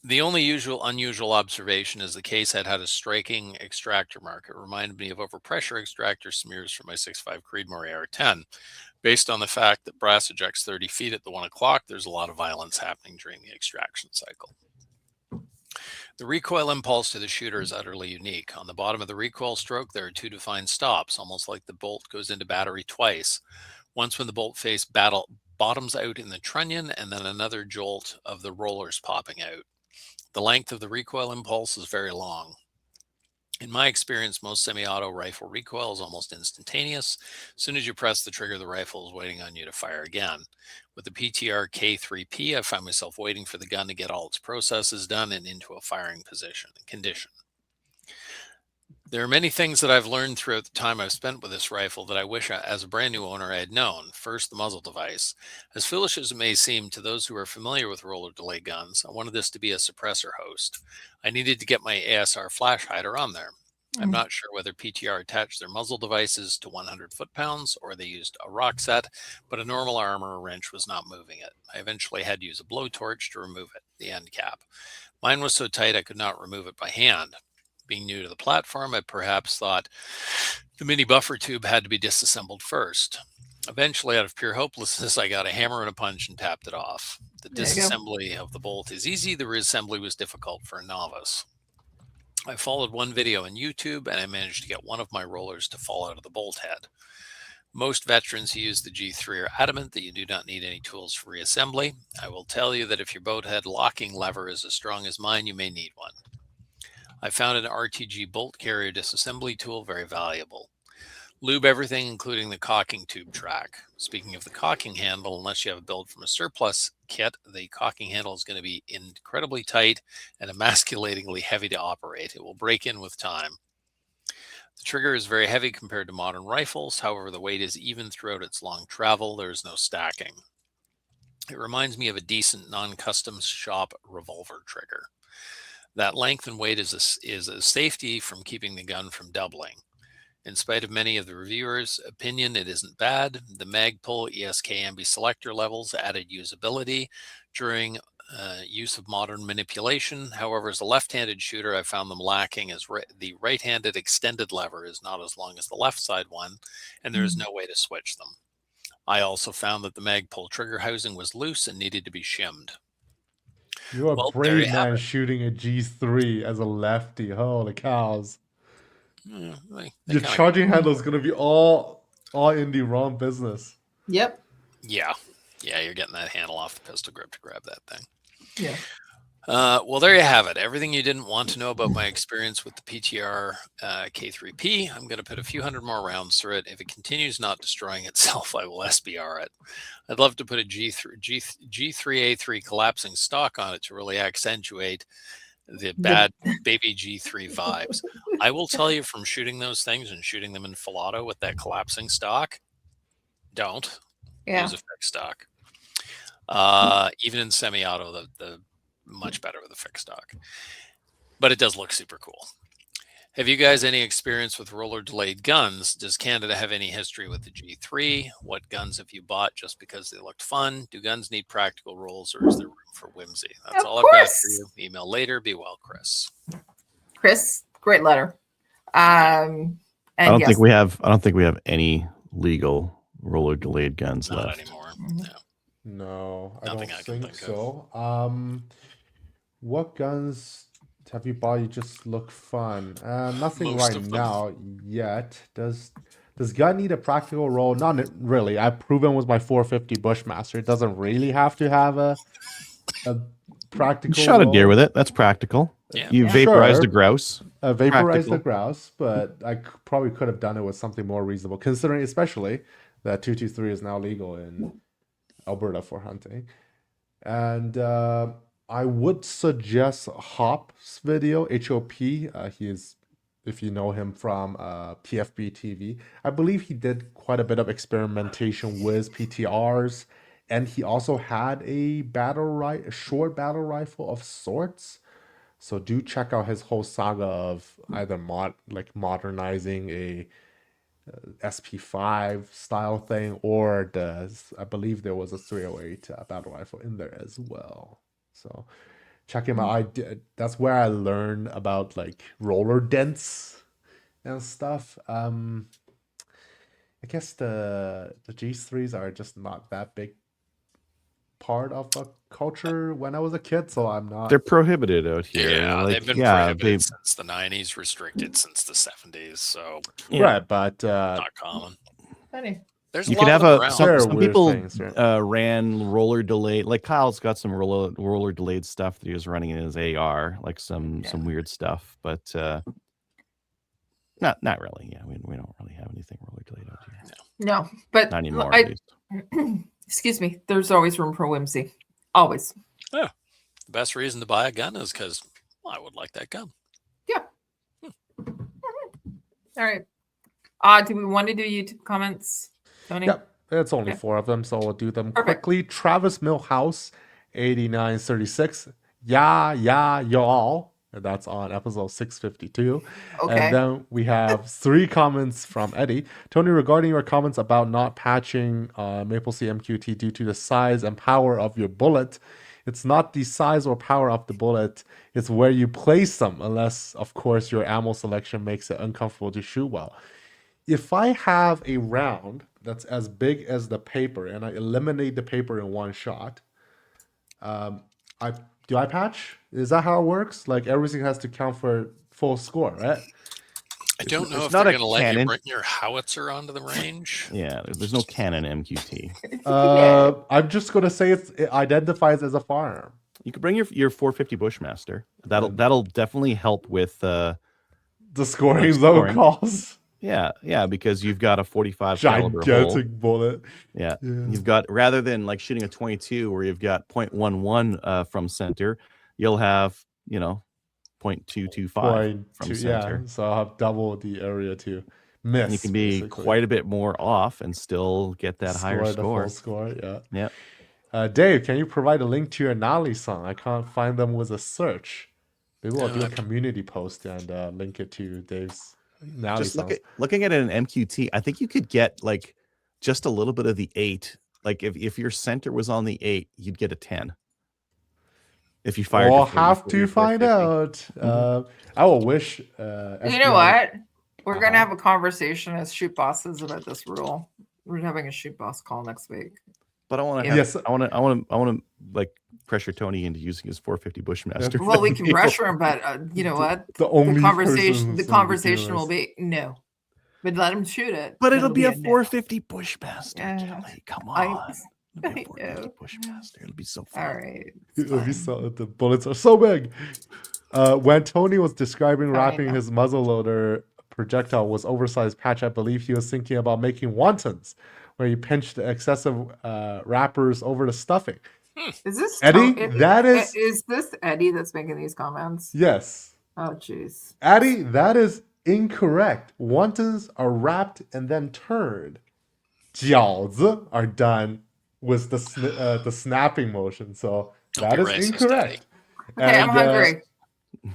The only unusual observation is the case had a striking extractor mark. It reminded me of overpressure extractor smears from my 6.5 Creedmoor AR-10. Based on the fact that brass ejects 30 feet at the 1 o'clock, there's a lot of violence happening during the extraction cycle. The recoil impulse to the shooter is utterly unique. On the bottom of the recoil stroke, there are 2 defined stops, almost like the bolt goes into battery twice. Once when the bolt face bottoms out in the trunnion, and then another jolt of the rollers popping out. The length of the recoil impulse is very long. In my experience, most semi-auto rifle recoil is almost instantaneous. As soon as you press the trigger, the rifle is waiting on you to fire again. With the PTR K3P, I find myself waiting for the gun to get all its processes done and into a firing condition. There are many things that I've learned throughout the time I've spent with this rifle that I wish, as a brand new owner, I had known. First, the muzzle device. As foolish as it may seem to those who are familiar with roller delay guns, I wanted this to be a suppressor host. I needed to get my ASR flash hider on there. I'm not sure whether PTR attached their muzzle devices to 100 foot-pounds or they used a rock set, but a normal arm or a wrench was not moving it. I eventually had to use a blowtorch to remove it, the end cap. Mine was so tight I could not remove it by hand. Being new to the platform, I perhaps thought the mini buffer tube had to be disassembled first. Eventually, out of pure hopelessness, I got a hammer and a punch and tapped it off. The disassembly of the bolt is easy. The reassembly was difficult for a novice. I followed one video on YouTube, and I managed to get one of my rollers to fall out of the bolt head. Most veterans who use the G3 are adamant that you do not need any tools for reassembly. I will tell you that if your boat head locking lever is as strong as mine, you may need one. I found an RTG bolt carrier disassembly tool very valuable. Lube everything, including the caulking tube track. Speaking of the caulking handle, unless you have a build from a surplus kit, the caulking handle is going to be incredibly tight and emasculatingly heavy to operate. It will break in with time. The trigger is very heavy compared to modern rifles. However, the weight is even throughout its long travel. There is no stacking. It reminds me of a decent non-custom shop revolver trigger. That length and weight is a safety from keeping the gun from doubling. In spite of many of the reviewers' opinion, it isn't bad. The Magpul ESK ambi selector levels added usability during use of modern manipulation. However, as a left-handed shooter, I found them lacking as the right-handed extended lever is not as long as the left side one, and there is no way to switch them. I also found that the Magpul trigger housing was loose and needed to be shimmed. You're a brave man shooting a G3 as a lefty. Holy cows. Your charging handle is going to be all in the wrong business. Yep. Yeah, you're getting that handle off the pistol grip to grab that thing. Yeah. Well, there you have it. Everything you didn't want to know about my experience with the PTR K3P. I'm going to put a few hundred more rounds through it. If it continues not destroying itself, I will SBR it. I'd love to put a G3A3 collapsing stock on it to really accentuate the bad baby G3 vibes. I will tell you from shooting those things and shooting them in full auto with that collapsing stock, don't use a fixed stock. Even in semi-auto, the much better with a fixed stock, but it does look super cool. Have you guys any experience with roller delayed guns? Does Canada have any history with the G3? What guns have you bought just because they looked fun? Do guns need practical rolls, or is there room for whimsy? That's all I've got for you. Email later. Be well, Chris. Chris, great letter. And I don't think we have any legal roller delayed guns not left anymore. No, I Nothing don't I can think think of. so. What guns have you bought? You just look fun. Nothing Most right of them. now yet. Does gun need a practical roll? Not really. I've proven with my 450 Bushmaster. It doesn't really have to have a practical Shot roll. a deer with it. That's practical. Yeah. You vaporized Sure. the grouse. Vaporized the Practical. grouse, but I probably could have done it with something more reasonable, considering especially that 223 is now legal in Alberta for hunting. And I would suggest Hop's video, HOP. He is, if you know him from PFB TV, I believe he did quite a bit of experimentation with PTRs, and he also had a short battle rifle of sorts. So do check out his whole saga of either modernizing a SP5 style thing, or I believe there was a 308 battle rifle in there as well. So check him out. That's where I learned about like roller dents and stuff. I guess the G3s are just not that big part of a culture when I was a kid, so I'm not. They're prohibited out here. Yeah, like, they've been yeah, prohibited since the 90s, restricted since the 70s, so yeah. Right, but not common. Funny. There's You a could lot have of them around. There are some weird people things, right? ran roller delayed. Like Kyle's got some roller delayed stuff that he was running in his AR, like some weird stuff, but not really. Yeah, we don't really have anything roller delayed out here. No, but Not anymore, at least. Excuse me. There's always room for whimsy. Always. Yeah, the best reason to buy a gun is because I would like that gun. Yeah. All right. Do we want to do YouTube comments, Tony? Yep, it's only Okay. 4 of them, so we'll do them Perfect. quickly. Travis Millhouse, 8936. Yeah, y'all. And that's on episode 652. Okay. And then we have 3 comments from Eddie. Tony, regarding your comments about not patching Maple Sea MQT due to the size and power of your bullet, it's not the size or power of the bullet, it's where you place them, unless, of course, your ammo selection makes it uncomfortable to shoot well. If I have a round that's as big as the paper and I eliminate the paper in one shot, do I patch? Is that how it works? Like everything has to count for full score, right? I don't know it's if not they're a going to let you cannon. bring your howitzer onto the range. Yeah, there's no cannon MQT. I'm just gonna say it identifies as a firearm. You could bring your 450 Bushmaster. That'll definitely help with The scoring scoring. zone calls. Yeah, because you've got a 45 caliber hole. Gigantic bullet. Yeah. You've got, rather than like shooting a 22 where you've got 0.11 from center, you'll have 0.225 from center. So I'll have double the area to miss. And you can be basically. quite a bit more off and still get that higher The score. full score, yeah. Yeah. Dave, can you provide a link to your Nali song? I can't find them with a search. Maybe we'll do a community post and link it to Dave's Nali Just song. looking at an MQT, I think you could get like just a little bit of the 8. Like if your center was on the 8, you'd get a 10. If you fired, we'll have to find out. I will wish. You know what? We're gonna have a conversation as shoot bosses about this rule. We're having a shoot boss call next week. But I want to. I want to like pressure Tony into using his 450 Bushmaster. Well, we can pressure him, but you know what? The conversation will be no. But let him shoot it. But it'll be a 450 Bushmaster. Kelly, come on. It'll be 450 Bushmaster. It'll be so fun. All right. It'll be so, the bullets are so big. When Tony was describing wrapping his muzzleloader projectile was oversized patch, I believe he was thinking about making wontons, where you pinch the excessive wrappers over the stuffing. Is this Eddie? Is this Eddie that's making these comments? Yes. Oh, jeez. Eddie, that is incorrect. Wontons are wrapped and then turned. 饺子 are done with the snapping motion. So that is incorrect. Okay, I'm hungry.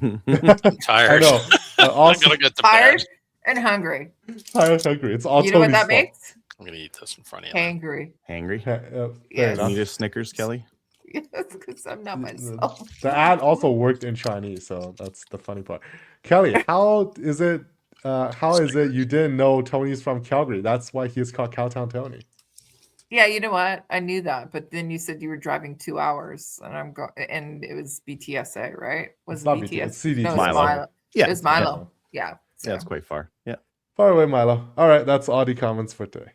I'm tired. I know. I'm gonna get to tired bed. and hungry. Tired, hungry. It's all. You know what that makes? I'm gonna eat this in front of you. Hangry. Hangry. Yes. You need a Snickers, Kelly. Yes, because I'm not myself. The ad also worked in Chinese, so that's the funny part. Kelly, how is it? How is it you didn't know Tony's from Calgary? That's why he's called Cowtown Tony. Yeah, you know what? I knew that, but then you said you were driving 2 hours, and I'm going, and it was BTSA, right? Was it not BTS? It's CDT. No, it was Milo. Milo. Yeah, It was Milo. Yeah. So. Yeah, it's quite far. Yeah. Far away, Milo. All right, that's all the comments for today.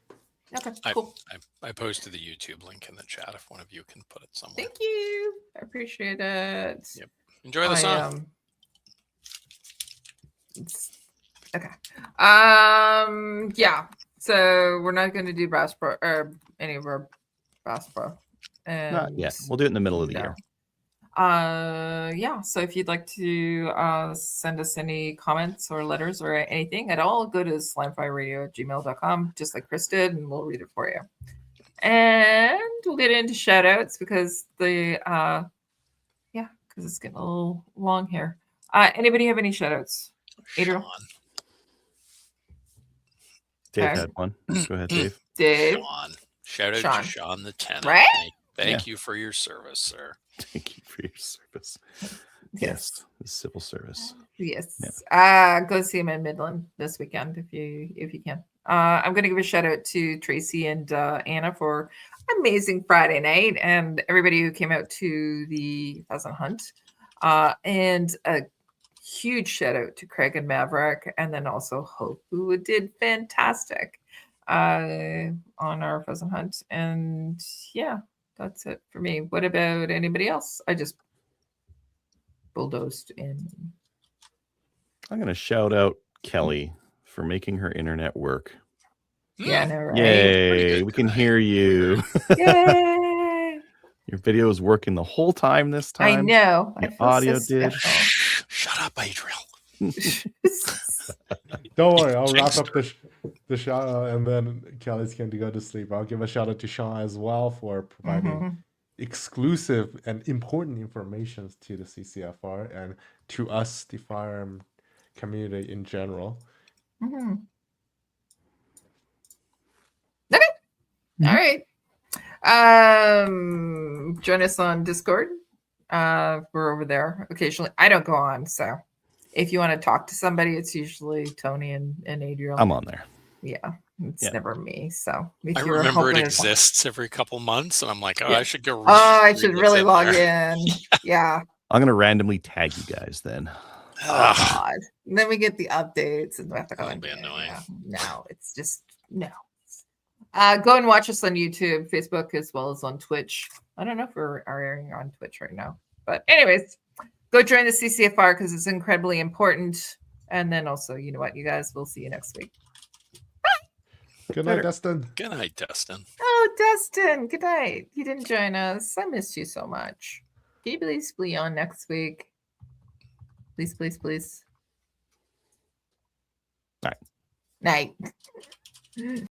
Okay, cool. I posted the YouTube link in the chat if one of you can put it somewhere. Thank you. I appreciate it. Yep. Enjoy the song. Okay. Yeah. So we're not going to do Bass Pro or any of our Bass Pro Not And yet. We'll do it in the middle of the no. year. Yeah, so if you'd like to send us any comments or letters or anything at all, go to slamfireradio@gmail.com, just like Chris did, and we'll read it for you. And we'll get into shout outs because because it's getting a little long here. Anybody have any shout outs? Adriel? Shawn. Dave Okay. had one. Go ahead, Dave. Dave? Shawn. Shout out Shawn. to Shawn the Tenant. Right? Thank you for your service, sir. Thank you for your service. Yes, the civil service. Yes. Go see him in Midland this weekend if you can. I'm going to give a shout out to Tracy and Anna for amazing Friday night and everybody who came out to the pheasant hunt. And a huge shout out to Craig and Maverick, and then also Hope, who did fantastic on our pheasant hunt. And yeah, that's it for me. What about anybody else? I just bulldozed in. I'm going to shout out Kelly for making her internet work. Yeah, I know, right? Yay, we can hear you. Yay! Your video was working the whole time this time. I know. Your I feel audio so did. special. Shh, shut up, Adriel. Don't worry, I'll wrap Jinxed up the shout out and then Kelly's going to go to sleep. I'll give a shout out to Shawn as well for providing exclusive and important information to the CCFR and to us, the firearm community in general. Mhm. Okay. All right. Join us on Discord. We're over there occasionally. I don't go on, so if you want to talk to somebody, it's usually Tony and Adriel. I'm on there. Yeah, it's never me. So if I you're remember it hoping to- exists every couple months, and I'm like, oh, Yeah. I should go. I read should what's really in log there. in. Yeah. I'm going to randomly tag you guys then. Oh God. And then we get the updates and we have to go That'll in. be annoying. Yeah. No, it's just no. Go and watch us on YouTube, Facebook, as well as on Twitch. I don't know if we're airing on Twitch right now, but anyways, go join the CCFR because it's incredibly important. And then also, you know what, you guys, we'll see you next week. Good night, Dustin. Good night, Dustin. Oh, Dustin, good night. You didn't join us. I missed you so much. Can you please be on next week? Please, please, please. Night. Night.